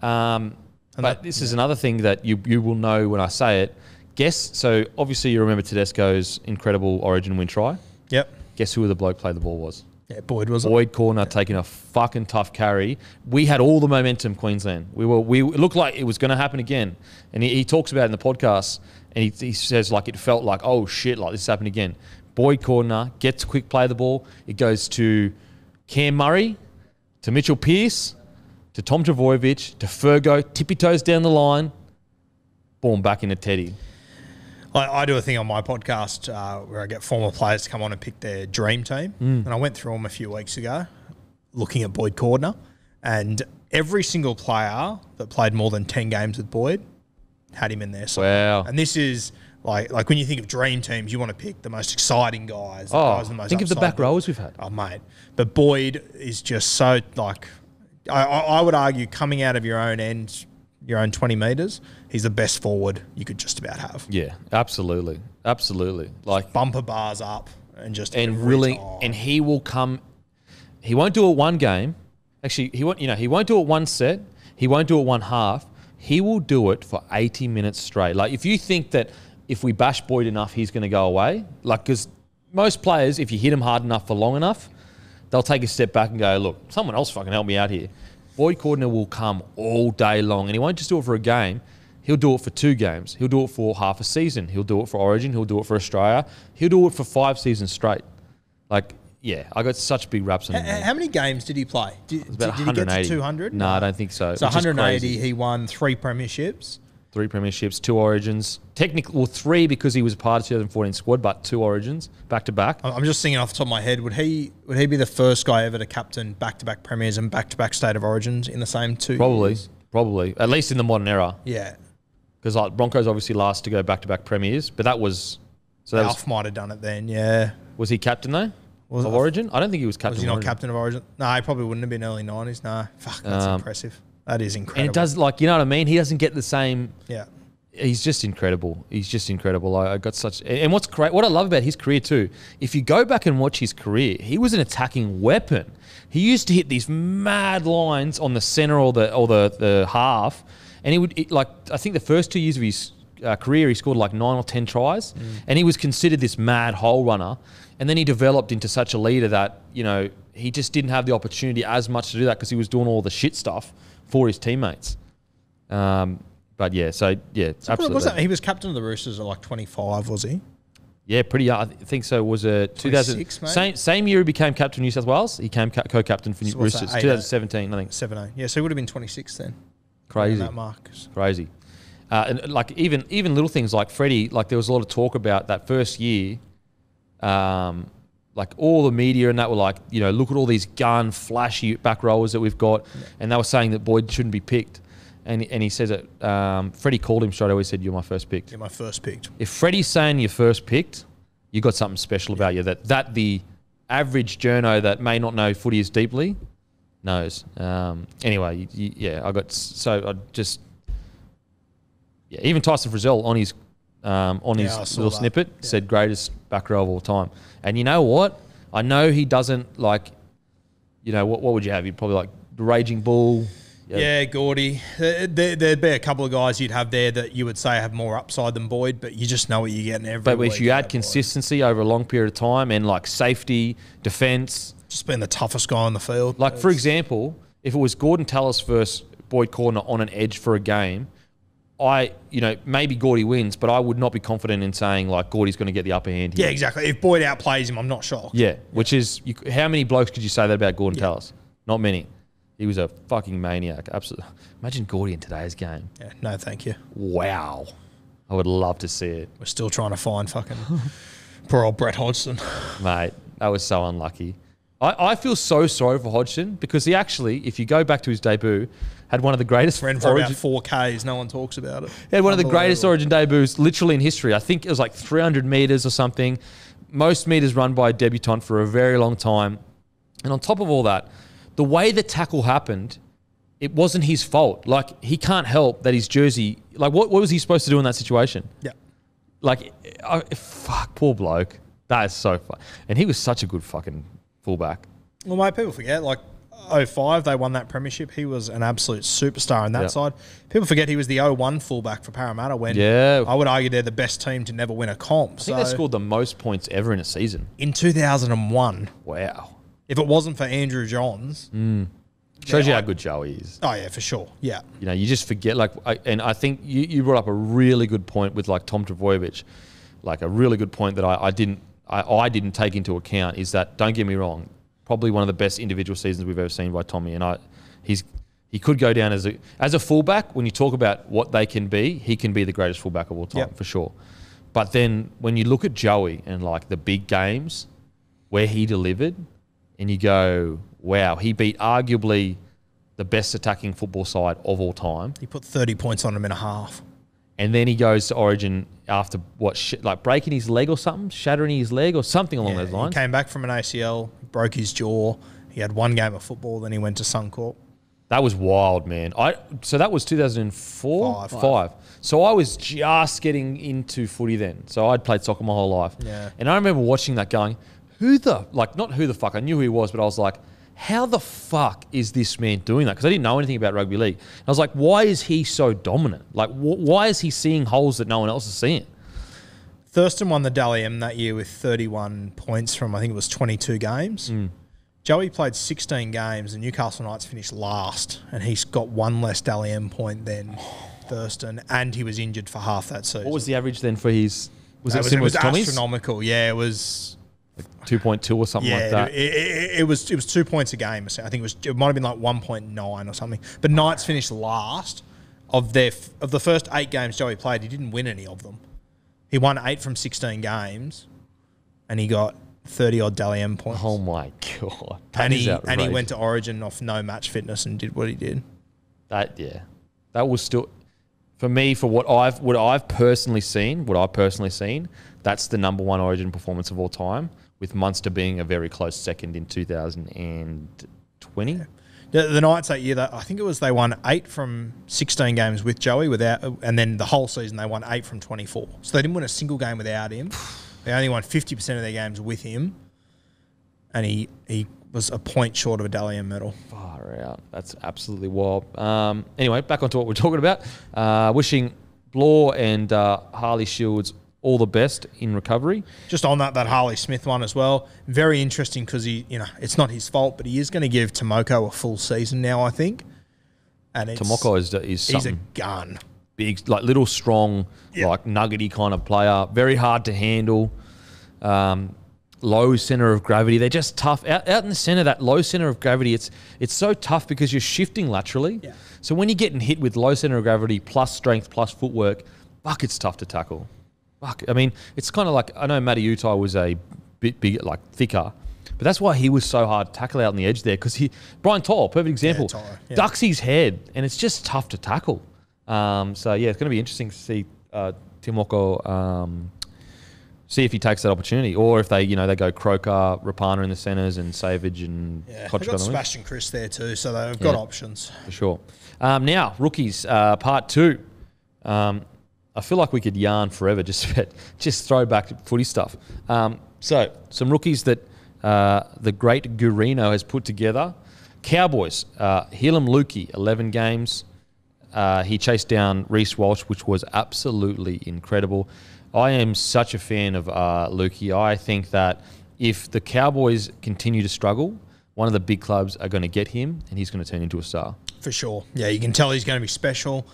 But this is another thing that you will know when I say it. So obviously you remember Tedesco's incredible Origin win try. Yep. Guess who the bloke played the ball was? Yeah, Boyd was it. Boyd Corner taking a fucking tough carry. We had all the momentum, Queensland. It looked like it was going to happen again. And he talks about it in the podcast, and he says, like, it felt like, oh shit, like this happened again. Boyd Cordner gets a quick play of the ball. It goes to Cam Murray, to Mitchell Pearce, to Tom Trbojevic, to Fergo, tippy toes down the line, boom, back into Teddy. I do a thing on my podcast where I get former players to come on and pick their dream team. And I went through them a few weeks ago looking at Boyd Cordner. And every single player that played more than 10 games with Boyd had him in there. Wow. And this is... Like when you think of dream teams, you want to pick the most exciting guys. The guys with the most think of the back upside. rowers we've had. Oh, mate. But Boyd is just so, like... I would argue coming out of your own end, your own 20 metres, he's the best forward you could just about have. Yeah, absolutely. Absolutely. Like, bumper bars up and just... And he will come... He won't do it one game. Actually, he won't do it one set. He won't do it one half. He will do it for 80 minutes straight. Like, if you think that... If we bash Boyd enough, he's going to go away. Like, because most players, if you hit them hard enough for long enough, they'll take a step back and go, look, someone else fucking help me out here. Boyd Cordner will come all day long, and he won't just do it for a game. He'll do it for 2 games. He'll do it for half a season. He'll do it for Origin. He'll do it for Australia. He'll do it for 5 seasons straight. Like, yeah, I got such big raps on him. How many games did he play? Did he get to 200? No, I don't think so. So 180, he won 3 premierships. 3 premierships, 2 Origins. Technically, well, 3 because he was a part of the 2014 squad, but 2 Origins back to back. I'm just thinking off the top of my head, would he be the first guy ever to captain back-to-back premiers and back-to-back state of origins in the same 2 years? Probably. At least in the modern era. Yeah. Because like Broncos obviously last to go back-to-back premiers, but that was... Alf might have done it then, yeah. Was he captain though? Of Origin? I don't think he was captain. Was he not captain of Origin? No, he probably wouldn't have been early 90s. No. Fuck, that's impressive. That is incredible. And it does, like, you know what I mean? He doesn't get the same... Yeah. He's just incredible. I got such... And what's great, what I love about his career too, if you go back and watch his career, he was an attacking weapon. He used to hit these mad lines on the center or the half, and he would, I think the first 2 years of his career, he scored like 9 or 10 tries, and he was considered this mad hole runner. And then he developed into such a leader that, you know, he just didn't have the opportunity as much to do that because he was doing all the shit stuff for his teammates. But yeah, absolutely. He was captain of the Roosters at like 25, was he? Yeah, pretty young. I think so. Was it 2000? Same year he became captain of New South Wales. He became co-captain for Roosters. 2017, I think. 17. Yeah, so he would have been 26 then. Crazy. That mark. Crazy. And like even little things like Freddie, like there was a lot of talk about that first year. Like all the media and that were like, you know, look at all these gun flashy back rowers that we've got, and they were saying that Boyd shouldn't be picked. And he says it. Freddie called him straight away. Said, "You're my first pick." You're my first picked. If Freddie's saying you're first picked, you got something special about you that the average journo that may not know footy as deeply knows. Anyway, even Tyson Frizzell on his on his I saw little that. snippet. Yeah. Said greatest back row of all time. And you know what? I know he doesn't like. You know what would you have? You'd probably like the Raging Bull. Yeah, Gordy. There'd be a couple of guys you'd have there that you would say have more upside than Boyd, but you just know what you're getting every But week. if you out add of consistency over a long period of time and like safety, defence, Boyd. Just being the toughest guy on the field. like for example, if it was Gordon Tallis versus Boyd Cordner on an edge for a game, maybe Gordy wins, but I would not be confident in saying like Gordy's going to get the upper hand here. Yeah, exactly. If Boyd outplays him, I'm not shocked. Yeah, which is how many blokes could you say that about Gordon Tallis? Not many. He was a fucking maniac. Absolutely. Imagine Gordy in today's game. Yeah, no, thank you. Wow. I would love to see it. We're still trying to find fucking poor old Brett Hodgson. Mate, that was so unlucky. I feel so sorry for Hodgson because he actually, if you go back to his debut, had one of the greatest Ran for about 4Ks. No one talks about it. He had one of the greatest Origin debuts literally in history. I think it was like 300 metres or something. Most metres run by a debutant for a very long time. And on top of all that, the way the tackle happened, it wasn't his fault. Like, he can't help that his jersey... Like, what was he supposed to do in that situation? Yeah. Like, fuck, poor bloke. That is so fun. And he was such a good fucking fullback. Well, mate, people forget, like, 05, they won that premiership. He was an absolute superstar on that side. People forget he was the 01 fullback for Parramatta when I would argue they're the best team to never win a comp. I think they scored the most points ever in a season. In 2001. Wow. If it wasn't for Andrew Johns... Shows you how good Joey is. Oh, yeah, for sure. Yeah. You know, you just forget, like, and I think you brought up a really good point with, like, Tom Trbojevic. Like, a really good point that I didn't take into account is that, don't get me wrong, probably one of the best individual seasons we've ever seen by Tommy. And he could go down as a fullback. When you talk about what they can be, he can be the greatest fullback of all time, for sure. But then when you look at Joey and, like, the big games where he delivered, and you go, wow, he beat arguably the best attacking football side of all time. He put 30 points on him in a half. And then he goes to Origin after like breaking his leg or something, shattering his leg or something along those lines. He came back from an ACL, broke his jaw. He had one game of football, then he went to Suncorp. That was wild, man. So that was 2004? Five. So I was just getting into footy then. So I'd played soccer my whole life. Yeah. And I remember watching that going, not who the fuck, I knew who he was, but I was like, how the fuck is this man doing that? Because I didn't know anything about rugby league. And I was like, why is he so dominant? Like, why is he seeing holes that no one else is seeing? Thurston won the Dally M that year with 31 points from, I think it was 22 games. Joey played 16 games and Newcastle Knights finished last, and he's got one less Dally M point than Thurston, and he was injured for half that season. What was the average then for his... Was it It was Tommy's? astronomical. Yeah, it was... 2.2 or something like that. It was 2 points a game. I think it might have been like 1.9 or something. But Knights finished last of the first 8 games Joey played. He didn't win any of them. He won 8 from 16 games, and he got 30 odd Dally M points. Oh my god! And he went to Origin off no match fitness and did what he did. That was still for me for what I've personally seen. That's the number one Origin performance of all time, with Munster being a very close second in 2020. Yeah. The Knights that year, I think it was they won 8 from 16 games with Joey and then the whole season they won 8 from 24. So they didn't win a single game without him. They only won 50% of their games with him, and he was a point short of a Dally M medal. Far out. That's absolutely wild. Anyway, back onto what we're talking about. Wishing Bloke and Harley Shields all the best in recovery. Just on that Harley Smith one as well. Very interesting because it's not his fault, but he is going to give Tomoko a full season now, I think. And Tomoko is something. He's a gun. Big, like little, strong, like nuggety kind of player. Very hard to handle. Low center of gravity. They're just tough. Out in the center, that low center of gravity, it's so tough because you're shifting laterally. Yeah. So when you're getting hit with low center of gravity plus strength plus footwork, fuck, it's tough to tackle. Fuck, I mean, it's kind of like, I know Matty Utai was a bit bigger, like thicker, but that's why he was so hard to tackle out on the edge there, because Brian Toll, perfect example, ducks his head, and it's just tough to tackle. So yeah, it's going to be interesting to see Timoko see if he takes that opportunity, or if they go Croker, Rapana in the centres, and Savage and Kochik. They've got Sebastian Chris there too, so they've got options for sure. Now rookies, part 2. I feel like we could yarn forever just throwback footy stuff. So some rookies that the great Gurino has put together. Cowboys, Hilam Lukey, 11 games. He chased down Reece Walsh, which was absolutely incredible. I am such a fan of Lukey. I think that if the Cowboys continue to struggle, one of the big clubs are going to get him, and he's going to turn into a star. For sure. Yeah, you can tell he's going to be special.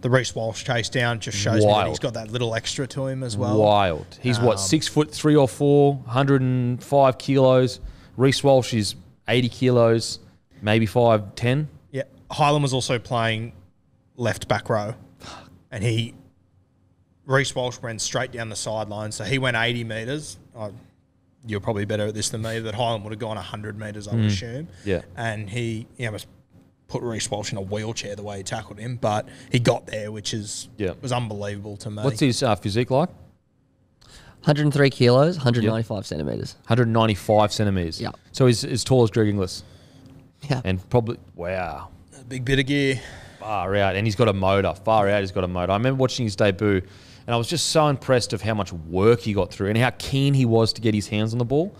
The Reece Walsh chase down just shows me that he's got that little extra to him as well. Wild. He's 6'3" or 4", 105 kilos. Reece Walsh is 80 kilos, maybe 5'10". Yeah. Highland was also playing left back row, and Reece Walsh went straight down the sideline, so he went 80 metres. You're probably better at this than me, that Highland would have gone 100 metres, I would assume. Yeah. And he almost put Reece Walsh in a wheelchair the way he tackled him, but he got there, which was unbelievable to me. What's his physique like? 103 kilos, 195 centimetres. 195 centimetres. Yeah. So he's as tall as Greg Inglis. Yeah. And probably, wow. A big bit of gear. Far out. And he's got a motor. Far out, he's got a motor. I remember watching his debut, and I was just so impressed of how much work he got through and how keen he was to get his hands on the ball.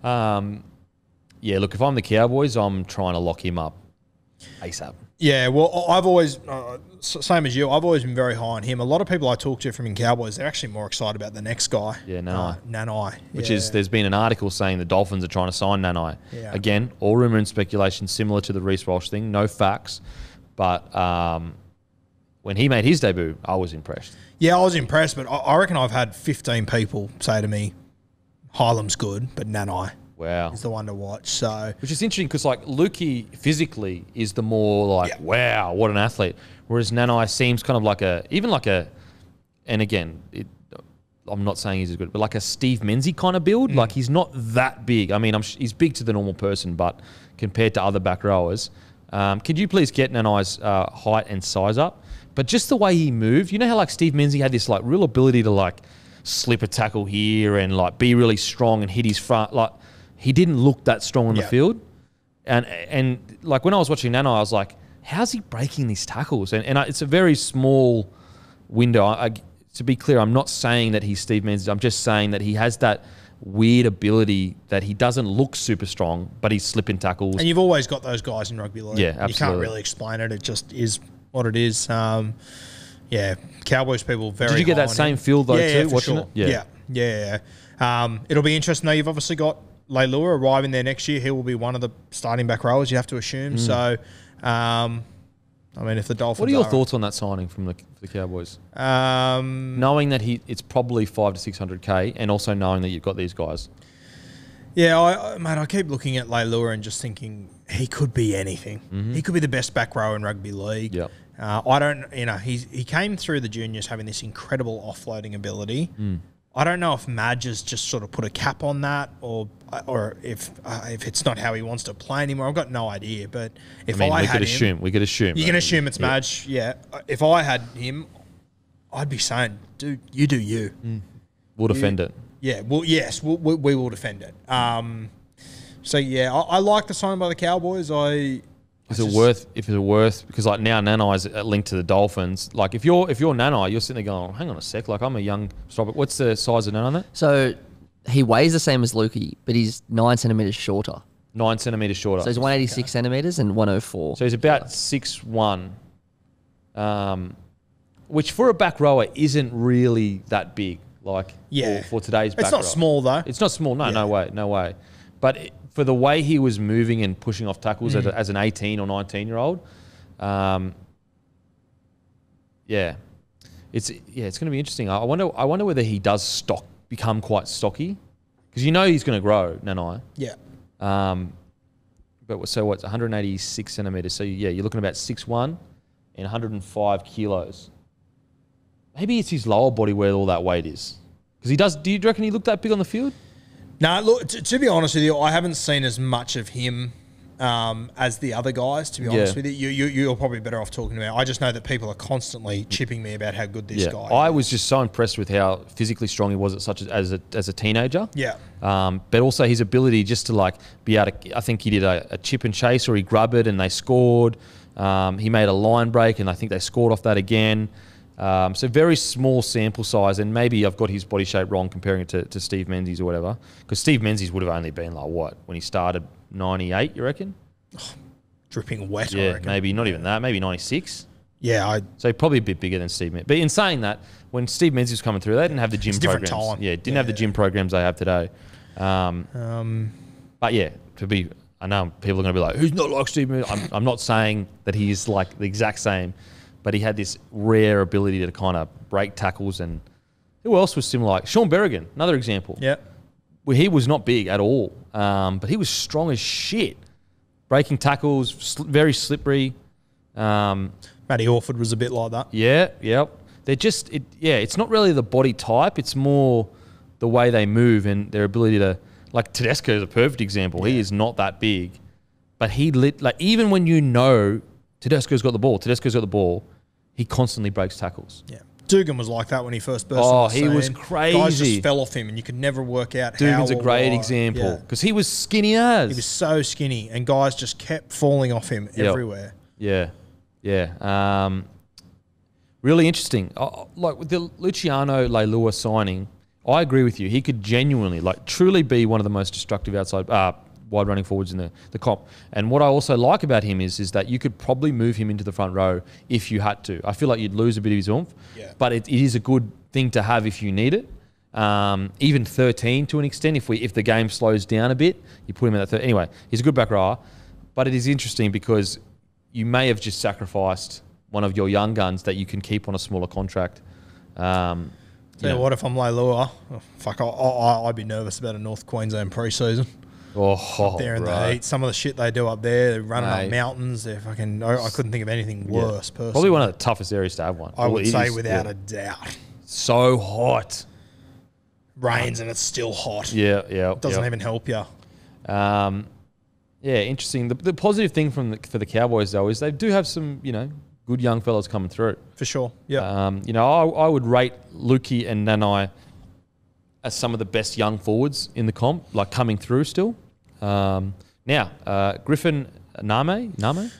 Yeah, look, if I'm the Cowboys, I'm trying to lock him up ASAP. Yeah, well, I've always, same as you, I've always been very high on him. A lot of people I talk to from in Cowboys, they're actually more excited about the next guy. Yeah, Nanai. Nanai. Which is, there's been an article saying the Dolphins are trying to sign Nanai. Yeah. Again, all rumour and speculation, similar to the Reece Walsh thing, no facts. But when he made his debut, I was impressed. Yeah, I was impressed, but I reckon I've had 15 people say to me, Hylam's good, but Nanai is the one to watch. So, which is interesting because, like, Lukey physically is the more like, wow, what an athlete. Whereas Nanai seems kind of like and again, I'm not saying he's as good, but like a Steve Menzies kind of build. Like, he's not that big. I mean, he's big to the normal person, but compared to other back rowers, could you please get Nanai's height and size up? But just the way he moved, you know how like Steve Menzies had this like real ability to like slip a tackle here and like be really strong and hit his front. Like, he didn't look that strong on the field. And like when I was watching Nanai, I was like, how's he breaking these tackles? And it's a very small window. To be clear, I'm not saying that he's Steve Menzies. I'm just saying that he has that weird ability that he doesn't look super strong, but he's slipping tackles. And you've always got those guys in rugby league. Yeah, absolutely. You can't really explain it. It just is what it is. Yeah, Cowboys people very. Did you get that same feel though too? Watching it? Yeah. It'll be interesting though. You've obviously got Leilua arriving there next year. He will be one of the starting back rowers, you have to assume. So, I mean, if the Dolphins. What are your thoughts on that signing from the Cowboys? Knowing that it's probably 500 to 600K, and also knowing that you've got these guys. Yeah, I keep looking at Leilua and just thinking he could be anything. He could be the best back rower in rugby league. Yep. I don't, he came through the juniors having this incredible offloading ability. I don't know if Madge has just sort of put a cap on that, or if it's not how he wants to play anymore. I've got no idea. But if we could assume. You can assume it's Madge. Yeah. If I had him, I'd be saying, dude, you do you. We'll defend it. Yeah. Well, yes, we will defend it. So yeah, I like the sign by the Cowboys. If it's worth because like now Nanai's linked to the Dolphins. Like if you're Nanai, you're sitting there going, hang on a sec, like I'm a young stopper. What's the size of Nanai? So he weighs the same as Lukey, but he's 9 centimetres shorter. 9 centimetres shorter. So he's 186 centimetres and 104. So he's about 6'1", which for a back rower isn't really that big. Like for today's back rower. It's not small though. It's not small. No, no way. But for the way he was moving and pushing off tackles as an 18 or 19-year-old, it's going to be interesting. I wonder whether he does become quite stocky, because you know he's going to grow, Nanai. Yeah. But so what's 186 centimeters? So yeah, you're looking about 6'1" and 105 kilos. Maybe it's his lower body where all that weight is, because he does. Do you reckon he looked that big on the field? No, look, to be honest with you, I haven't seen as much of him as the other guys, to be honest with you. You're probably better off talking about. I just know that people are constantly chipping me about how good this guy is. I was just so impressed with how physically strong he was as a teenager. Yeah. But also his ability just to like be able to, I think he did a chip and chase, or he grubbed it and they scored. He made a line break and I think they scored off that again. So very small sample size, and maybe I've got his body shape wrong comparing it to Steve Menzies or whatever. Because Steve Menzies would have only been like what when he started 98, you reckon? Dripping wet. Yeah, I reckon. maybe not even that. Maybe 96. Yeah, So probably a bit bigger than Steve Menzies. But in saying that, when Steve Menzies was coming through, they didn't have the gym It's a different programs. time. Yeah, didn't have the gym programs they have today. But yeah, I know people are going to be like, who's not like Steve Menzies? I'm not saying that he's like the exact same, but he had this rare ability to kind of break tackles. And who else was similar? Like Sean Berrigan, another example. Yeah. Well, he was not big at all, but he was strong as shit. Breaking tackles, very slippery. Matty Orford was a bit like that. Yeah. They're just, it's not really the body type. It's more the way they move and their ability to, like Tedesco is a perfect example. Yeah. He is not that big, but even when you know Tedesco's got the ball, he constantly breaks tackles. Yeah. Dugan was like that when he first burst on the scene. He was crazy. Guys just fell off him and you could never work out Dugan's how a great example because he was skinny as. He was so skinny and guys just kept falling off him everywhere. Yeah. Really interesting. Like with the Luciano Leilua signing, I agree with you. He could genuinely, truly be one of the most destructive outside wide running forwards in the comp. And what I also like about him is that you could probably move him into the front row if you had to. I feel like you'd lose a bit of his oomph, but it is a good thing to have if you need it. Even 13 to an extent, if the game slows down a bit, you put him in that third. Anyway, he's a good back rower, but it is interesting because you may have just sacrificed one of your young guns that you can keep on a smaller contract. What if I'm Leilua? I'd be nervous about a North Queensland pre-season. Up there in the heat. Some of the shit they do up there, they're running up mountains. They're fucking. I couldn't think of anything worse. Personally, probably one of the toughest areas to have one. I would say without a doubt. So hot. Rains and it's still hot. Yeah. It doesn't even help you. Interesting. The positive thing for the Cowboys though is they do have some good young fellas coming through. For sure. Yeah. I would rate Lukey and Nanai as some of the best young forwards in the comp, coming through still. Now, Griffin Name?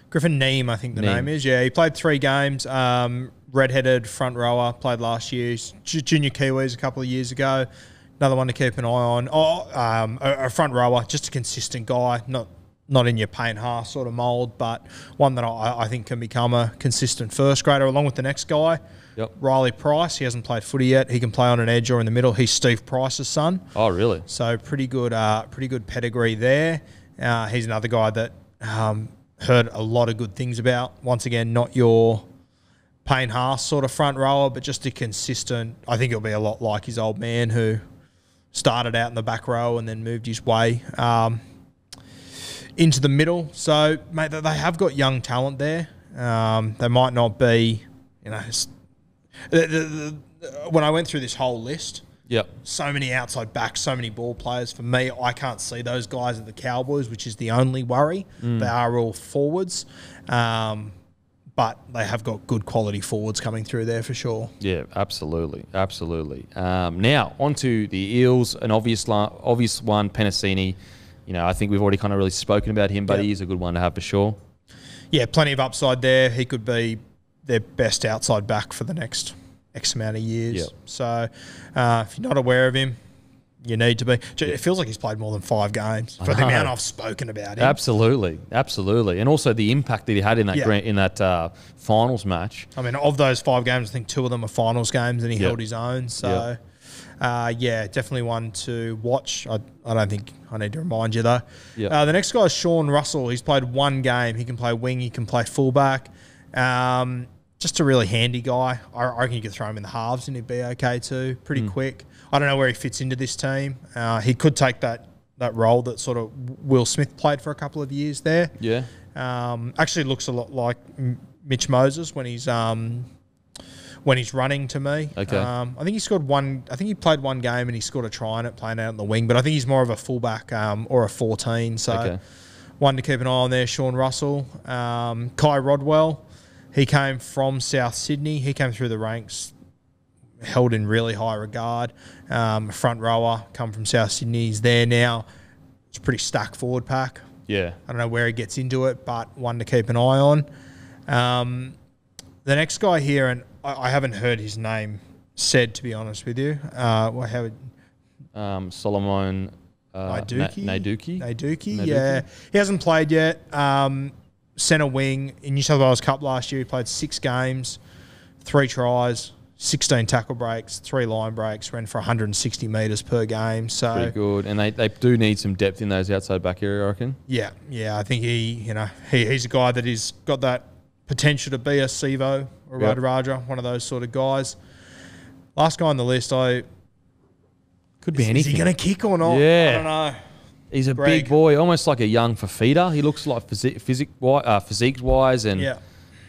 Griffin Neem, I think the name is. Yeah, he played 3 games. Red-headed front rower, played last year. Junior Kiwis a couple of years ago. Another one to keep an eye on. A front rower, just a consistent guy, not in your Payne Haas sort of mould, but one that I think can become a consistent first grader along with the next guy. Yep. Riley Price, he hasn't played footy yet. He can play on an edge or in the middle. He's Steve Price's son. Oh, really? So pretty good pedigree there. He's another guy that heard a lot of good things about. Once again, not your Payne Haas sort of front rower, but just a consistent. I think he'll be a lot like his old man who started out in the back row and then moved his way into the middle. So, mate, they have got young talent there. They might not be, when I went through this whole list, so many outside backs, so many ball players. For me, I can't see those guys at the Cowboys, which is the only worry. They are all forwards, but they have got good quality forwards coming through there for sure. Yeah, absolutely. Now, on to the Eels, an obvious one, Penasini. I think we've already kind of really spoken about him, but he is a good one to have for sure. Yeah, plenty of upside there. He could be their best outside back for the next X amount of years. Yep. So if you're not aware of him, you need to be. It feels like he's played more than 5 games for the amount I've spoken about him. Absolutely. And also the impact that he had in that finals match. I mean, of those 5 games, I think 2 of them are finals games and he held his own. So, definitely one to watch. I don't think I need to remind you, though. Yep. The next guy is Sean Russell. He's played 1 game. He can play wing. He can play fullback. Just a really handy guy. I reckon you could throw him in the halves and he'd be okay too. Pretty quick. I don't know where he fits into this team. He could take that role that sort of Will Smith played for a couple of years there. Yeah. Actually looks a lot like Mitch Moses when he's running to me. Okay. I think he scored 1. I think he played 1 game and he scored a try in it playing out on the wing. But I think he's more of a fullback or a 14. So one to keep an eye on there. Sean Russell, Kai Rodwell. He came from South Sydney. He came through the ranks, held in really high regard. Front rower, come from South Sydney. He's there now. It's a pretty stacked forward pack. Yeah. I don't know where he gets into it, but one to keep an eye on. The next guy here, and I haven't heard his name said, to be honest with you. Solomon Naduki? Naduki, yeah. He hasn't played yet. Centre wing in New South Wales Cup last year. He played 6 games, 3 tries, 16 tackle breaks, 3 line breaks, ran for 160 metres per game. So pretty good. And they do need some depth in those outside back area, I reckon. Yeah. I think he's a guy that has got that potential to be a Sivo or a Raja, one of those sort of guys. Last guy on the list, could be anything. Is he going to kick or not? Yeah. I don't know. He's a big boy, almost like a young Fafita. He looks like physique-wise.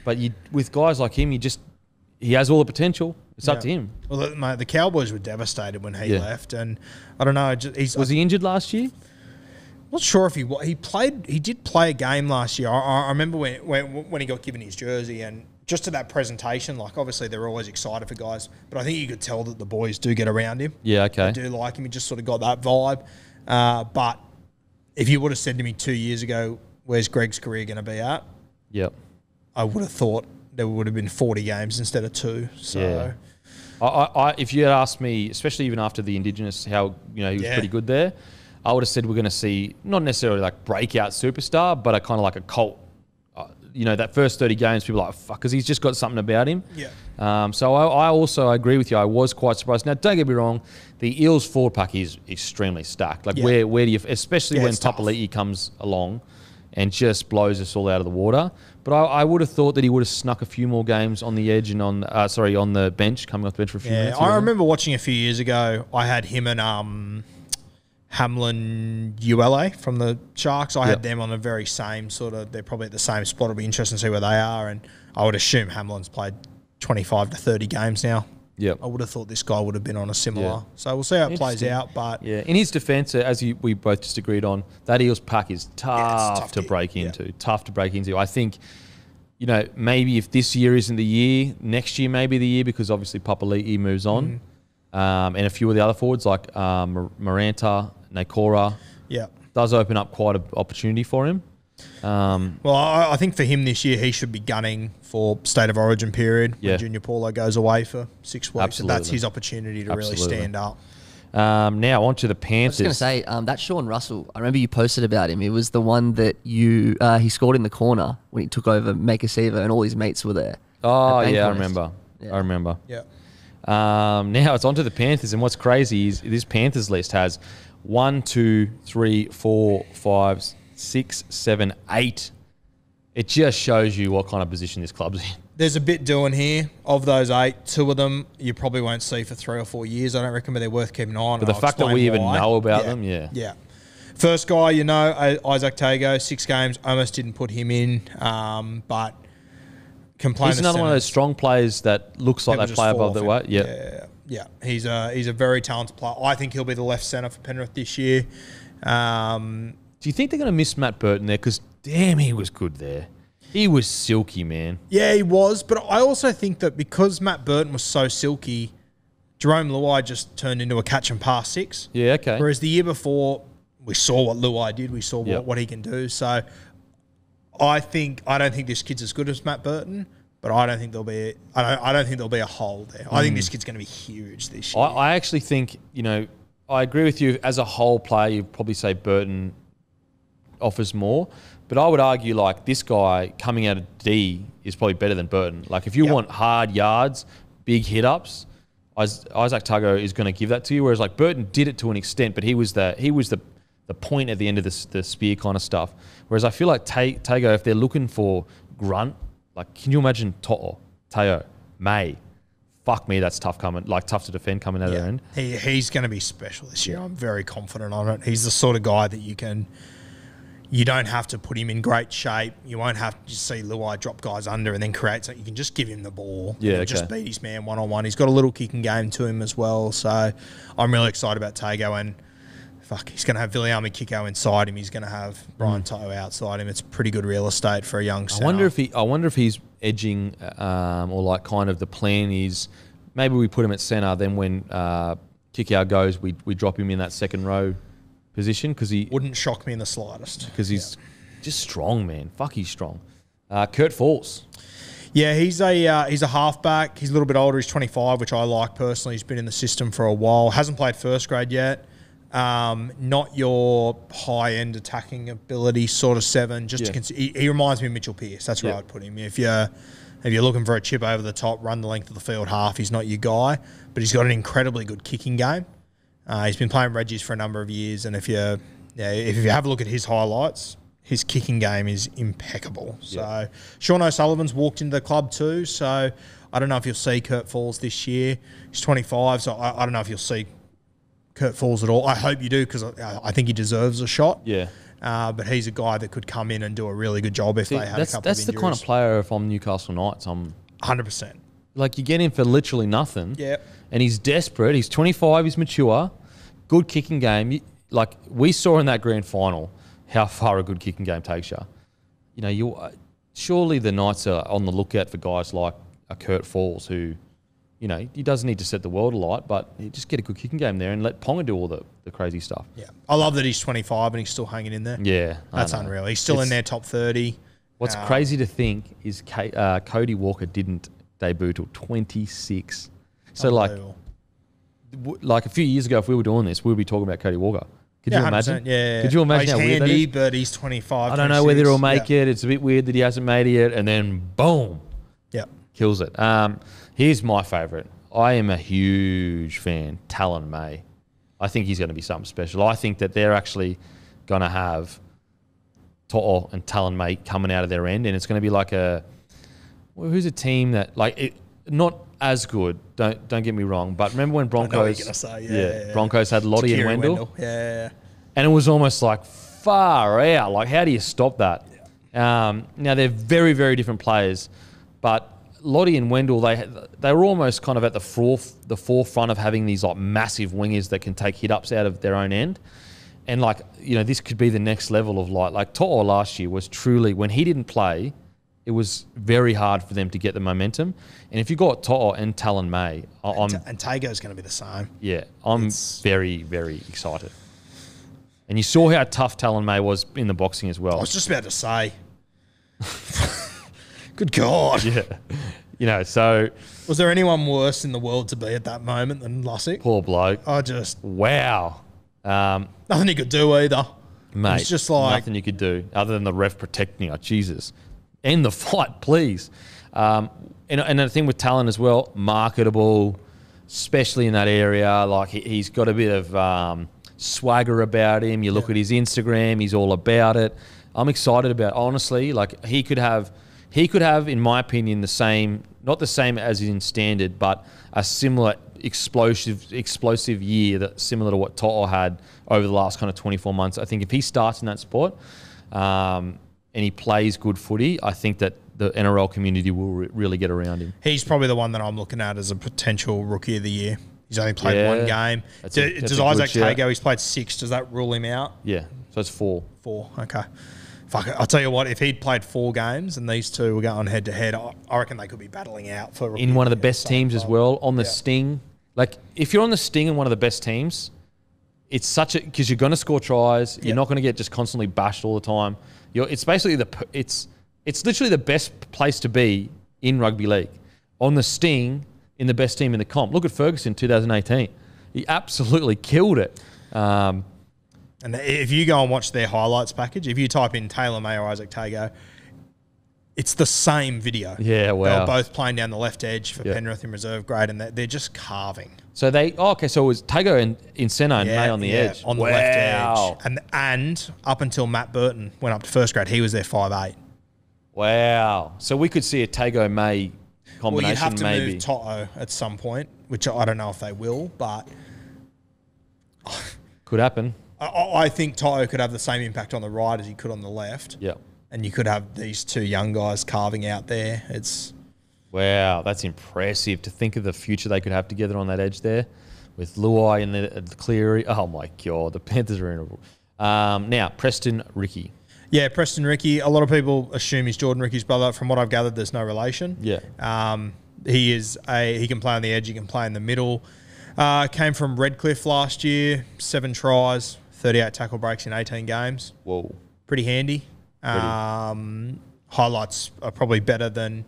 But with guys like him, he has all the potential. It's up to him. Well, mate, the Cowboys were devastated when he left. And I don't know. Was he injured last year? Not sure if he played. He did play a game last year. I remember when he got given his jersey, and just to that presentation, like obviously they're always excited for guys, but I think you could tell that the boys do get around him. Yeah, okay. They do like him. He just sort of got that vibe. But if you would have said to me 2 years ago, where's Greg's career going to be at? Yep. I would have thought there would have been 40 games instead of 2. So, if you had asked me, especially even after the Indigenous, how he was pretty good there, I would have said we're going to see not necessarily like breakout superstar, but a kind of like a cult. That first 30 games, people are like, fuck, because he's just got something about him. Yeah. So I also agree with you. I was quite surprised. Now, don't get me wrong, the Eels forward pack is extremely stacked. Like, where do you, especially when Papali'i comes along and just blows us all out of the water. But I would have thought that he would have snuck a few more games on the edge and on the bench, coming off the bench for a few minutes. I remember watching a few years ago, I had him and Hamlin ULA from the Sharks. I had them on the very same sort of, they're probably at the same spot. It'll be interesting to see where they are. And I would assume Hamlin's played 25 to 30 games now. Yep. I would have thought this guy would have been on a similar. Yeah. So we'll see how it plays out. But in his defence, we both just agreed on, that Eels pack is tough to break into. Tough to break into. I think, maybe if this year isn't the year, next year may be the year, because obviously Papali'i moves on. And a few of the other forwards like Maranta, Nakora, does open up quite an opportunity for him. Well, I think for him this year, he should be gunning for State of Origin period when Junior Paulo goes away for 6 weeks. Absolutely. And that's his opportunity to really stand up. Now, on to the Panthers. I was going to say, that Sean Russell, I remember you posted about him. It was the one that he scored in the corner when he took over Makasiva and all his mates were there. Oh, yeah, I remember. I remember. Yeah. Now it's on to the Panthers, and what's crazy is this Panthers list has 1, 2, 3, 4, 5, 6, 7, 8. It just shows you what kind of position this club's in. There's a bit doing here. Of those 8, 2 of them you probably won't see for 3 or 4 years. I don't reckon, but they're worth keeping an eye on. But the fact that we even know about them, Yeah. First guy, Isaac Tago, 6 games, almost didn't put him in, but he's another one of those strong players that looks like they play above their weight. Yeah. He's a very talented player. I think he'll be the left centre for Penrith this year. Do you think they're going to miss Matt Burton there? Because, damn, he was good there. He was silky, man. Yeah, he was. But I also think that because Matt Burton was so silky, Jerome Luai just turned into a catch and pass 6. Yeah, okay. Whereas the year before, we saw what Luai did. We saw what he can do. So I don't think this kid's as good as Matt Burton, but I don't think there'll be a hole there. I think this kid's going to be huge this year. I actually think, I agree with you. As a whole player, you'd probably say Burton offers more. But I would argue, like, this guy coming out of D is probably better than Burton. Like, if you want hard yards, big hit-ups, Isaac Tago is going to give that to you. Whereas, like, Burton did it to an extent, but he was the point at the end of the spear kind of stuff. Whereas I feel like Tago, if they're looking for grunt, like, can you imagine Teo, May? Fuck me, that's tough to defend coming out of their end. He's going to be special this year. I'm very confident on it. He's the sort of guy that you don't have to put him in great shape. You won't have to just see Luai drop guys under and then create something. You can just give him the ball. Yeah, just beat his man one-on-one. He's got a little kicking game to him as well. So I'm really excited about Tago, and he's going to have Viliami Kiko inside him. He's going to have Brian To'o outside him. It's pretty good real estate for a young centre. I wonder if he's edging, or like kind of the plan is maybe we put him at centre. Then when Kikau goes, we drop him in that second row position, because he wouldn't shock me in the slightest. Because he's just strong, man. Fuck, he's strong. Kurt Falls. Yeah, he's a halfback. He's a little bit older. He's 25, which I like personally. He's been in the system for a while. Hasn't played first grade yet. Not your high-end attacking ability sort of 7. Just to consider, he reminds me of Mitchell Pearce. That's where I'd put him. If you're looking for a chip over the top, run the length of the field half, he's not your guy. But he's got an incredibly good kicking game. He's been playing Reggies for a number of years, and if you have a look at his highlights, his kicking game is impeccable. So Sean O'Sullivan's walked into the club too. So I don't know if you'll see Kurt Falls this year. He's 25, so I don't know if you'll see Kurt Falls at all. I hope you do because I think he deserves a shot. Yeah. But he's a guy that could come in and do a really good job if they had a couple of injuries. That's the kind of player, if I'm Newcastle Knights, I'm 100%. Like, you get him for literally nothing. Yeah. And he's desperate. He's 25. He's mature. Good kicking game. Like, we saw in that grand final how far a good kicking game takes you. You know, surely the Knights are on the lookout for guys like a Kurt Falls who, you know, he doesn't need to set the world alight, but he just get a good kicking game there and let Ponga do all the crazy stuff. Yeah. I love that he's 25 and he's still hanging in there. Yeah. That's unreal. He's still in their top 30. What's crazy to think is Cody Walker didn't debut till 26. So, like a few years ago, if we were doing this, we would be talking about Cody Walker. Could you imagine? Yeah. Could you imagine how weird that is? But he's 25. I don't know whether he'll make it. It's a bit weird that he hasn't made it yet. And then, boom. Yeah. Kills it. Here's my favourite. I am a huge fan, Talon May. I think he's going to be something special. I think that they're actually going to have To'o and Talon May coming out of their end, and it's going to be like who's a team that, like, not as good, don't get me wrong, but remember when Broncos... I know what you're going to say, yeah. Broncos had Lottie and Wendell? Yeah. And it was almost like far out. Like, how do you stop that? Yeah. Now, they're very, very different players, but Lottie and Wendell, they were almost kind of at the forefront of having these like massive wingers that can take hit-ups out of their own end. And, like, you know, this could be the next level of like To'o last year was truly, when he didn't play, it was very hard for them to get the momentum. And if you got To'o and Talon May, and Tago's going to be the same. Yeah, I'm very, very excited. And you saw how tough Talon May was in the boxing as well. I was just about to say. Good God. Yeah. You know, so... Was there anyone worse in the world to be at that moment than Lussick? Poor bloke. Wow. Nothing he could do either. Mate, it's just like... nothing you could do other than the ref protecting you. Jesus. End the fight, please. And the thing with Talon as well, marketable, especially in that area. Like, he's got a bit of swagger about him. You look at his Instagram, he's all about it. I'm excited about, honestly, like, he could have, in my opinion, not the same as in standard, but a similar explosive year that's similar to what To'o had over the last kind of 24 months. I think if he starts in that sport and he plays good footy, I think that the NRL community will really get around him. He's probably the one that I'm looking at as a potential rookie of the year. He's only played one game. Does Isaac Tago, he's played 6. Does that rule him out? Yeah, so it's 4. 4, okay. Fuck it. I'll tell you what, if he'd played 4 games and these two were going head-to-head, I reckon they could be battling out for rookie. In one of the best teams as well, on the Sting. Like, if you're on the Sting in one of the best teams, it's such a... Because you're going to score tries. You're not going to get just constantly bashed all the time. It's basically it's literally the best place to be in rugby league. On the Sting, in the best team in the comp. Look at Ferguson 2018. He absolutely killed it. And if you go and watch their highlights package, if you type in Taylor May or Isaac Tago, it's the same video. Yeah, wow. They're both playing down the left edge for Penrith in reserve grade, and they're just carving. So so it was Tago in centre and May on the edge. On the left edge. And up until Matt Burton went up to first grade, he was there 5'8". Wow. So we could see a Tago May combination. Well, you'd have to maybe move To'o at some point, which I don't know if they will, but could happen. I think To'o could have the same impact on the right as he could on the left. Yeah. And you could have these two young guys carving out there. Wow, that's impressive to think of the future they could have together on that edge there with Luai and the Cleary. Oh, my God. The Panthers are in a... Now, Preston Ricky. Yeah, Preston Ricky. A lot of people assume he's Jordan Ricky's brother. From what I've gathered, there's no relation. Yeah. He can play on the edge. He can play in the middle. Came from Redcliffe last year. 7 tries, 38 tackle breaks in 18 games. Whoa. Pretty handy. Highlights are probably better than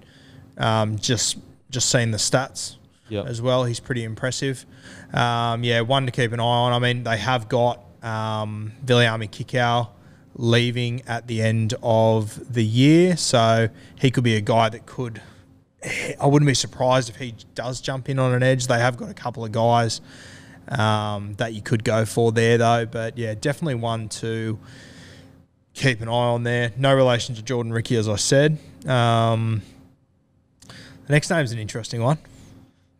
Just seeing the stats as well, he's pretty impressive. One to keep an eye on. I mean, they have got Viliami Kikau leaving at the end of the year, so he could be a guy that could. I wouldn't be surprised if he does jump in on an edge. They have got a couple of guys that you could go for there, though. But yeah, definitely one to keep an eye on there. No relation to Jordan Ricky, as I said. The next name's an interesting one.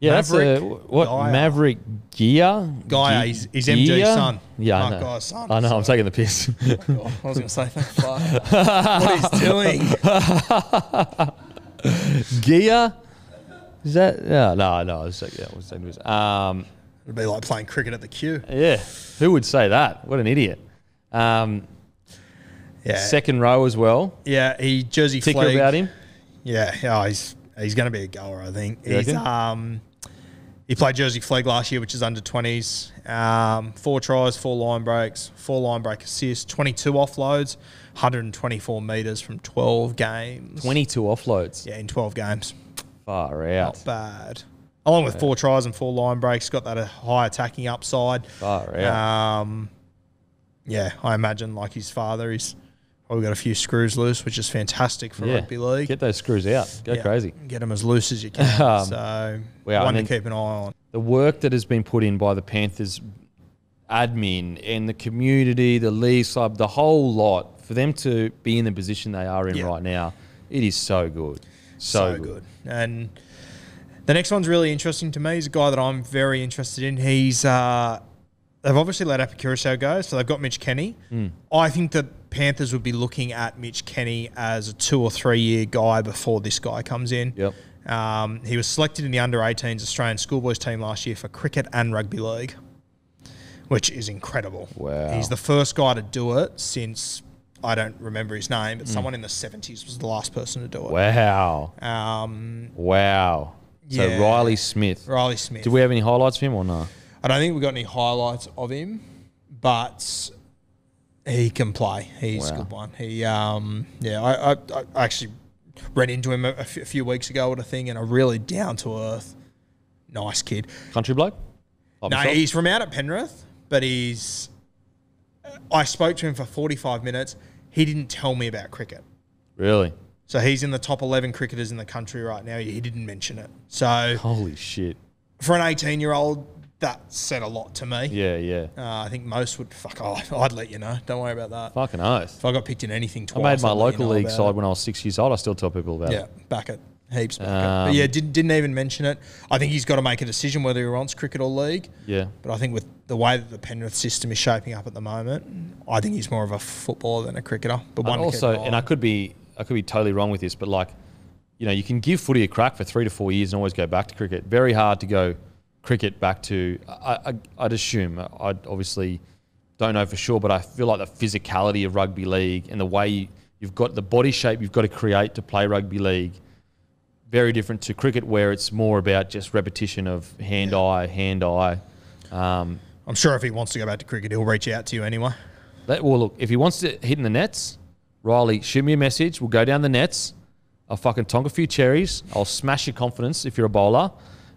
Yeah, Maverick Gaia. Maverick Gia? Gaia, he's MG's son. Yeah, Mark I know. Gaia's son. I know, so. I'm taking the piss. Oh God, I was going to say, thank fuck. What he's doing. Gia? Is that? Yeah, no. I was saying this. It'd be like playing cricket at the queue. Yeah, who would say that? What an idiot. Second row as well. Yeah, he jersey Ticker flag. about him? Yeah, he's going to be a goer, I think. You He played jersey flag last year, which is under 20s. 4 tries, 4 line breaks, 4 line break assists, 22 offloads, 124 metres from 12 games. 22 offloads? Yeah, in 12 games. Far out. Not bad. Along with 4 tries and 4 line breaks, got that high attacking upside. Far out. I imagine like his father, he's probably got a few screws loose, which is fantastic for rugby league. Get those screws out. Go crazy. Get them as loose as you can. One to keep an eye on. The work that has been put in by the Panthers admin and the community, the league side, the whole lot, for them to be in the position they are in right now, it is so good. So good. And the next one's really interesting to me. He's a guy that I'm very interested in. He's they've obviously let Apicurusau go, so they've got Mitch Kenny. I think that Panthers would be looking at Mitch Kenny as a 2 or 3 year guy before this guy comes in. Yep. He was selected in the under-18s Australian schoolboys team last year for cricket and rugby league, which is incredible. Wow. He's the first guy to do it since, I don't remember his name, but someone in the 70s was the last person to do it. Wow. Yeah. So Riley Smith. Do we have any highlights of him or no? I don't think we've got any highlights of him, but he can play. He's a good one. He, I actually ran into him a few weeks ago at a thing, and a really down-to-earth, nice kid. Country bloke? No, he's from out at Penrith, but I spoke to him for 45 minutes. He didn't tell me about cricket. Really? So he's in the top 11 cricketers in the country right now. He didn't mention it. So holy shit. For an 18-year-old, that said a lot to me. Yeah. I think most would, I'd let you know. Don't worry about that. Fucking oath. If I got picked in anything twice, I made my local league about side when I was 6 years old. I still tell people about it. Yeah, back it. Heaps back it. But yeah, didn't even mention it. I think he's got to make a decision whether he wants cricket or league. Yeah. But I think with the way that the Penrith system is shaping up at the moment, I think he's more of a footballer than a cricketer. But one also, and I could be totally wrong with this, but you can give footy a crack for 3 to 4 years and always go back to cricket. Very hard to go cricket back to, I'd assume, I obviously don't know for sure, but I feel like the physicality of rugby league and the way you've got the body shape you've got to create to play rugby league, very different to cricket where it's more about just repetition of hand-eye. I'm sure if he wants to go back to cricket, he'll reach out to you anyway. Well, look, if he wants to hit in the nets, Riley, shoot me a message. We'll go down the nets. I'll fucking tonk a few cherries. I'll smash your confidence if you're a bowler.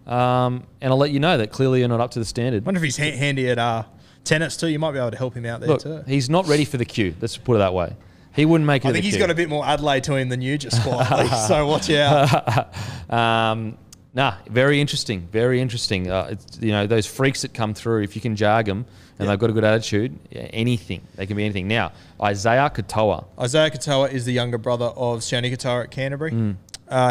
And I'll let you know that clearly you're not up to the standard. I wonder if he's handy at tennis too. You might be able to help him out there too. He's not ready for the queue. Let's put it that way. He wouldn't make it. I think he's got a bit more Adelaide to him than you, just quietly. So watch out. Very interesting. Very interesting. It's, those freaks that come through, if you can jag them and they've got a good attitude, anything. They can be anything. Now, Isaiah Katoa. Isaiah Katoa is the younger brother of Sione Katoa at Canterbury.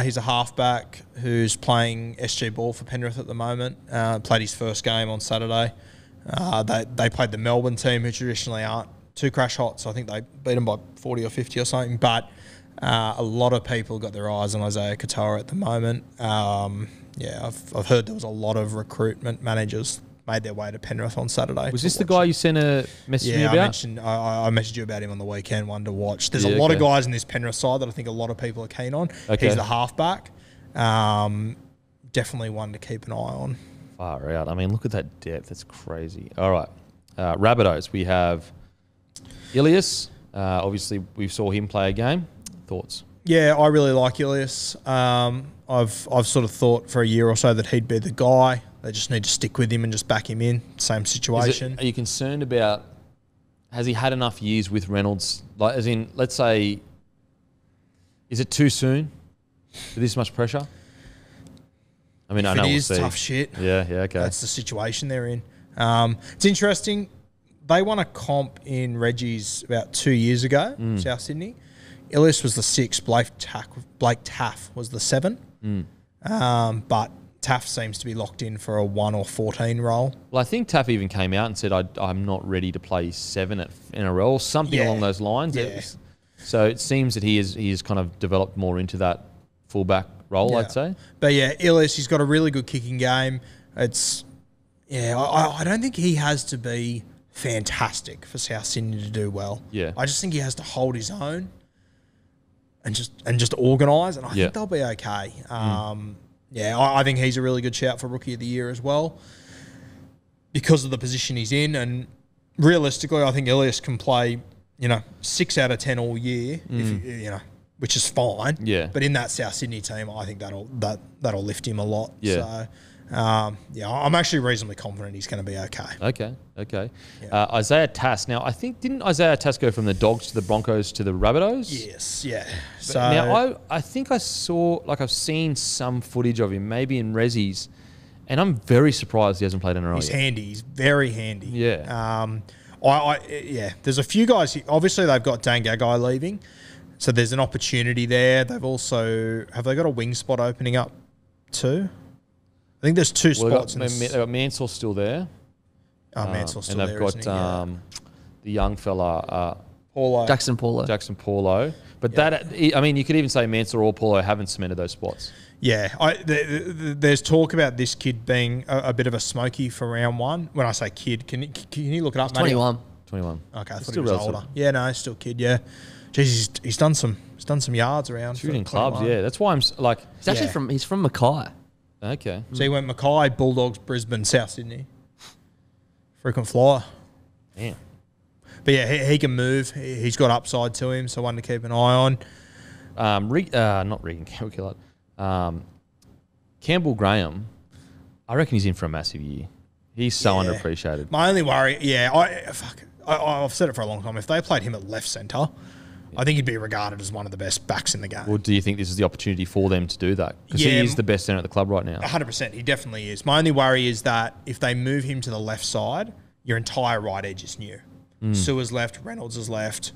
He's a halfback who's playing SG ball for Penrith at the moment. Played his first game on Saturday. They played the Melbourne team, who traditionally aren't too crash hot, so I think they beat them by 40 or 50 or something. But a lot of people got their eyes on Isaiah Katoa at the moment. I've heard there was a lot of recruitment managers made their way to Penrith on Saturday. Was this the guy you sent a message to me about? I messaged you about him on the weekend, one to watch. There's a lot of guys in this Penrith side that I think a lot of people are keen on. Okay. He's the halfback. Definitely one to keep an eye on. Far out. I mean, look at that depth. That's crazy. All right. Rabbitohs. We have Ilias. Obviously, we saw him play a game. Thoughts? Yeah, I really like Ilias. I've sort of thought for a year or so that he'd be the guy. They just need to stick with him and just back him in. Same situation. Are you concerned about, has he had enough years with Reynolds? Like, as in, let's say, is it too soon for this much pressure? I mean, I know it is tough shit. Yeah, okay. That's the situation they're in. It's interesting. They won a comp in Reggie's about 2 years ago, South Sydney. Ilias was the 6. Blake Taff was the 7. But Taff seems to be locked in for a 1 or 14 role. Well, I think Taff even came out and said, I'm not ready to play 7 at NRL, something along those lines. Yeah. So it seems that he is kind of developed more into that fullback role, I'd say. But yeah, Ilias, he's got a really good kicking game. I don't think he has to be fantastic for South Sydney to do well. Yeah. I just think he has to hold his own and just organise, and I think they'll be okay. I think he's a really good shout for Rookie of the Year as well because of the position he's in, and realistically, I think Ilias can play 6 out of 10 all year, which is fine. Yeah. But in that South Sydney team, I think that'll lift him a lot. Yeah. So, I'm actually reasonably confident he's going to be okay. Okay. Yeah. Isaiah Tass. Now, I think, didn't Isaiah Tass go from the Dogs to the Broncos to the Rabbitohs? Yes, yeah. So now, I think I saw, I've seen some footage of him, maybe in Rezzies, and I'm very surprised he hasn't played NRL He's yet. handy. He's very handy. Yeah. There's a few guys. Obviously, they've got Dan Gagai leaving, so there's an opportunity there. Have they got a wing spot opening up too? I think there's 2 spots. They've got Mansell still there. Mansell's still there, and they've got the young fella, Paulo. Jackson Paulo. But you could even say Mansell or Paulo haven't cemented those spots. Yeah, there's talk about this kid being a bit of a smoky for round 1. When I say kid, can you look it up, mate? 21. 21. Okay, I thought he was older. Yeah, no, he's still a kid. Yeah, jeez, he's done some yards around. Shooting clubs, yeah. That's why I'm He's actually from Mackay. Okay. So he went Mackay, Bulldogs, Brisbane, South Sydney. Frequent flyer. Yeah. But yeah, he can move. He's got upside to him, so one to keep an eye on. Not Regan Campbell. Campbell Graham, I reckon he's in for a massive year. He's so underappreciated. My only worry, I've said it for a long time. If they played him at left centre, I think he'd be regarded as one of the best backs in the game. Well, do you think this is the opportunity for them to do that? Because he is the best centre at the club right now. 100%. He definitely is. My only worry is that if they move him to the left side, your entire right edge is new. Sewer's left, Reynolds is left.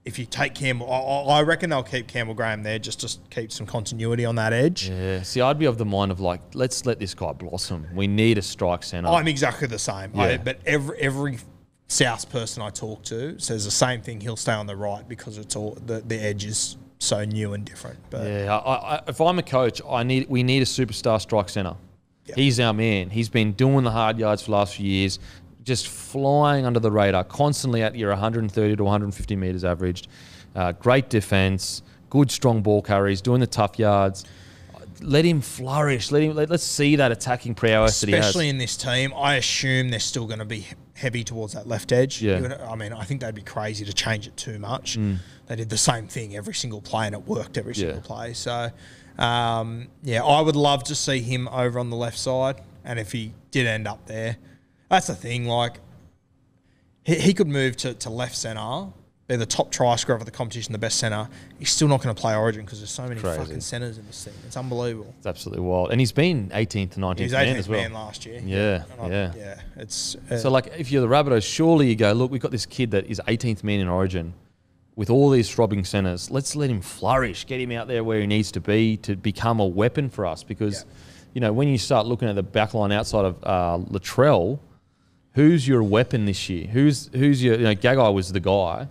If you take Campbell, I reckon they'll keep Campbell Graham there just to keep some continuity on that edge. Yeah. See, I'd be of the mind of let's let this guy blossom. We need a strike centre. I'm exactly the same. Yeah. But every South person I talk to says the same thing. He'll stay on the right because it's all the edge is so new and different. But if I'm a coach, we need a superstar strike centre. Yep. He's our man. He's been doing the hard yards for the last few years, just flying under the radar, constantly at your 130 to 150 metres averaged. Great defence, good strong ball carries, doing the tough yards. Let him flourish. Let's see that attacking prowess that he has. Especially in this team, I assume they're still going to be heavy towards that left edge. Yeah. I think they'd be crazy to change it too much. They did the same thing every single play, and it worked every single play. So, I would love to see him over on the left side. And if he did end up there, that's the thing. He could move to left centre, be the top try scorer of the competition, the best centre. He's still not going to play Origin because there's so many fucking centres in this thing. It's unbelievable. It's absolutely wild. And he's been 18th to 19th he was 18th man as well. Man last year. Yeah. It's so if you're the Rabbitohs, surely you go, look, we've got this kid that is 18th man in Origin with all these throbbing centres. Let's let him flourish, get him out there where he needs to be to become a weapon for us. Because, when you start looking at the backline outside of Latrell, who's your weapon this year? Who's your, Gagai was the guy.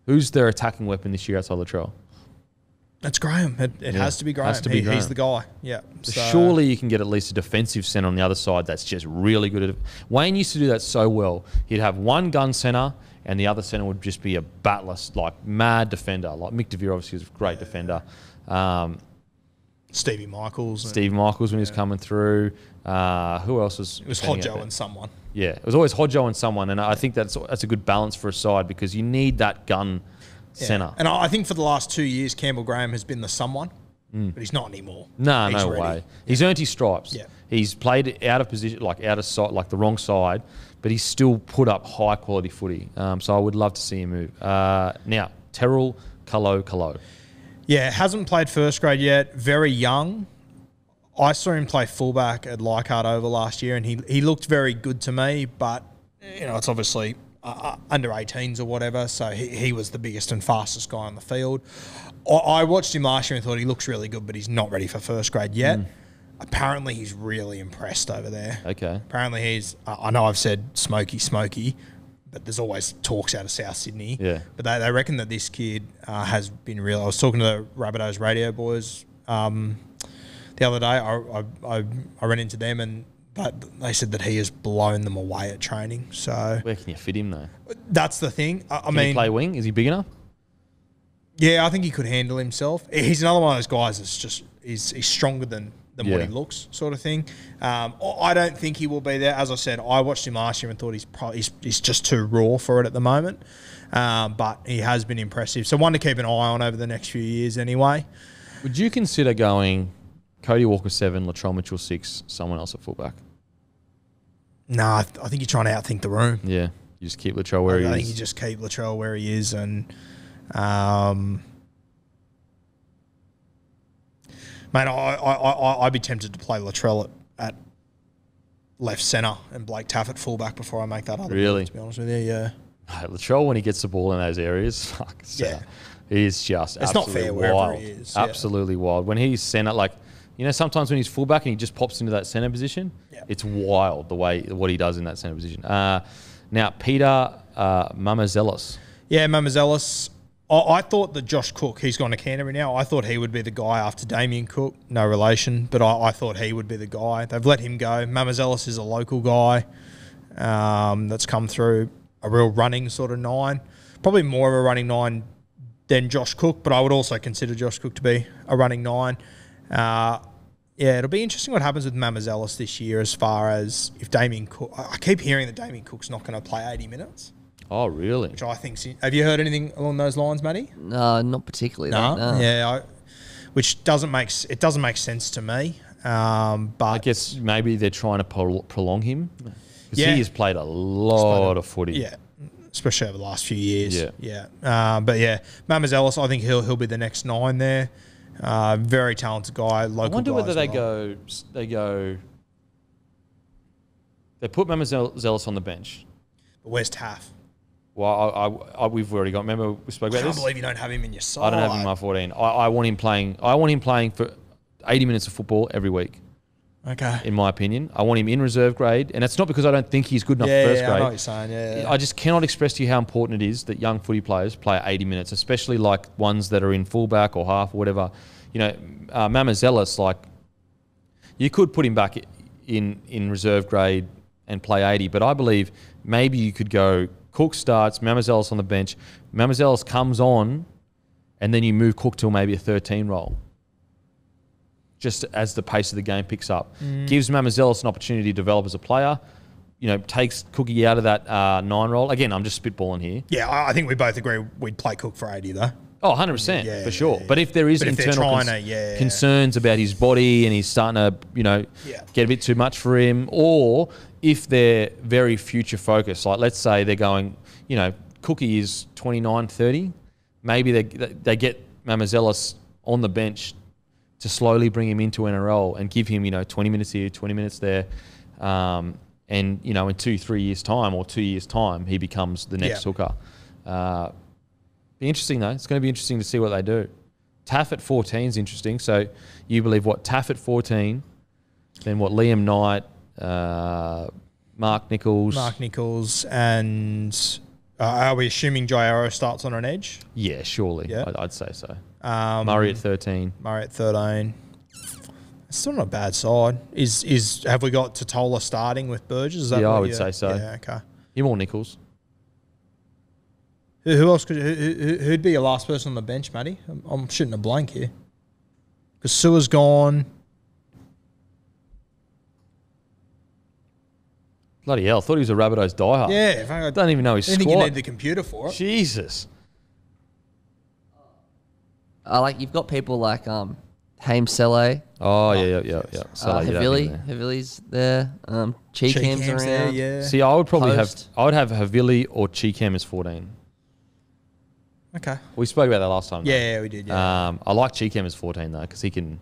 Who's their attacking weapon this year outside Latrell? That's Graham. It has to be Graham. Graham. He's the guy. Yeah. So surely you can get at least a defensive centre on the other side that's just really good at it. Wayne used to do that so well. He'd have one gun centre and the other centre would just be a batless, mad defender. Like Mick DeVere obviously was a great defender. Stevie Michaels. Steve Michaels when he was coming through. Who else was? It was Hodjo and someone. Yeah, it was always Hodjo and someone, and I think that's a good balance for a side because you need that gun centre. And I think for the last 2 years, Campbell Graham has been the someone, but he's not anymore. No, He's no ready. way. He's earned his stripes. Yeah. He's played out of position, like out of sight, like the wrong side, but he's still put up high quality footy. So I would love to see him move. Now, Terrell Kalo. Yeah, hasn't played first grade yet. Very young. I saw him play fullback at Leichhardt Oval last year, and he looked very good to me. But it's obviously under 18s or whatever, so he was the biggest and fastest guy on the field. I watched him last year and thought he looks really good, but he's not ready for first grade yet. Apparently, he's really impressed over there. Okay. Apparently, he's. I know I've said smoky, but there's always talks out of South Sydney. Yeah. But they reckon that this kid has been real. I was talking to the Rabbitohs radio boys the other day. I ran into them, and they said that he has blown them away at training. So Where can you fit him though? that's the thing. I Can mean, he play wing? Is he big enough? yeah, I think he could handle himself. He's another one of those guys that's just he's stronger than what he looks, sort of thing. I don't think he will be there. As I said, I watched him last year and thought he's just too raw for it at the moment. But he has been impressive. So one to keep an eye on over the next few years anyway. Would you consider going Cody Walker 7, Latrell Mitchell 6, someone else at fullback? No, I think you're trying to outthink the room. Yeah. You just keep Latrell where he I is. think you just keep Latrell where he is, and mate, I'd be tempted to play Latrell at left centre and Blake Taff at fullback before I make that other Really? move, to be honest with you, yeah. Latrell, when he gets the ball in those areas, fuck, he is just It's not absolutely fair wherever wild. he is, yeah. Absolutely wild. When he's centre, like, sometimes when he's fullback and he just pops into that centre position, it's wild what he does in that centre position. Now, Peter Mamazelos. Yeah, Mamazelos. I thought that Josh Cook, he's gone to Canterbury now. I thought he would be the guy after Damien Cook. No relation, but I thought he would be the guy. They've let him go. Mamazelos is a local guy that's come through a real running sort of 9. Probably more of a running 9 than Josh Cook, but I would also consider Josh Cook to be a running 9. Yeah, it'll be interesting what happens with Mamazelos this year as far as if Damien Cook... I keep hearing that Damien Cook's not going to play 80 minutes. Oh, really? Which I think... Have you heard anything along those lines, Matty? No, not particularly. No. No. Yeah, which doesn't make sense to me. But I guess maybe they're trying to prolong him. Because Yeah. he has played a lot of footy. yeah, especially over the last few years. Yeah. But yeah, Mamazelos, I think he'll be the next 9 there. Very talented guy. Local. I wonder guy whether as they well. they put Mamazelos on the bench. But where's Taff? Well, we've already got. Remember we spoke I about can't this. believe you don't have him in your side. I don't have him in my 14. I want him playing. I want him playing for 80 minutes of football every week. Okay. In my opinion, I want him in reserve grade, and it's not because I don't think he's good enough for first I grade. know what you're saying. Yeah. I just cannot express to you how important it is that young footy players play 80 minutes, especially like ones that are in fullback or half or whatever. Mamazelos, like, you could put him back in reserve grade and play 80, but I believe maybe you could go Cook starts, Mamazelos on the bench, Mamazelos comes on, and then you move Cook to maybe a 13 role. Just as the pace of the game picks up. Gives Mamazelos an opportunity to develop as a player, takes Cookie out of that 9 role. Again, I'm just spitballing here. Yeah, I think we both agree we'd play Cook for 80 though. Oh, 100%, Yeah, for sure. yeah. But if there is But if they're internal trying to, concerns about his body and he's starting to, get a bit too much for him, or if they're very future focused, like let's say they're going, Cookie is 29, 30, maybe they get Mamazelos on the bench to slowly bring him into NRL and give him, 20 minutes here, 20 minutes there. And, in 2-3 years' time or 2 years' time, he becomes the next hooker. Be interesting, though. It's going to be interesting to see what they do. Taff at 14 is interesting. So you believe what? Taff at 14, then what? Liam Knight, Mark Nichols. And are we assuming Jairo starts on an edge? Yeah, surely. Yeah. I'd say so. Murray at 13. Murray at 13. It's still not a bad side. Have we got Totola starting with Burgess? Is that Yeah, what I would say so. Yeah, okay. Him or Nichols? Who else who'd be your last person on the bench, Matty? I'm shooting a blank here. Because Sewer's gone. Bloody hell. I thought he was a Rabbitohs diehard. Yeah. I don't even know his I think you squad. need the computer for it. Jesus. you've got people like Haim Sele, Oh, yeah. So like, Havili's there, Cheekham's around. there, yeah. See, I would probably Post. I would have Havili or Cheekham as 14. Okay. We spoke about that last time. Yeah, we did, yeah. I like Cheekham as 14 though, because he can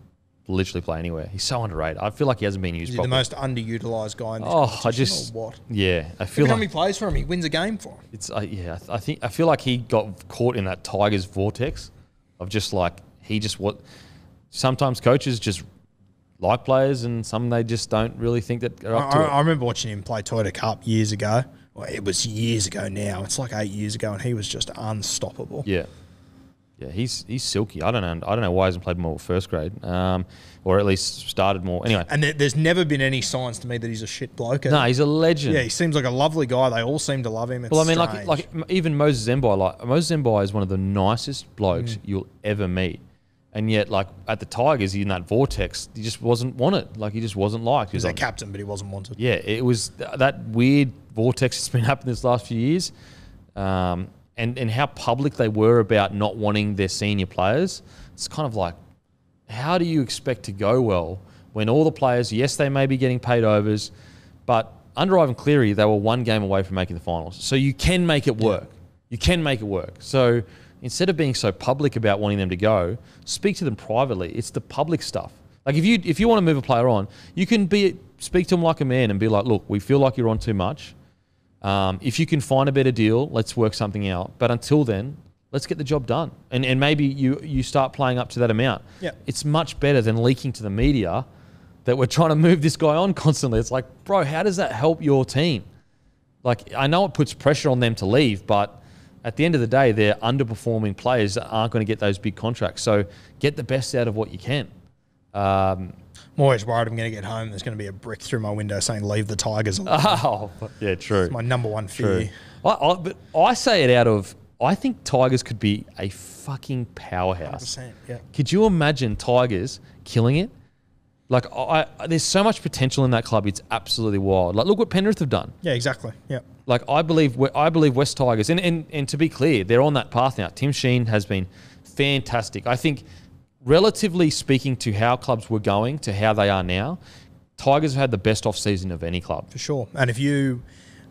literally play anywhere. He's so underrated. I feel like he hasn't been used Is he properly. the most underutilised guy in this I competition, just or what? yeah. I feel Every time like he plays for him, he wins a game for him. it's I feel like he got caught in that Tigers vortex of just like what sometimes coaches just like players and some they just don't really think that are up to it. I remember watching him play Toyota Cup years ago. Well, it was years ago now. It's like 8 years ago, and he was just unstoppable. Yeah. Yeah, he's silky. I don't know why he hasn't played more first grade, or at least started more. Anyway, And there's never been any signs to me that he's a shit bloke. no, he's a legend. Yeah, he seems like a lovely guy. They all seem to love him. It's Well, I mean, strange. like even Moses Zembai. Like Moses Zembai is one of the nicest blokes you'll ever meet, and yet like at the Tigers, in that vortex, he just wasn't wanted. Like he just wasn't liked. he was like, their captain, but he wasn't wanted. yeah, it was that weird vortex that's been happening this last few years, and how public they were about not wanting their senior players. It's kind of like, how do you expect to go well when all the players, yes, they may be getting paid overs, but under Ivan Cleary, they were one game away from making the finals. So you can make it work. Yeah. You can make it work. So instead of being so public about wanting them to go, speak to them privately. It's the public stuff. Like if you want to move a player on, you can speak to them like a man and be like, look, we feel like you're on too much. If you can find a better deal, let's work something out. But until then, let's get the job done. And maybe you start playing up to that amount. Yeah. It's much better than leaking to the media that we're trying to move this guy on constantly. It's like, bro, how does that help your team? Like, I know it puts pressure on them to leave, but at the end of the day, they're underperforming players that aren't going to get those big contracts. So get the best out of what you can. I'm always worried I'm going to get home. There's going to be a brick through my window saying, leave the Tigers alone. Oh, yeah, true. It's my number one fear. True. But I say it out of, I think Tigers could be a fucking powerhouse. 100%, yeah. Could you imagine Tigers killing it? Like, there's so much potential in that club. It's absolutely wild. Like, look what Penrith have done. Yeah, exactly. Yeah. Like, I believe West Tigers, and to be clear, they're on that path now. Tim Sheen has been fantastic. I think, relatively speaking to how clubs were going to how they are now, Tigers have had the best off season of any club. For sure. And if you,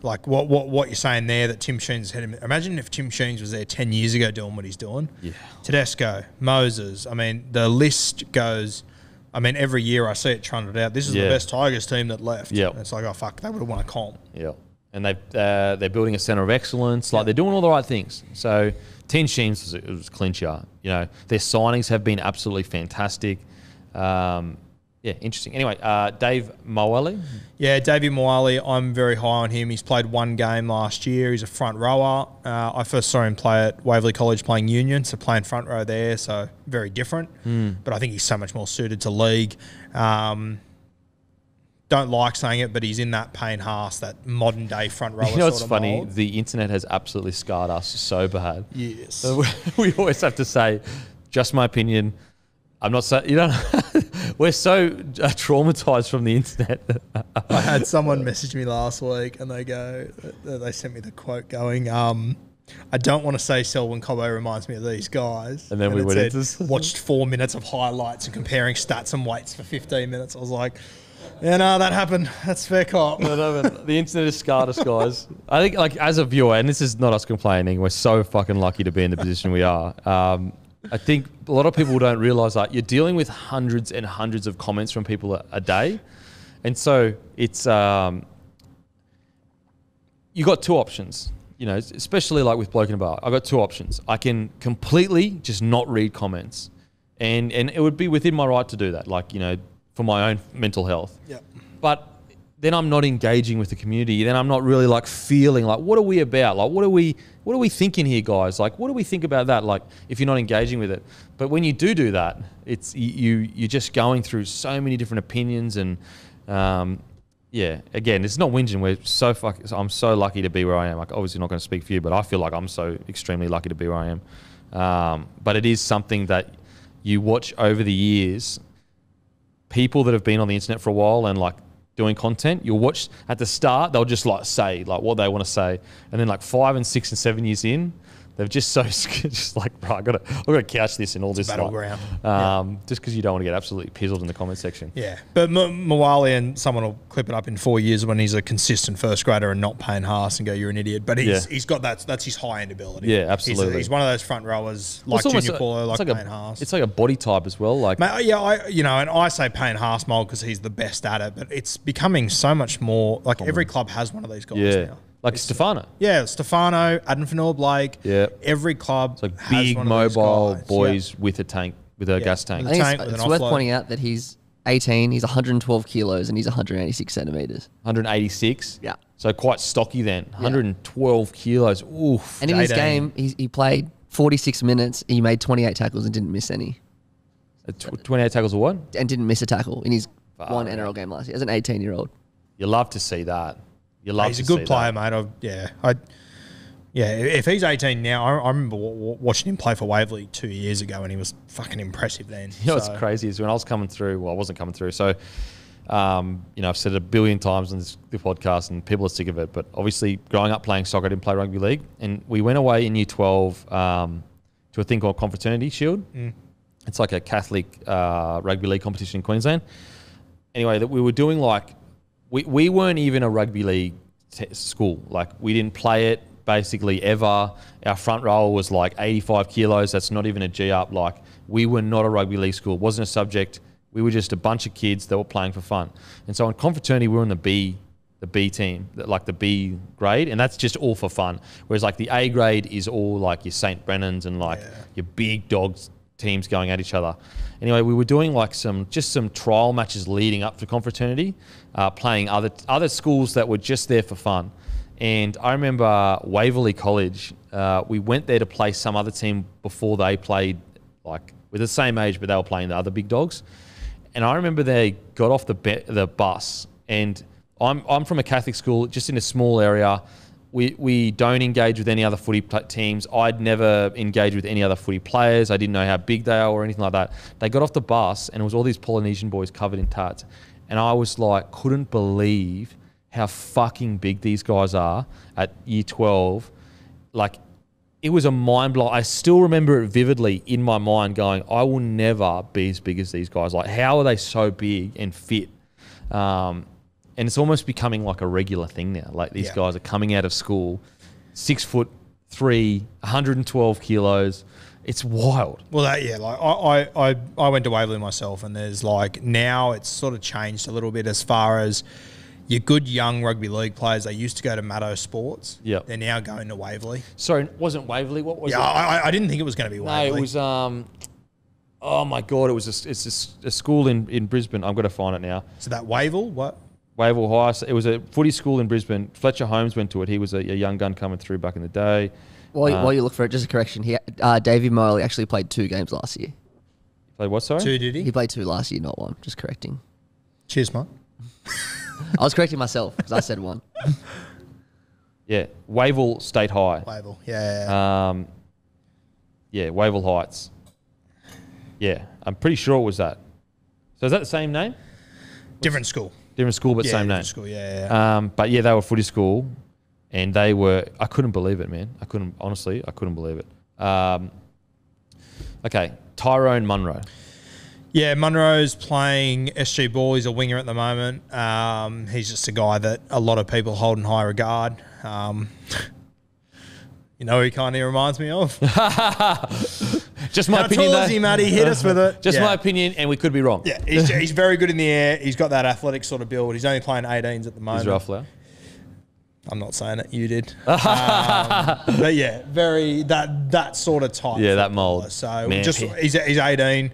like what you're saying there, that Tim Sheen's had him. Imagine if Tim Sheens was there 10 years ago doing what he's doing. Yeah. Tedesco, Moses. I mean, the list goes. I mean, every year I see it trundled out. This is the best Tigers team that left. Yep. And it's like, oh, fuck, they would have won a comp. Yeah. And they're building a centre of excellence. Like, they're doing all the right things. So, Tim Sheens was a clincher. You know, their signings have been absolutely fantastic. Yeah, interesting. Anyway, Dave Moali. Yeah, Davey Moali, I'm very high on him. He's played one game last year. He's a front rower. I first saw him play at Waverley College playing Union, so playing front row there, so very different. But I think he's so much more suited to league. Don't like saying it, but he's in that Payne Haas, that modern day front rower. You know what's sort of funny? mold. The internet has absolutely scarred us so bad. Yes. We always have to say, just my opinion. I'm not saying, we're so traumatized from the internet. I had someone message me last week and they sent me the quote going, I don't want to say Selwyn Cobbo reminds me of these guys. And then we went into this. Watched 4 minutes of highlights and comparing stats and weights for 15 minutes. I was like, yeah, no, that happened. That's fair cop. No, the internet has scarred us, guys. I think, like, as a viewer, and this is not us complaining, we're so fucking lucky to be in the position we are. I think a lot of people don't realise that you're dealing with hundreds and hundreds of comments from people a day. And so it's, you got two options, especially like with Bloke in a Bar. I've got two options. I can completely just not read comments and it would be within my right to do that, like, for my own mental health. Yep. But then I'm not engaging with the community. Then I'm not really like feeling like, what are we about? Like, what are we thinking here, guys? Like, what do we think about that? Like, if you're not engaging with it. But when you do that, it's you're just going through so many different opinions and yeah. Again, it's not whinging. I'm so lucky to be where I am. Like, obviously not going to speak for you, but I feel like I'm so extremely lucky to be where I am. But it is something that you watch over the years. People that have been on the internet for a while and like doing content, you'll watch at the start, they'll just like say like what they want to say. And then like 5 and 6 and 7 years in, They've just so just like, right, I've got to couch this in all this battleground. Just because you don't want to get absolutely pizzled in the comment section. Yeah, but Mwali, and someone will clip it up in 4 years when he's a consistent first grader and not Payne Haas and go, you're an idiot. But he's got that's his high end ability. Yeah, absolutely. He's one of those front rowers like Junior Paulo, like Payne Haas. It's like a body type as well. Like, and I say Payne Haas mold because he's the best at it, but it's becoming so much more like every club has one of these guys now. Like Stefano. Yeah, Stefano, Adam Fanua-Blake. Yeah. Every club it's like has big, one of mobile guys. boys with a tank, with a gas tank. I think tank with it's an worth offload. pointing out that he's 18, he's 112 kilos, and he's 186 centimeters. 186? Yeah. So quite stocky then. 112 kilos. Oof. And in his 18. game, he played 46 minutes, he made 28 tackles and didn't miss any. 28 tackles or what? And didn't miss a tackle in his one NRL game last year as an 18-year-old. You love to see that. You love He's to a good see player, that. mate. If he's 18 now, I remember watching him play for Waverley 2 years ago, and he was fucking impressive then. You know what's crazy is when I was coming through, well, I wasn't coming through, so, I've said it a billion times on the podcast, and people are sick of it, but obviously growing up playing soccer, I didn't play rugby league, and we went away in year 12 to a thing called Confraternity Shield. It's like a Catholic rugby league competition in Queensland. Anyway, that we were doing like, we weren't even a rugby league school. Like, we didn't play it basically ever. Our front row was like 85 kilos. That's not even a G up. Like, we were not a rugby league school. It wasn't a subject. We were just a bunch of kids that were playing for fun. And so in confraternity, we were in the B team, like the B grade, and that's just all for fun. Whereas like the A grade is all like your St. Brennan's and like your big dogs teams going at each other. Anyway, we were doing like some trial matches leading up to confraternity, playing other schools that were just there for fun. And I remember Waverley College, we went there to play some other team before they played, like with the same age, but they were playing the other big dogs. And I remember they got off the bus, and I'm from a Catholic school, just in a small area. We don't engage with any other footy teams. I'd never engaged with any other footy players. I didn't know how big they are or anything like that. They got off the bus, and it was all these Polynesian boys covered in tats. And I was like, couldn't believe how fucking big these guys are at year 12. Like, it was a mind blow. I still remember it vividly in my mind going, I will never be as big as these guys. Like, how are they so big and fit? And it's almost becoming like a regular thing now. Like, these guys are coming out of school, 6'3", 112 kilos. It's wild. Well, I went to Waverley myself, and there's like, now it's sort of changed a little bit as far as your good young rugby league players. They used to go to Maddo Sports. Yep. They're now going to Waverley. Sorry, wasn't Waverley? What was it? I didn't think it was going to be Waverley. No, it was, oh my God, it's a school in Brisbane. I'm going to find it now. So that Wavell, what? Wavell High. So it was a footy school in Brisbane. Fletcher Holmes went to it. He was a young gun coming through back in the day. While you look for it, just a correction. Davey Morley actually played 2 games last year. Played what, sorry? 2, did he? He played 2 last year, not 1. Just correcting. Cheers, mate. I was correcting myself because I said 1. Yeah, Wavell State High. Wavell, yeah. Wavell Heights. Yeah, I'm pretty sure it was that. So is that the same name? Different school. Different school, but same name. School, yeah. But yeah, they were footy school, and they were. I couldn't believe it, man. I couldn't believe it. Okay, Tyrone Munro. Yeah, Munro's playing SG ball. He's a winger at the moment. He's just a guy that a lot of people hold in high regard. You know who he kind of reminds me of? Just my opinion. How tall is he, Matty? Hit us with it. Just my opinion, and we could be wrong. Yeah, he's very good in the air. He's got that athletic sort of build. He's only playing 18s at the moment. He's rough, Flower. I'm not saying it. You did. But yeah, very that sort of type. Yeah, that mould. So Man, he's 18.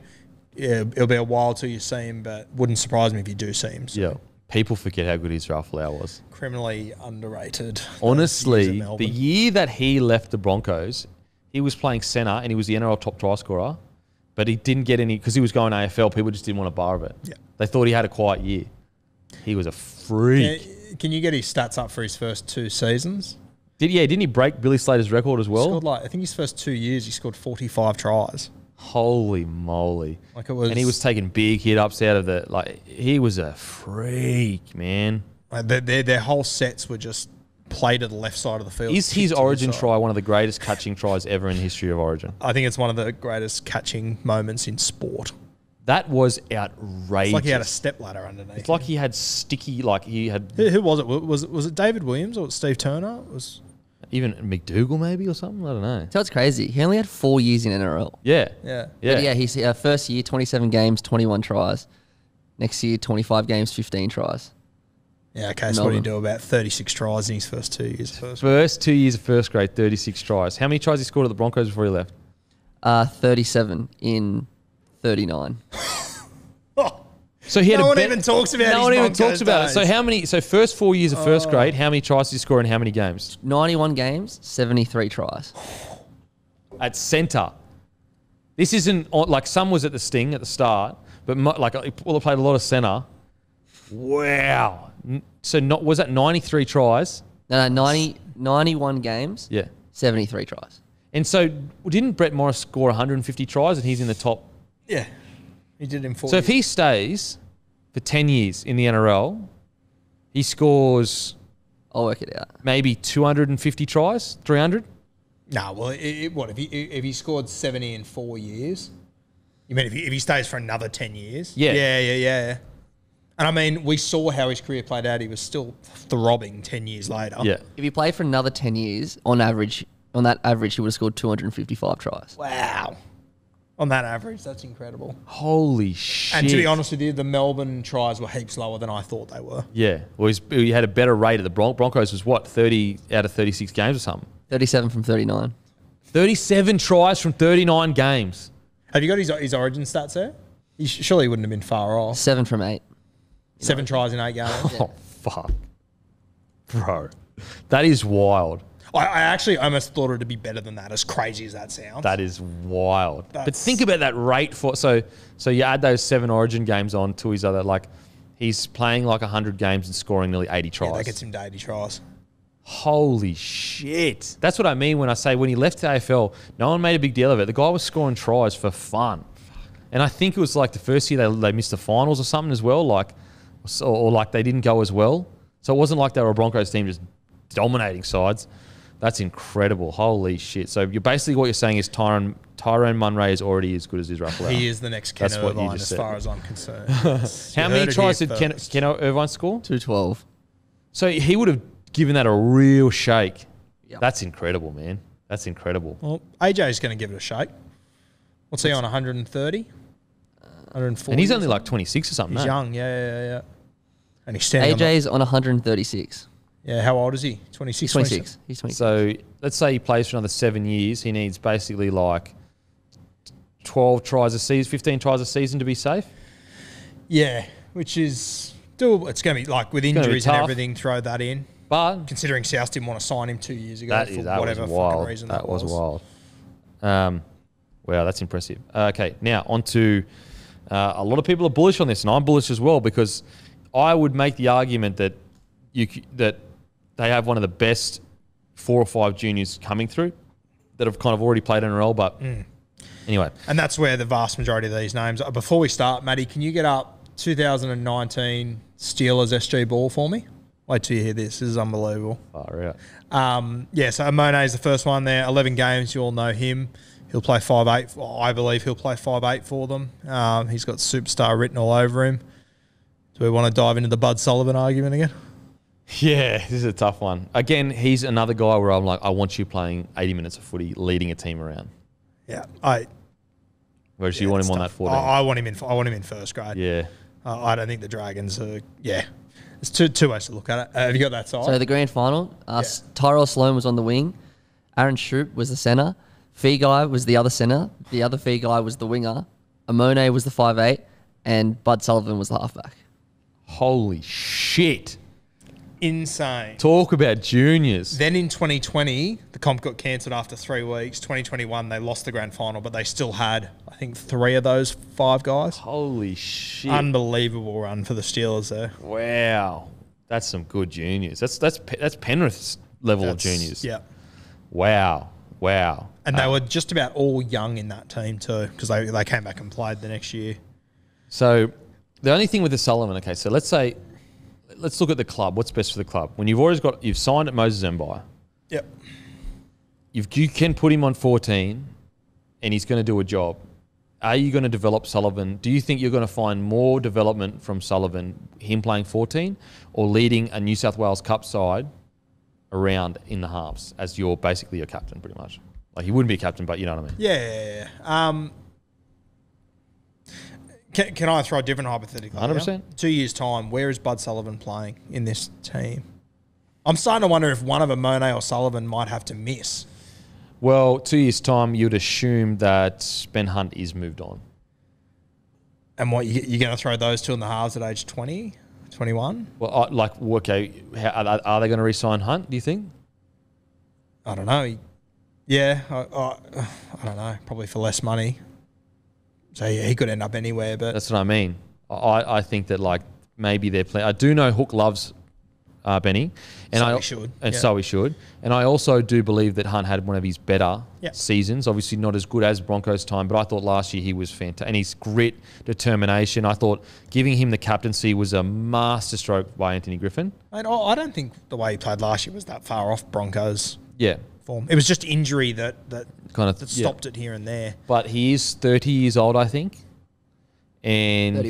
Yeah, it'll be a while till you see him, but wouldn't surprise me if you do see him. So. Yeah. People forget how good his rough Flower was. Criminally underrated. Honestly, the year that he left the Broncos, he was playing centre and he was the NRL top try scorer, but he didn't get any because he was going AFL. People just didn't want a bar of it. Yeah. They thought he had a quiet year. He was a freak. Can you get his stats up for his first 2 seasons? Didn't he break Billy Slater's record as well? He scored I think his first 2 years he scored 45 tries. Holy moly! Like it was, and he was taking big hit ups out of the he was a freak, man. Their whole sets were just play to the left side of the field. Is his Origin try one of the greatest catching tries ever in the history of Origin? I think it's one of the greatest catching moments in sport. That was outrageous. It's like he had a stepladder underneath. It's like he had sticky, like he had... Who was it? Was it David Williams or Steve Turner? It was even McDougall maybe or something? I don't know. So it's crazy. He only had 4 years in NRL. Yeah. Yeah. But yeah, his first year, 27 games, 21 tries. Next year, 25 games, 15 tries. Yeah, okay, so what do you do about 36 tries in his first 2 years? First 2 years of first grade, 36 tries. How many tries he scored at the Broncos before he left? 37 in 39. So he had no one even talks about it. No one even talks about it. So how many? So first 4 years of first grade, how many tries did he score in how many games? 91 games, 73 tries. At centre. This isn't like some was at the Sting at the start, but like he played a lot of centre. Wow. So was that 93 tries? No, 91 games. Yeah. 73 tries. And so didn't Brett Morris score 150 tries and he's in the top? Yeah. He did in 4 So years. if he stays for 10 years in the NRL, he scores... I'll work it out. Maybe 250 tries? 300? No, well, what if he scored 70 in 4 years? You mean if he stays for another 10 years? Yeah. Yeah. And I mean, we saw how his career played out. He was still throbbing 10 years later. Yeah. If he played for another 10 years, on that average, he would have scored 255 tries. Wow. On that average, that's incredible. Holy shit. And to be honest with you, the Melbourne tries were heaps lower than I thought they were. Yeah. Well, he had a better rate at the Broncos was what, 30 out of 36 games or something? 37 from 39. 37 tries from 39 games. Have you got his Origin stats there? Surely he wouldn't have been far off. 7 from 8. 7 tries in 8 games. Oh, fuck. Bro, that is wild. I actually almost thought it would be better than that, as crazy as that sounds. That is wild. But think about that rate for... So you add those 7 Origin games on to his other... Like, he's playing like 100 games and scoring nearly 80 tries. Yeah, that gets him to 80 tries. Holy shit. That's what I mean when I say when he left the AFL, no one made a big deal of it. The guy was scoring tries for fun. And I think it was like the first year they missed the finals or something as well, like, or like they didn't go as well. So it wasn't like they were a Broncos team just dominating sides. That's incredible. Holy shit. So you're basically what you're saying is Tyrone Munray is already as good as his Ruffalo. He is the next Ken That's what you Irvine just as said. far as I'm concerned. How many tries did Ken Irvine score? 212. So he would have given that a real shake. Yep. That's incredible, man. That's incredible. Well, AJ's going to give it a shake. What's he on, 130? 140? And he's only like 26 or something. He's no? young, yeah. And he's standing AJ's on 136. Yeah, how old is he? 26? 26. He's 26. So let's say he plays for another 7 years. He needs basically like 12 tries a season, 15 tries a season to be safe. Yeah, which is doable. It's going to be like with injuries and everything, throw that in. But Considering South didn't want to sign him 2 years ago that for was whatever wild. fucking reason That was wild. wild. Wow, that's impressive. Okay, now on to a lot of people are bullish on this, and I'm bullish as well because I would make the argument that that they have one of the best 4 or 5 juniors coming through that have kind of already played NRL. But anyway, And that's where the vast majority of these names are. Before we start, Matty, can you get up 2019 Steelers SG Ball for me? Wait till you hear this. This is unbelievable. far out. Yeah, so Amone is the first one there. 11 games, you all know him. He'll play 5'8". Well, I believe he'll play 5'8" for them. He's got superstar written all over him. Do we want to dive into the Bud Sullivan argument again? Yeah, this is a tough one. Again, he's another guy where I'm like, I want you playing 80 minutes of footy, leading a team around. Yeah, Whereas you want him on that 14. I want him in first grade. Yeah. I don't think the Dragons are. Yeah, it's two ways to look at it. Have you got that side? So the grand final, Tyrell Sloan was on the wing. Aaron Shoup was the centre. Fee Guy was the other centre. The other Fee Guy was the winger. Amone was the 5'8", and Bud Sullivan was the halfback. Holy shit. Insane. Talk about juniors. Then in 2020, the comp got cancelled after 3 weeks. 2021, they lost the grand final, but they still had, I think, 3 of those 5 guys. Holy shit. Unbelievable run for the Steelers there. Wow. That's some good juniors. That's Penrith's level of juniors. Yeah. Wow. And they were just about all young in that team too, because they came back and played the next year. So the only thing with the Sullivan, okay, so let's say let's look at the club. What's best for the club? When you've signed at Moses Mbai. Yep. You can put him on 14 and he's going to do a job. Are you going to develop Sullivan? Do you think you're going to find more development from Sullivan, him playing 14, or leading a New South Wales Cup side around in the halves as basically your captain, pretty much? Like, he wouldn't be a captain, but you know what I mean? Yeah. Can I throw a different hypothetical? 100%. 2 years' time, where is Bud Sullivan playing in this team? I'm starting to wonder if one of them, Monet or Sullivan, might have to miss. Well, 2 years' time, you'd assume that Ben Hunt is moved on. And what, you're going to throw those two in the halves at age 20, 21? Well, okay, are they going to re-sign Hunt, do you think? I don't know. Yeah, I don't know. Probably for less money. So, yeah, he could end up anywhere. But that's what I mean. I think that, like, maybe they're playing. I do know Hook loves Benny. And so he should. And I also do believe that Hunt had one of his better seasons. Obviously not as good as Broncos time, but I thought last year he was fantastic. And his grit, determination, I thought giving him the captaincy was a masterstroke by Anthony Griffin. And I don't think the way he played last year was that far off Broncos form. It was just injury that stopped it here and there. But he is 30 years old, I think. And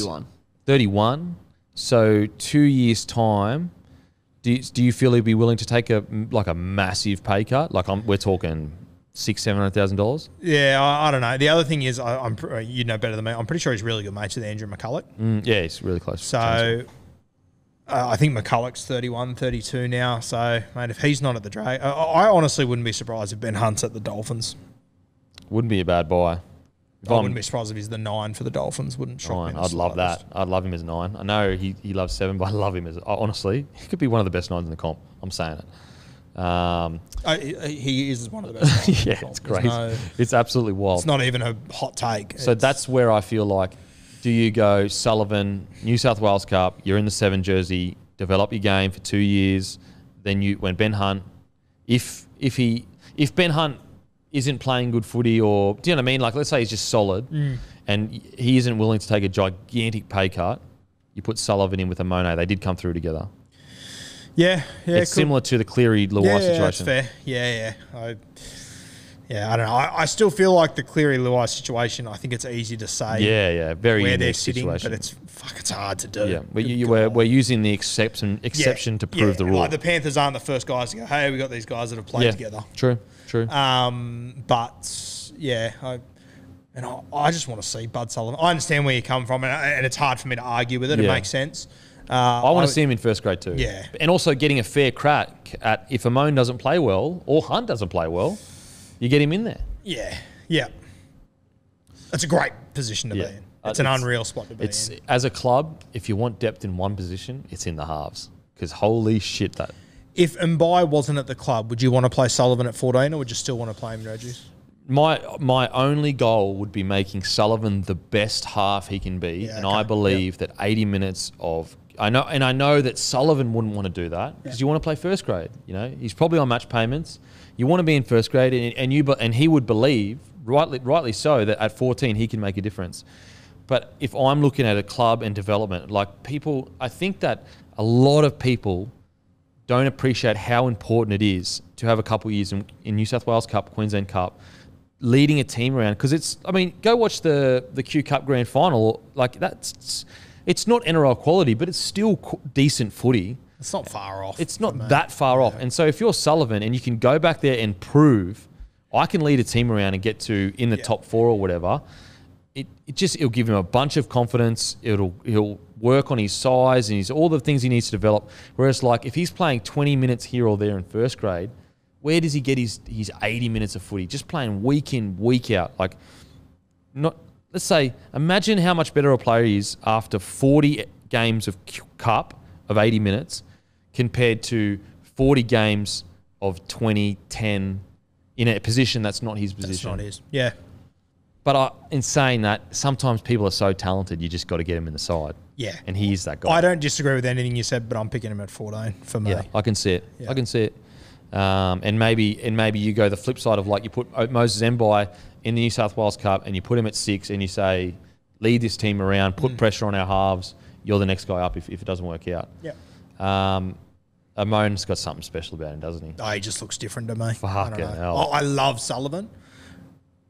31. So 2 years' time... Do you feel he'd be willing to take a massive pay cut? Like we're talking $600,000-$700,000. Yeah, I don't know. The other thing is, you know better than me. I'm pretty sure he's really good mates with Andrew McCulloch. Yeah, he's really close. So I think McCulloch's 31, 32 now. So mate, if he's not at the drag, I honestly wouldn't be surprised if Ben Hunt's at the Dolphins. Wouldn't be a bad buy. I wouldn't be surprised if he's the 9 for the Dolphins. Wouldn't shock me. I'd love that. I'd love him as 9. I know he loves 7, but I love him as... Honestly, he could be one of the best 9s in the comp. I'm saying it. He is one of the best 9s in the comp. It's crazy. It's absolutely wild. It's not even a hot take. So that's where I feel like, do you go Sullivan, New South Wales Cup, you're in the 7 jersey, develop your game for 2 years, then when Ben Hunt... If Ben Hunt... isn't playing good footy, or do you know what I mean? Like, let's say he's just solid and he isn't willing to take a gigantic pay cut. You put Sullivan in with a Monet. They did come through together. Yeah. It's similar to the Cleary-Luai situation. That's fair. Yeah. I don't know. I still feel like the Cleary-Luai situation, I think it's easy to say very where they're sitting, situation. but it's hard to do. Yeah, we're using the exception to prove the rule. Like the Panthers aren't the first guys to go, hey, we got these guys that have played together. True. But yeah, I just want to see Bud Sullivan. I understand where you come from, and it's hard for me to argue with it. It makes sense. I want to see him in first grade too. Yeah. And also getting a fair crack at if Amon doesn't play well or Hunt doesn't play well, you get him in there. Yeah. It's a great position to be in. It's an unreal spot to be in. As a club, if you want depth in one position, it's in the halves. Because holy shit, that... If Mbai wasn't at the club, would you want to play Sullivan at 14 or would you still want to play him in Regis? My only goal would be making Sullivan the best half he can be. And I believe that 80 minutes of... I know that Sullivan wouldn't want to do that because you want to play first grade. You know, he's probably on match payments. You want to be in first grade, and he would believe, rightly so, that at 14 he can make a difference. But if I'm looking at a club and development, like people, I think that a lot of people don't appreciate how important it is to have a couple of years in New South Wales Cup, Queensland Cup, leading a team around. Because go watch the Q Cup Grand Final. Like it's not NRL quality, but it's still decent footy. It's not far off. It's not that far off. And so if you're Sullivan and you can go back there and prove, I can lead a team around and get to in the top 4 or whatever, it'll give him a bunch of confidence. He'll work on his size and all the things he needs to develop. Whereas like if he's playing 20 minutes here or there in first grade, where does he get his 80 minutes of footy? Just playing week in, week out. Like let's say, imagine how much better a player is after 40 games of cup of 80 minutes compared to 40 games of 20, 10 in a position that's not his position. That's not his. Yeah. But in saying that, sometimes people are so talented, you just got to get him in the side. Yeah. And he is that guy. I don't disagree with anything you said, but I'm picking him at 14 for me. Yeah, I can see it. Yeah. I can see it. And maybe you go the flip side of like you put Moses Mbai in the New South Wales Cup and you put him at 6 and you say, lead this team around, put pressure on our halves. You're the next guy up if it doesn't work out. Yeah. Amon's got something special about him, doesn't he? Oh, he just looks different to me. Fucking hell. I love Sullivan,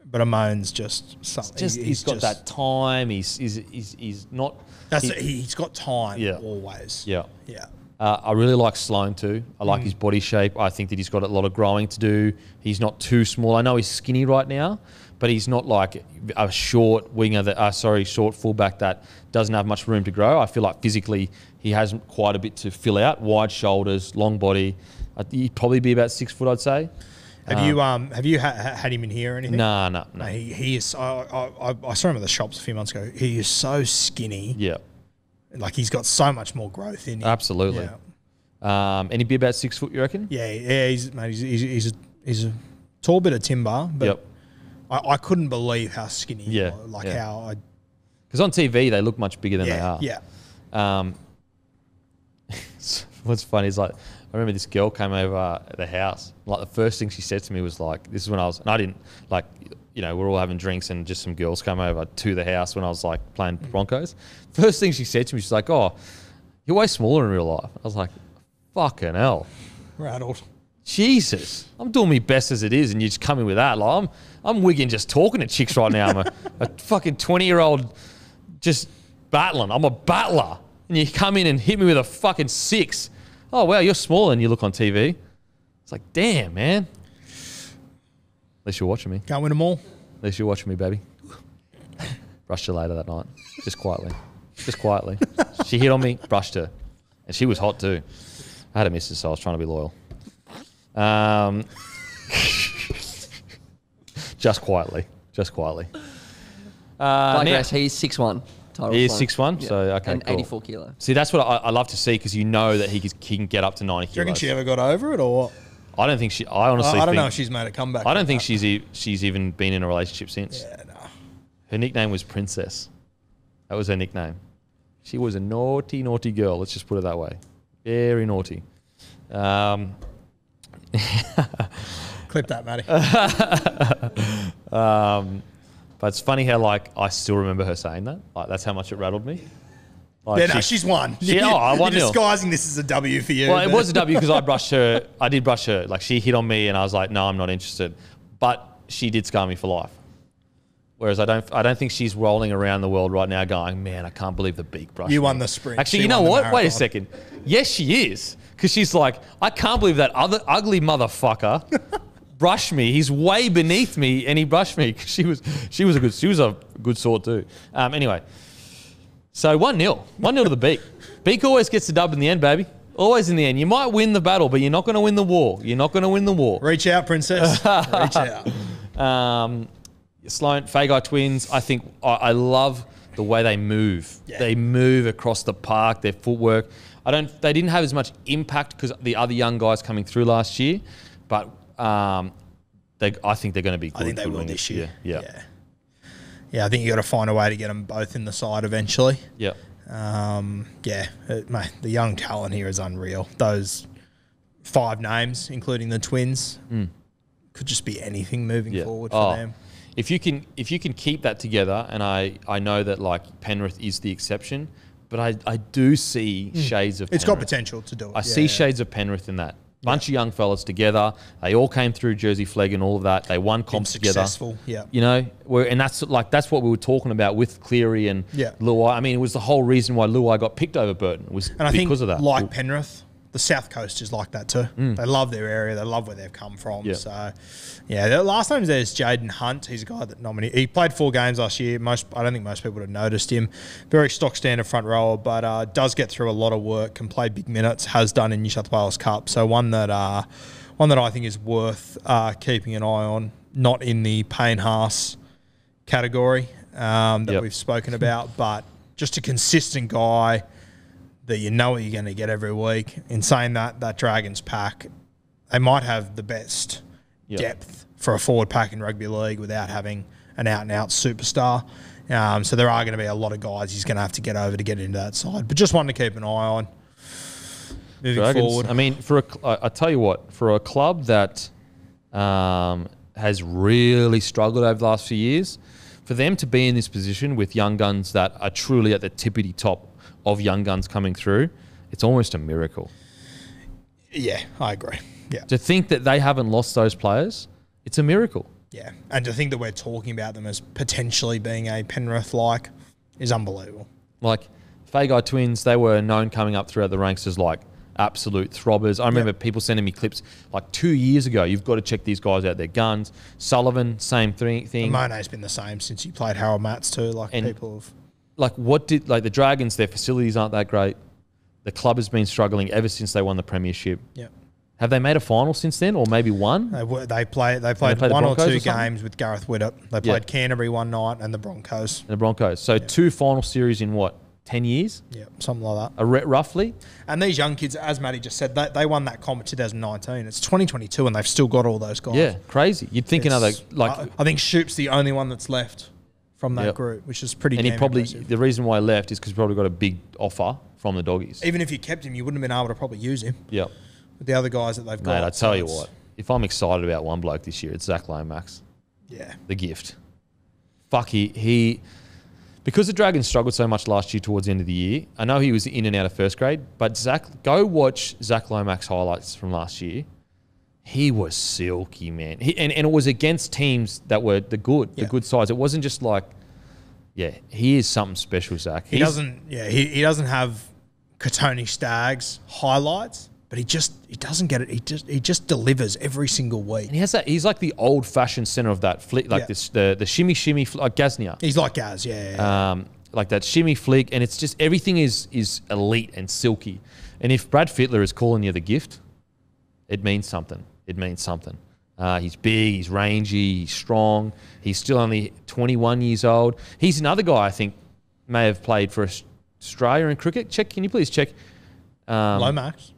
but Amon's just something. He's got that time. He's not. He's got time. Yeah. Always. Yeah. Yeah. I really like Sloan too. I like his body shape. I think that he's got a lot of growing to do. He's not too small. I know he's skinny right now, but he's not like a short winger short fullback that doesn't have much room to grow. I feel like physically he has quite a bit to fill out. Wide shoulders, long body. He'd probably be about 6 foot, I'd say. Have you had him in here or anything? No. He is. I saw him at the shops a few months ago. He is so skinny. Yeah. Like he's got so much more growth in him. Absolutely. Yeah. And he'd be about 6 foot, you reckon? Yeah. He's a tall bit of timber, but I couldn't believe how skinny he was. Because on TV they look much bigger than they are. Yeah. What's funny is like I remember this girl came over at the house. Like the first thing she said to me was like, "This is when I was," and I didn't like, we're all having drinks and just some girls come over to the house when I was like playing Broncos. First thing she said to me, she's like, "Oh, you're way smaller in real life." I was like, "Fucking hell, rattled." Jesus, I'm doing my best as it is, and you just come in with that. Like I'm wigging just talking to chicks right now. I'm a fucking 20-year-old just battling. I'm a battler, and you come in and hit me with a fucking 6. Oh wow, you're smaller than you look on TV. It's like, damn, man. At least you're watching me. Can't win them all. At least you're watching me, baby. Brushed her later that night, just quietly. She hit on me, brushed her, and she was hot too. I had a missus, so I was trying to be loyal. Just quietly. Digress, he's 6'1". He is 6'1", so okay, and cool. 84 kilo. See, that's what I love to see because you know that he can get up to 90 kilos. Do you reckon she ever got over it or what? I don't think she. I honestly. I don't know if she's made a comeback. I don't think she's even been in a relationship since. Yeah, no. Her nickname was Princess. That was her nickname. She was a naughty, naughty girl. Let's just put it that way. Very naughty. Clip that, Matty. But it's funny how I still remember her saying that. Like that's how much it rattled me. She's won. I won. You're disguising this as a W for you. Well, it was a W because I brushed her. I did brush her. Like she hit on me, and I was like, "No, I'm not interested." But she did scar me for life. Whereas I don't think she's rolling around the world right now going, "Man, I can't believe the beak brush." You won the sprint. Actually, you know what? Wait a second. Yes, she is because she's like, "I can't believe that other ugly motherfucker." Brushed me. He's way beneath me, and he brushed me. She was a good sort too. Anyway, so 1-0 to the Beak. Beak always gets the dub in the end, baby. Always in the end. You might win the battle, but you're not going to win the war. Reach out, princess. Reach out. Sloan, Fagai twins. I think I love the way they move. Yeah. They move across the park. Their footwork. They didn't have as much impact because the other young guys coming through last year, but. I think they're going to be good. I think they will wingers. this year. Yeah. I think you got to find a way to get them both in the side eventually. Yeah. Mate, the young talent here is unreal. Those 5 names, including the twins, could just be anything moving forward for them. If you can keep that together, and I know that like Penrith is the exception, but I do see shades of. It's Penrith. got potential to do it. I see shades of Penrith in that. Bunch of young fellas together. They all came through Jersey Flegg and all of that. They won comps together. Successful, yeah. And that's what we were talking about with Cleary and Luai. I mean, it was the whole reason why Luai got picked over Burton. Was because of that. Like Penrith, the South Coast is like that too. They love their area. They love where they've come from. Yeah. So, the last name there's Jaden Hunt. He's a guy that he played 4 games last year. I don't think most people would have noticed him. Very stock standard front rower, but does get through a lot of work. Can play big minutes. Has done in New South Wales Cup. So one that I think is worth keeping an eye on. Not in the Payne Haas category that we've spoken about, but just a consistent guy that you know what you're going to get every week. In saying that Dragons pack, they might have the best depth for a forward pack in rugby league without having an out-and-out superstar. So there are going to be a lot of guys he's going to have to get over to get into that side. But just one to keep an eye on moving forward. I mean, I tell you what, for a club that has really struggled over the last few years, for them to be in this position with young guns that are truly at the tippity top of young guns coming through, it's almost a miracle. Yeah, I agree. Yeah. To think that they haven't lost those players, it's a miracle. Yeah. And to think that we're talking about them as potentially being a Penrith-like is unbelievable. Like, Fagai Twins, they were known coming up throughout the ranks as like absolute throbbers. I remember people sending me clips like 2 years ago. You've got to check these guys out, their guns. Sullivan, same thing. Mono's been the same since he played Harold Matts too. Like, and people have... Like, the Dragons, their facilities aren't that great. The club has been struggling ever since they won the premiership. Yeah. Have they made a final since then, or maybe one? They played the one or Broncos two or something? games with Gareth Widdop. They played Canterbury one night and the Broncos. So 2 final series in what, 10 years? Yeah, something like that. Roughly? And these young kids, as Matty just said, they won that comp in 2019. It's 2022 and they've still got all those guys. Yeah, crazy. You'd think another... like I think Shoop's the only one that's left from that group, which is pretty And damn he probably... impressive. The reason why he left is because he probably got a big offer from the Doggies. Even if you kept him, you wouldn't have been able to probably use him. Yeah. With the other guys that they've got. Mate, I tell you what. If I'm excited about one bloke this year, it's Zach Lomax. Yeah. The gift. Fuck, he because the Dragons struggled so much last year towards the end of the year, I know he was in and out of first grade, but go watch Zach Lomax highlights from last year. He was silky, man. And it was against teams that were the good sides. It wasn't just like, he is something special, Zach. He doesn't have Katoni Staggs highlights, but he doesn't get it. He just delivers every single week. And he has that. He's like the old-fashioned center of that flick, like the shimmy, like Gaznia. He's like Gaz, like that shimmy flick, and it's just everything is elite and silky. And if Brad Fittler is calling you the gift, it means something. It means something. He's big, he's rangy, he's strong. He's still only 21 years old. He's another guy I think may have played for Australia in cricket. Can you please check? Lomax.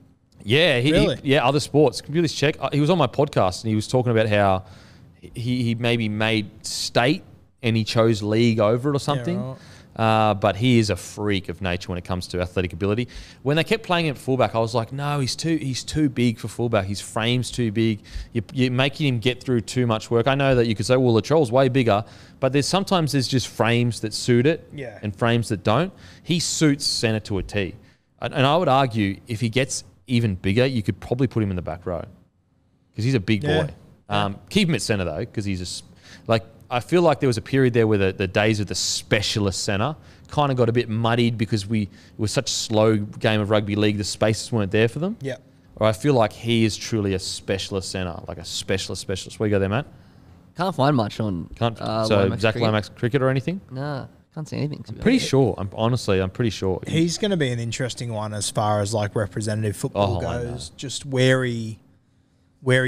Yeah, Really? Other sports. Can you please check? He was on my podcast and he was talking about how he maybe made state and he chose league over it or something. Yeah, right. But he is a freak of nature when it comes to athletic ability. When they kept playing him at fullback, I was like, no, he's too big for fullback. His frame's too big. You're making him get through too much work. I know that you could say, well, Latrell's way bigger, but sometimes there's just frames that suit it and frames that don't. He suits centre to a T. And I would argue if he gets even bigger, you could probably put him in the back row because he's a big boy. Keep him at centre though, because he's I feel like there was a period there where the days of the specialist centre kind of got a bit muddied because it was such a slow game of rugby league, the spaces weren't there for them. Yeah. Or I feel like he is truly a specialist centre, like a specialist. Where you go there, Matt? Can't find much on Zach cricket. Lomax cricket or anything? Nah, can't see anything. I'm pretty sure. I'm pretty sure. He's going to be an interesting one as far as like representative football goes. Just where he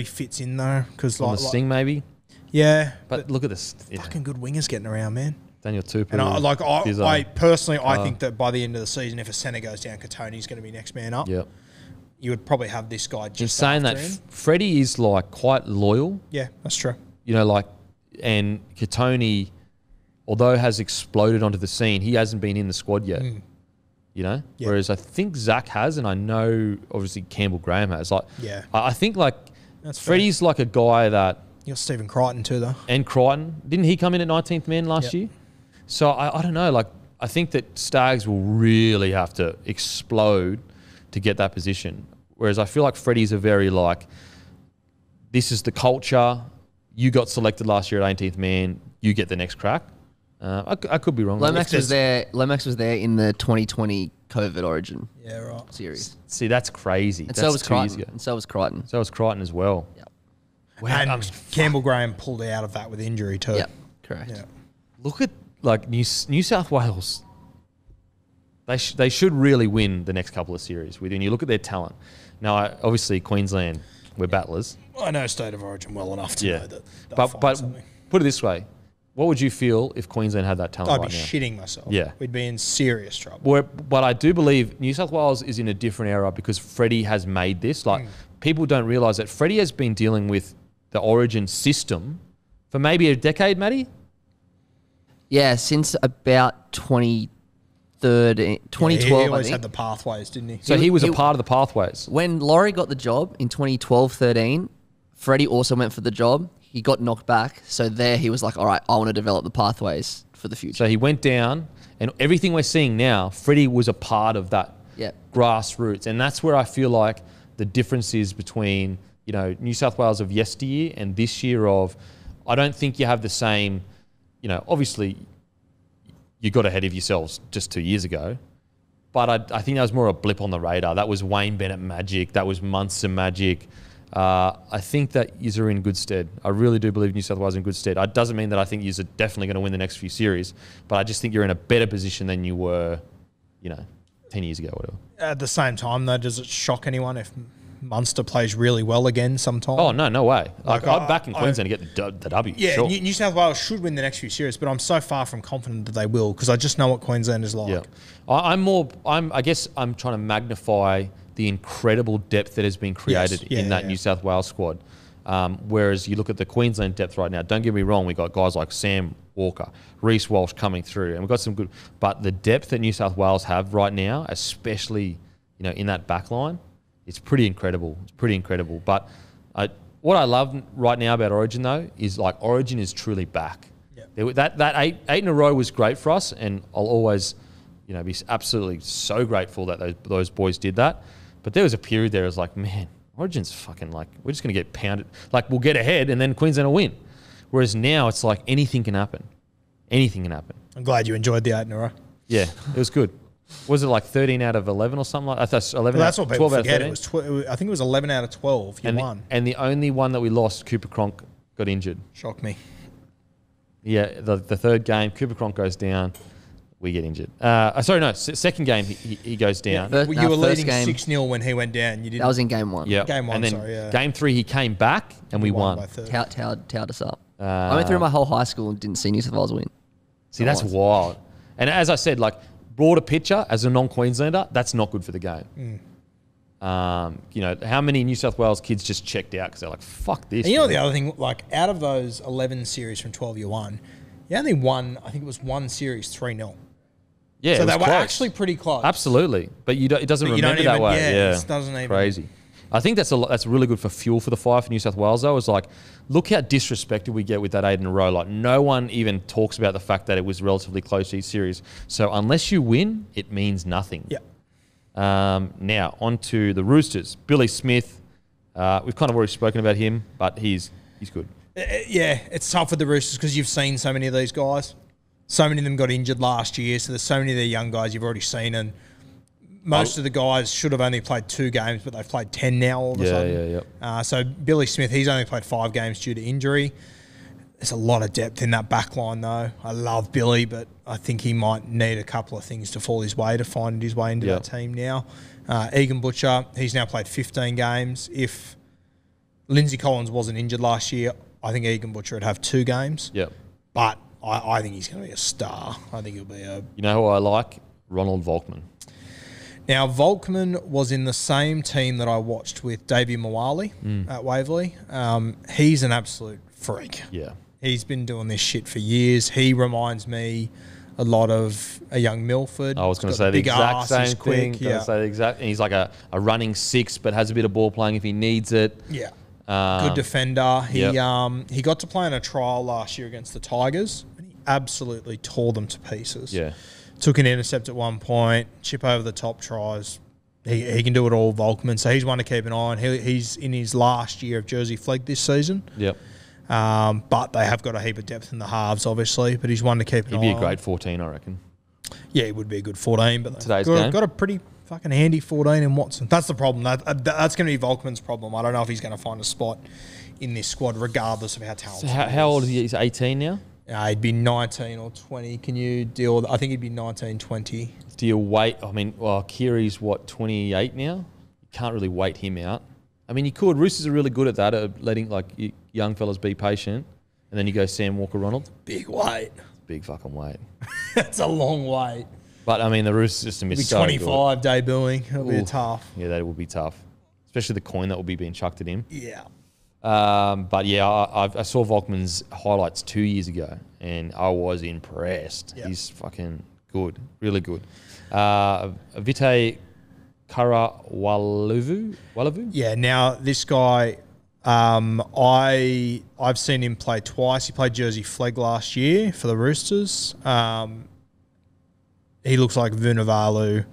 fits in though, because on the Sting maybe. Yeah, but look at this. Fucking good wingers getting around, man. Daniel Tupou. And I personally think that by the end of the season, if a centre goes down, Katoni's going to be next man up. Yep. You would probably have this guy just in saying that, him. Freddie is like quite loyal. Yeah, that's true. You know, and Katoni, although has exploded onto the scene, he hasn't been in the squad yet. You know? Yeah. Whereas I think Zach has, and I know obviously Campbell Graham has. I think that's Freddie's like a guy that... You got Stephen Crichton too, though. And Crichton. Didn't he come in at 19th man last year? So I don't know. I think that Stags will really have to explode to get that position. Whereas I feel like Freddie's a very this is the culture. You got selected last year at 18th man. You get the next crack. I could be wrong. Lomax was there in the 2020 COVID Origin series. See, that's crazy. And so was Crichton. So was Crichton as well. Yep. Wow. And Campbell Graham pulled out of that with injury too. Yep, correct. Yeah. Look at New South Wales. They should really win the next couple of series. When you look at their talent. Now, obviously Queensland, we're battlers. I know State of Origin well enough to know that. But something. Put it this way: what would you feel if Queensland had that talent? I'd be shitting myself. Yeah, we'd be in serious trouble. But I do believe New South Wales is in a different era because Freddie has made this. People don't realise that Freddie has been dealing with the Origin system for maybe a decade, Matty? Yeah, since about 2012, he always I think. had the pathways, didn't he? So he was a part of the pathways. When Laurie got the job in 2012-13, Freddie also went for the job. He got knocked back. So there he was like, all right, I want to develop the pathways for the future. So he went down, and everything we're seeing now, Freddie was a part of that. grassroots. And that's where I feel like the difference is between, you know, New South Wales of yesteryear and this year of, I don't think you have the same, you know, obviously you got ahead of yourselves just 2 years ago, but I think that was more a blip on the radar. That was Wayne Bennett magic. That was Munster magic. I think that yous are in good stead. I really do believe New South Wales are in good stead. It doesn't mean that I think yous are definitely going to win the next few series, but I just think you're in a better position than you were, you know, 10 years ago or whatever. At the same time, though, does it shock anyone if Munster plays really well again sometime? Oh, no way. Like, I'm back in Queensland to get the W. Yeah, sure. New South Wales should win the next few series, but I'm so far from confident that they will because I just know what Queensland is like. Yeah. I guess I'm trying to magnify the incredible depth that has been created in that New South Wales squad. Whereas you look at the Queensland depth right now, don't get me wrong, we've got guys like Sam Walker, Reece Walsh coming through, and we've got some good, but the depth that New South Wales have right now, especially, you know, in that back line, it's pretty incredible. It's pretty incredible. But what I love right now about Origin, though, is like Origin is truly back. Yeah. That eight in a row was great for us, and I'll always, you know, be absolutely so grateful that those boys did that. But there was a period there, I was like, man, Origin's fucking like, we're just going to get pounded. Like, we'll get ahead, and then Queensland will win. Whereas now it's like anything can happen. Anything can happen. I'm glad you enjoyed the 8 in a row. Yeah, it was good. Was it like 13 out of 11 or something like that? That's 11. Well, that's what people 12 forget. It was I think it was 11 out of 12. You won. And the only one that we lost, Cooper Cronk got injured. Shocked me. Yeah, the third game, Cooper Cronk goes down. We get injured. Second game, he goes down. Yeah. You were leading 6-0 when he went down. You didn't. That was in game 1. Yeah. Game 1, and then sorry. Yeah. Game 3, he came back and we won. Towed us up. I went through my whole high school and didn't see New South Wales win. See, that's wild. And as I said, like, broader picture, as a non-Queenslander, that's not good for the game. You know, how many New South Wales kids just checked out because they're like, fuck this. And you know the other thing, like, out of those 11 series from 12 you won, you only won, I think it was one series 3-0. Yeah, so they were close. actually pretty close. Absolutely, but it doesn't remember that way. Yeah, it doesn't even. Crazy. I think that's really good for fuel for the fire for New South Wales. Though, is like, look how disrespected we get with that 8 in a row. Like, no one even talks about the fact that it was relatively close each series. So unless you win, it means nothing. Yeah. Now on to the Roosters. Billy Smith. We've kind of already spoken about him, but he's good. Yeah, it's tough with the Roosters because you've seen so many of these guys. So many of them got injured last year, so there's so many of their young guys you've already seen, and most of the guys should have only played 2 games, but they've played 10 now all of a sudden. So Billy Smith, he's only played 5 games due to injury. There's a lot of depth in that back line, though. I love Billy, but I think he might need a couple of things to fall his way to find his way into that team now. Egan Butcher, he's now played 15 games. If Lindsay Collins wasn't injured last year, I think Egan Butcher would have 2 games. Yep. But I think he's going to be a star. I think he'll be a... You know who I like? Ronald Volkman. Now, Volkman was in the same team that I watched with Davey Mawali at Waverley. He's an absolute freak. Yeah. He's been doing this shit for years. He reminds me a lot of a young Milford. I was going to say the exact same thing. He's like a running 6, but has a bit of ball playing if he needs it. Yeah. Good defender. He got to play in a trial last year against the Tigers, and he absolutely tore them to pieces. Yeah. Took an intercept at one point, chip over the top tries. He can do it all, Volkman. So he's one to keep an eye on. He's in his last year of Jersey Flegg this season. Yep. But they have got a heap of depth in the halves, obviously. But he's one to keep an eye on. He'd be a great 14, I reckon. Yeah, he would be a good 14. But Today's game. Got a pretty fucking handy 14 in Watson. That's the problem. That's going to be Volkman's problem. I don't know if he's going to find a spot in this squad, regardless of how talented he is. How old is he? He's 18 now? He'd be 19 or 20. Can you deal with... I think he'd be 19, 20. Do you wait? I mean, Kiri's, 28 now? You can't really wait him out. I mean, you could. Roosters are really good at that, at letting young fellas be patient. And then you go Sam Walker-Ronald. Big wait. Big fucking wait. That's a long wait. But, I mean, the Rooster system is so 25 good. debuting. It'll be tough. Yeah, that will be tough. Especially the coin that will be being chucked at him. Yeah. But, yeah, I saw Volkman's highlights 2 years ago, and I was impressed. Yep. He's fucking good. Really good. Vitae Karawaluvu? Yeah, now this guy... I've seen him play twice. He played Jersey Flegg last year for the Roosters. He looks like Vunivalu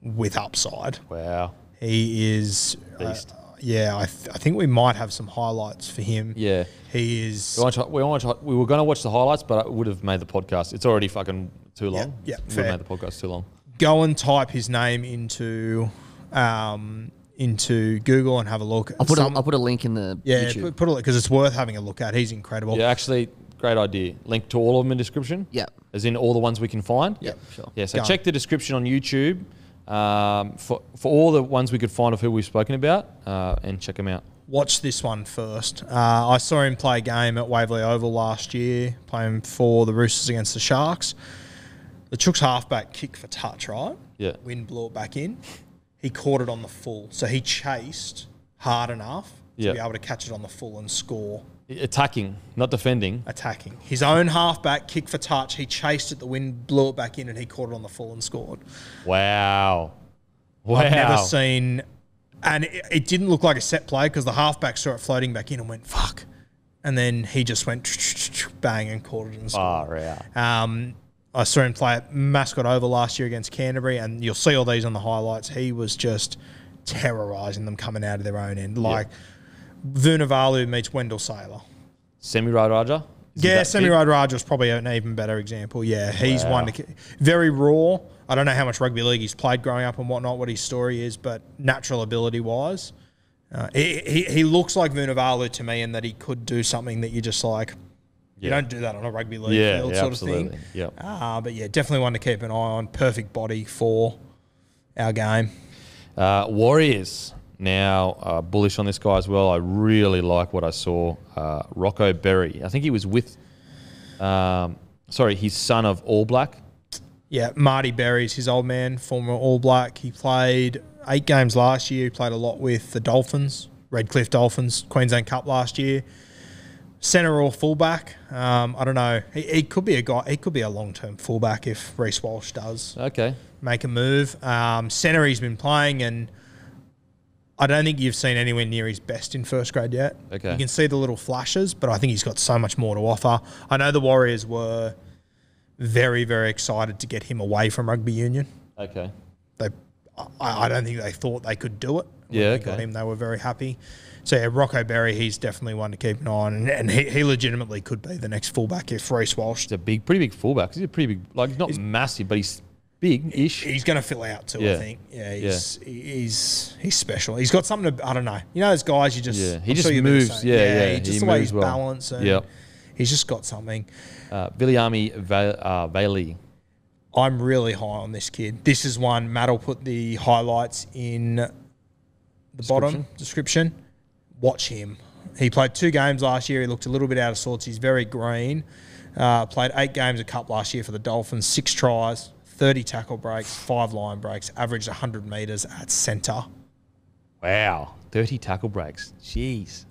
with upside. Wow. He is... Beast. I think we might have some highlights for him. Yeah. He is... We were going to watch the highlights, but I would have made the podcast. It's already fucking too long. Yeah, we fair. made the podcast too long. Go and type his name into Google and have a look. I'll put a link in the YouTube. Put it because it's worth having a look at. He's incredible. Yeah, actually, great idea. Link to all of them in description. Yeah. As in all the ones we can find. Yeah, sure. Yeah, so check the description on YouTube for all the ones we could find of who we've spoken about and check them out. Watch this one first. I saw him play a game at Waverley Oval last year, playing for the Roosters against the Sharks. The Chooks halfback kick for touch, right? Yeah. Wind blew it back in. He caught it on the full. So he chased hard enough to be able to catch it on the full and score. Attacking, not defending. Attacking. His own halfback kick for touch. He chased it, the wind blew it back in, and he caught it on the full and scored. Wow. I've never seen... And it didn't look like a set play because the halfback saw it floating back in and went, fuck. And then he just went bang and caught it and scored. Far out. I saw him play at Mascot Oval last year against Canterbury, and you'll see all these on the highlights. He was just terrorising them coming out of their own end. Like Vunivalu meets Wendell Saylor. Semi-Ride Raja? Semi-Ride Raja is probably an even better example. Yeah, he's one to... Very raw. I don't know how much rugby league he's played growing up and whatnot, what his story is, but natural ability-wise, he looks like Vunivalu to me in that he could do something that you just like... You don't do that on a rugby league field sort of thing. Yeah. But yeah, definitely one to keep an eye on. Perfect body for our game. Warriors. Now, bullish on this guy as well. I really like what I saw. Rocco Berry. I think he was with, his son of All Black. Yeah, Marty Berry's his old man, former All Black. He played 8 games last year. He played a lot with the Dolphins, Redcliffe Dolphins, Queensland Cup last year. Centre or fullback, I don't know. He could be a guy. He could be a long-term fullback if Reece Walsh does make a move. Centre he's been playing, and I don't think you've seen anywhere near his best in first grade yet. Okay. You can see the little flashes, but I think he's got so much more to offer. I know the Warriors were very, very excited to get him away from rugby union. Okay. I don't think they thought they could do it. Yeah, When they got him, they were very happy. So, yeah, Rocco Berry, he's definitely one to keep an eye on. And he legitimately could be the next fullback if Reece Walsh... He's a pretty big fullback. He's a pretty big... Like, he's massive, but he's big-ish. He's going to fill out too, I think. Yeah, he's special. He's got something to... I don't know. You know those guys you just... Yeah, he just moves. Just the way he's well. balanced. And he's just got something. Viliami Vailey. I'm really high on this kid. This is one... Matt will put the highlights in the bottom description. Watch him. He played 2 games last year. He looked a little bit out of sorts. He's very green. Played 8 games a cup last year for the Dolphins. 6 tries, 30 tackle breaks, 5 line breaks. Averaged 100 metres at centre. Wow. 30 tackle breaks. Jeez.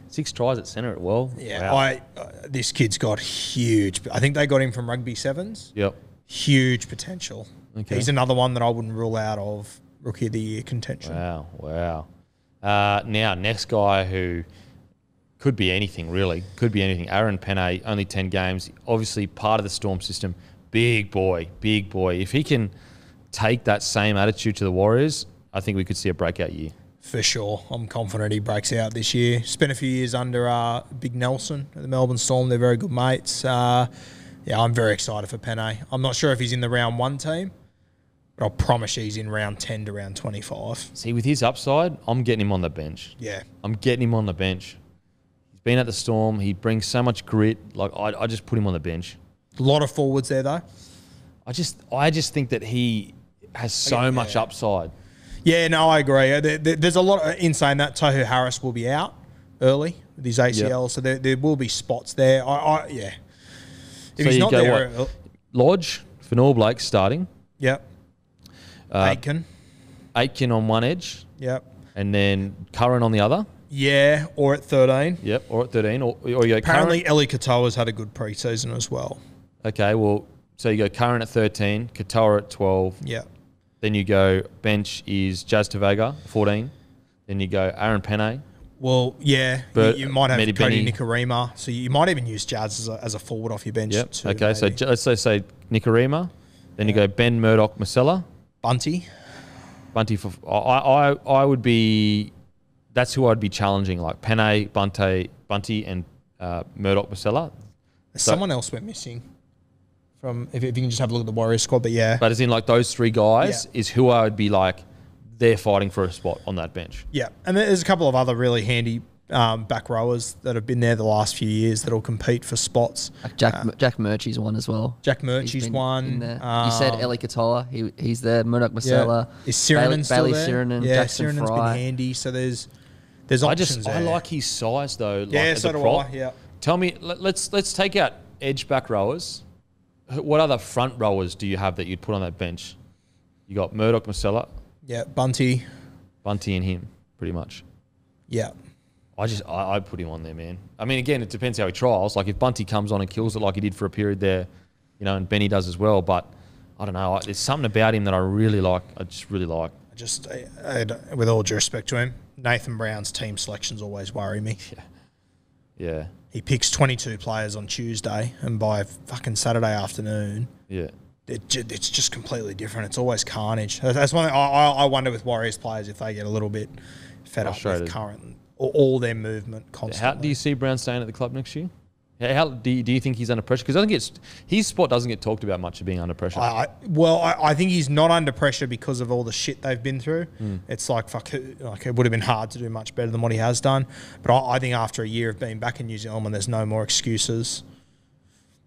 6 tries at centre at well. Yeah. Wow. This kid's got huge... I think they got him from Rugby Sevens. Yep. Huge potential. Okay. He's another one that I wouldn't rule out of Rookie of the Year contention. Wow. Now, next guy who could be anything, really. Could be anything. Aaron Penne, only 10 games. Obviously part of the Storm system. Big boy. If he can take that same attitude to the Warriors, I think we could see a breakout year. For sure. I'm confident he breaks out this year. Spent a few years under Big Nelson at the Melbourne Storm. They're very good mates. I'm very excited for Penne. I'm not sure if he's in the round 1 team, but I'll promise you he's in round 10 to round 25. See, with his upside, I'm getting him on the bench. Yeah. I'm getting him on the bench. He's been at the Storm. He brings so much grit. Like, I just put him on the bench. A lot of forwards there, though. I just think that he has so much upside. Yeah, no, I agree. There's a lot in saying that. Tohu Harris will be out early with his ACL, so there will be spots there. If so he's not there... Lodge, Fanor Blake starting. Yep. Aitken on one edge. Yep. And then Curran on the other. Yeah, or at 13. Yep, or at 13. Or you go apparently, Curran. Eli Katoa's had a good preseason as well. Okay, well, so you go Curran at 13, Katoa at 12. Yeah. Then you go bench is Jazz Tavega, 14. Then you go Aaron Penne. Well, yeah, But you might have Medi Cody Benny. Nikarima, so you might even use Jazz as a forward off your bench. Yep. Too, Okay, maybe. so let's say Nikarima. Then you go Ben Murdoch Masella. Bunty. Bunty for I would be. That's who I'd be challenging, like Penne, Bunty, and Murdoch Masella. Someone else went missing. From if you can just have a look at the Warriors squad, but yeah. But as in like those three guys is who I would be like. They're fighting for a spot on that bench. Yeah, and there's a couple of other really handy back rowers that have been there the last few years that'll compete for spots. Like Jack Murchie's one as well. Jack Murchie's one. You said Eli Katoa. He's there. Murdoch Masella. Is Sirinen still Bailey there? Sirinen. Yeah, Jackson Sirenen's Fry. been handy. So there's options there. I like his size though. Like, Yeah, as so a do prop. I. Yeah. Tell me, let's take out edge back rowers. What other front rowers do you have that you'd put on that bench? You got Murdoch Masella, Yeah, Bunty. and him, pretty much. Yeah. I'd put him on there, man. I mean, again, it depends how he trials. Like if Bunty comes on and kills it like he did for a period there, and Benny does as well. But I don't know. There's something about him that I really like. I just really like. With all due respect to him, Nathan Brown's team selections always worry me. Yeah. He picks 22 players on Tuesday, and by fucking Saturday afternoon, it's just completely different. It's always carnage. That's one thing I wonder with Warriors players if they get a little bit fed up with current or all their movement constantly. How do you see Brown staying at the club next year? How do you think he's under pressure? Because I think his spot doesn't get talked about much of being under pressure. I think he's not under pressure because of all the shit they've been through. It's like it would have been hard to do much better than what he has done. But I think after a year of being back in New Zealand, when there's no more excuses,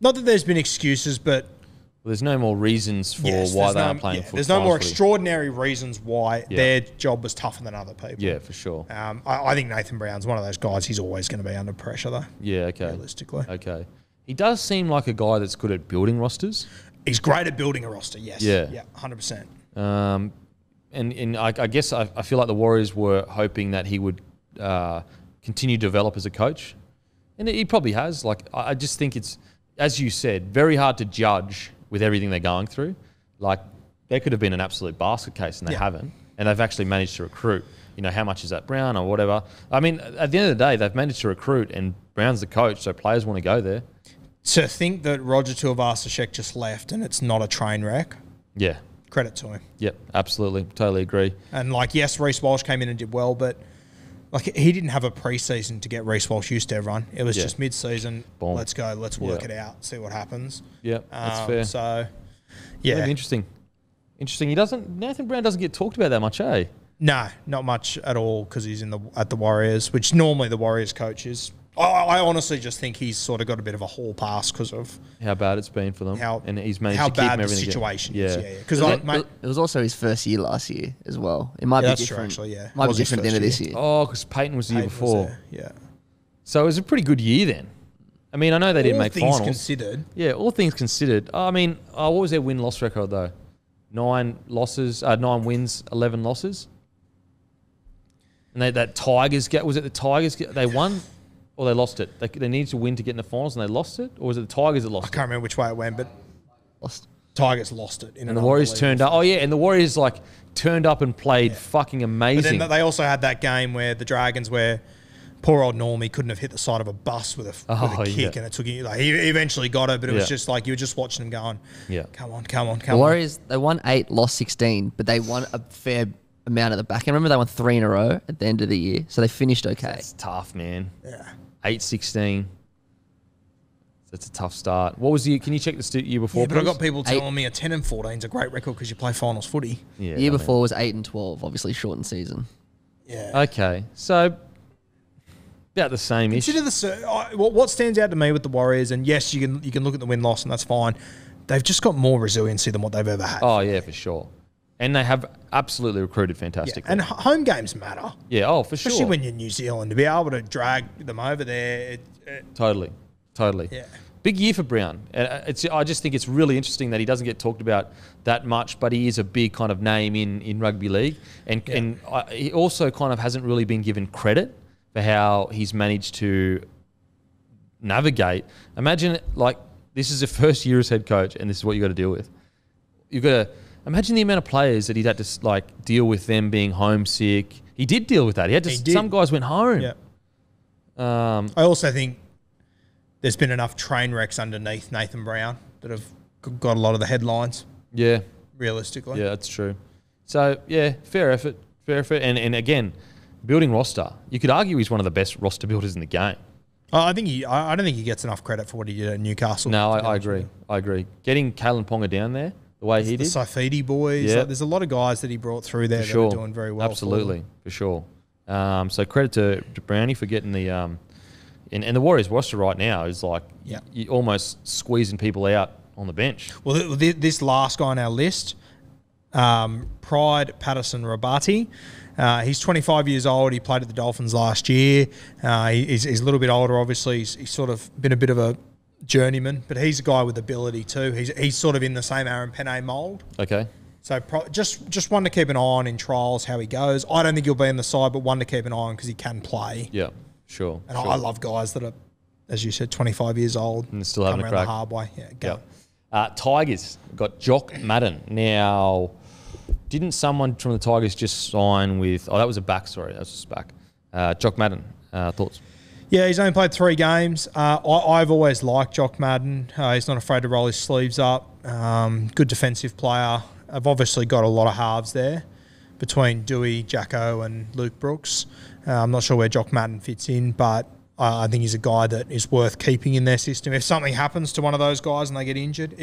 not that there's been excuses, but there's no more reasons for why they are playing football. There's no more extraordinary reasons why their job was tougher than other people. Yeah, for sure. I think Nathan Brown's one of those guys. He's always going to be under pressure, though. Yeah, okay. Realistically. Okay. He does seem like a guy that's good at building rosters. He's great at building a roster, yes. Yeah, 100%. And I guess I feel like the Warriors were hoping that he would continue to develop as a coach. And he probably has. Like, I just think it's, as you said, very hard to judge with everything they're going through. Like, they could have been an absolute basket case and they haven't. And they've actually managed to recruit. How much is that Brown or whatever? I mean, at the end of the day, they've managed to recruit and Brown's the coach, so players want to go there. To think that Roger Tuivasa-Sheck just left and it's not a train wreck. Yeah. Credit to him. Yep, absolutely. Totally agree. And yes, Reece Walsh came in and did well, but he didn't have a preseason to get Reece Walsh used to everyone. It was just mid-season. Boom. Let's go. Let's work it out. See what happens. Yeah, that's fair. So, yeah, really interesting. Nathan Brown doesn't get talked about that much, eh? No, not much at all because he's at the Warriors, which normally the Warriors coach is. I honestly just think he's sort of got a bit of a hall pass because of how bad it's been for them, and he's managed how to keep bad them the everything. situation is. Yeah. Because it was also his first year last year as well. It might be different. True, actually, yeah. Might be different at the end of this year. Oh, because Peyton was the year before. Yeah. So it was a pretty good year then. I mean, I know they didn't make finals. All things considered. Yeah, all things considered. I mean, what was their win-loss record though? 9 wins, 11 losses. And that Tigers was it the Tigers? They won. Or they lost it. They needed to win to get in the finals, and they lost it. Or was it the Tigers that lost it? I can't remember which way it went, but lost. Tigers lost it. And the Warriors turned up. Oh yeah, and the Warriors turned up and played fucking amazing. But then they also had that game where the Dragons, where poor old Normie couldn't have hit the side of a bus with a kick, and it took he eventually got it, but it was just like you were just watching him going, come on. The Warriors, they won 8, lost 16, but they won a fair amount at the back. And remember, they won 3 in a row at the end of the year, so they finished okay. It's tough, man. Yeah. 8-16. That's a tough start. What was can you check the year before? Yeah, but I've got people telling me a 10-14 is a great record because you play finals footy. Yeah, the year before was 8-12, obviously shortened season. Yeah. Okay, so about the same issue. What stands out to me with the Warriors, and yes, you can look at the win-loss and that's fine. They've just got more resiliency than what they've ever had. Oh yeah, for sure. And they have absolutely recruited fantastically. Yeah. And home games matter. Yeah, for sure. Especially when you're New Zealand. To be able to drag them over there. Totally. Yeah. Big year for Brown. I just think it's really interesting that he doesn't get talked about that much, but he is a big kind of name in rugby league. And he also kind of hasn't really been given credit for how he's managed to navigate. Imagine, this is the first year as head coach, and this is what you've got to deal with. You've got to... Imagine the amount of players that he'd had to deal with them being homesick. He did deal with that. He had to. Some guys went home. Yeah. I also think there's been enough train wrecks underneath Nathan Brown that have got a lot of the headlines. Yeah. Realistically. Yeah, that's true. So, yeah, fair effort. And again, building roster. You could argue he's one of the best roster builders in the game. I don't think he gets enough credit for what he did at Newcastle. No, I agree. I agree. Getting Kalen Ponga down there the way he did. The Saifidi boys. Yeah. Like, there's a lot of guys that he brought through there that are doing very well. Absolutely, for sure. So credit to Brownie for getting the and the Warriors roster right now is like you're almost squeezing people out on the bench. Well, this last guy on our list, Pride Patterson Rabati. He's 25 years old. He played at the Dolphins last year. He's a little bit older, obviously. He's sort of been a bit of a journeyman, but he's a guy with ability too. He's sort of in the same Aaron Penne mould. Okay. So just one to keep an eye on in trials, how he goes. I don't think he'll be in the side, but one to keep an eye on because he can play. Yeah, sure. And I love guys that are, as you said, 25 years old. And still having a crack. The hard way. Yeah, go. Yep. Tigers got Jock Madden. Now, didn't someone from the Tigers just sign with... Oh, that was a back, sorry. That was just back. Jock Madden, thoughts? Yeah, he's only played 3 games. I've always liked Jock Madden. He's not afraid to roll his sleeves up. Good defensive player. I've obviously got a lot of halves there between Dewey, Jacko and Luke Brooks. I'm not sure where Jock Madden fits in, but I think he's a guy that is worth keeping in their system. If something happens to one of those guys and they get injured,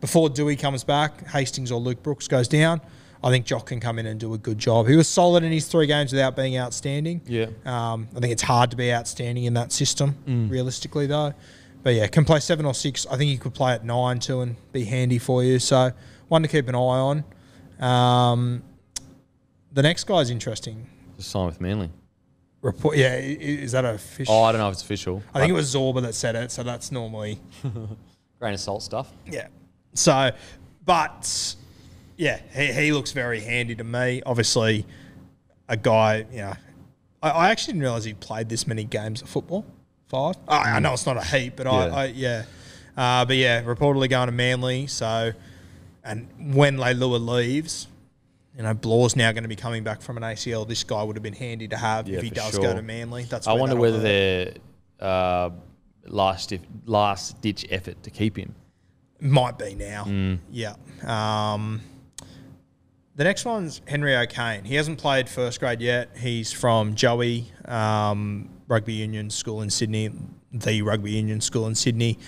before Dewey comes back, Hastings or Luke Brooks goes down, I think Jock can come in and do a good job. He was solid in his 3 games without being outstanding. Yeah. I think it's hard to be outstanding in that system, realistically, though. But, yeah, can play 7 or 6. I think he could play at 9, too, and be handy for you. So, one to keep an eye on. The next guy's interesting. Just sign with Manly. Is that official? Oh, I don't know if it's official. I think it was Zorba that said it, so that's normally... Grain of salt stuff. Yeah. So, but... Yeah, he looks very handy to me. Obviously, a guy, I actually didn't realise he played this many games of football. 5. I know it's not a heap, but but reportedly going to Manly. So, and when Leilua leaves, Blaw's now going to be coming back from an ACL. This guy would have been handy to have if he does go to Manly. I wonder whether their last ditch effort to keep him might be now. Yeah. The next one's Henry O'Kane. He hasn't played first grade yet. He's from Joey Rugby Union School in Sydney, the Rugby Union School in Sydney.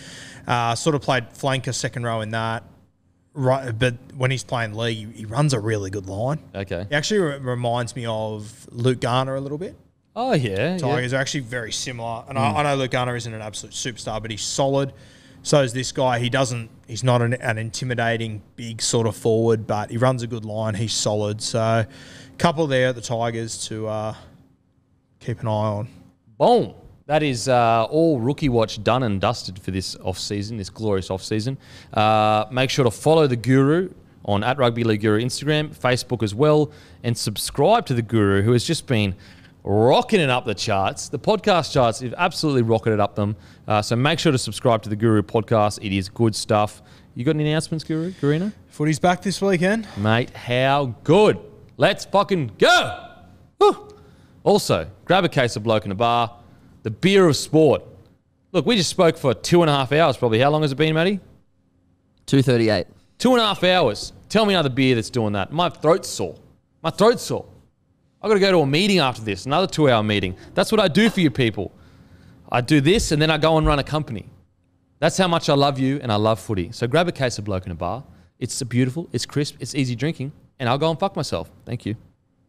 Sort of played flanker, second row in that. Right, but when he's playing league, he runs a really good line. Okay. He actually reminds me of Luke Garner a little bit. Oh, yeah. Tigers are actually very similar. And I know Luke Garner isn't an absolute superstar, but he's solid. So is this guy. He's not an intimidating big sort of forward, but he runs a good line. He's solid. So a couple there at the Tigers to keep an eye on. Boom. That is all Rookie Watch done and dusted for this off-season, this glorious off-season. Make sure to follow the Guru on @RugbyLeagueGuru Instagram, Facebook as well, and subscribe to the Guru, who has just been rocking it up the charts. The podcast charts have absolutely rocketed up them. So make sure to subscribe to the Guru podcast. It is good stuff. You got any announcements, Gurino? Footy's back this weekend. Mate, how good. Let's fucking go. Woo. Also, grab a case of Bloke in a bar. The beer of sport. Look, we just spoke for 2.5 hours probably. How long has it been, Matty? 2:38. 2.5 hours. Tell me another beer that's doing that. My throat's sore. I've got to go to a meeting after this, another 2-hour meeting. That's what I do for you people. I do this and then I go and run a company. That's how much I love you and I love footy. So grab a case of Bloke in a bar. It's beautiful, it's crisp, it's easy drinking, and I'll go and fuck myself. Thank you.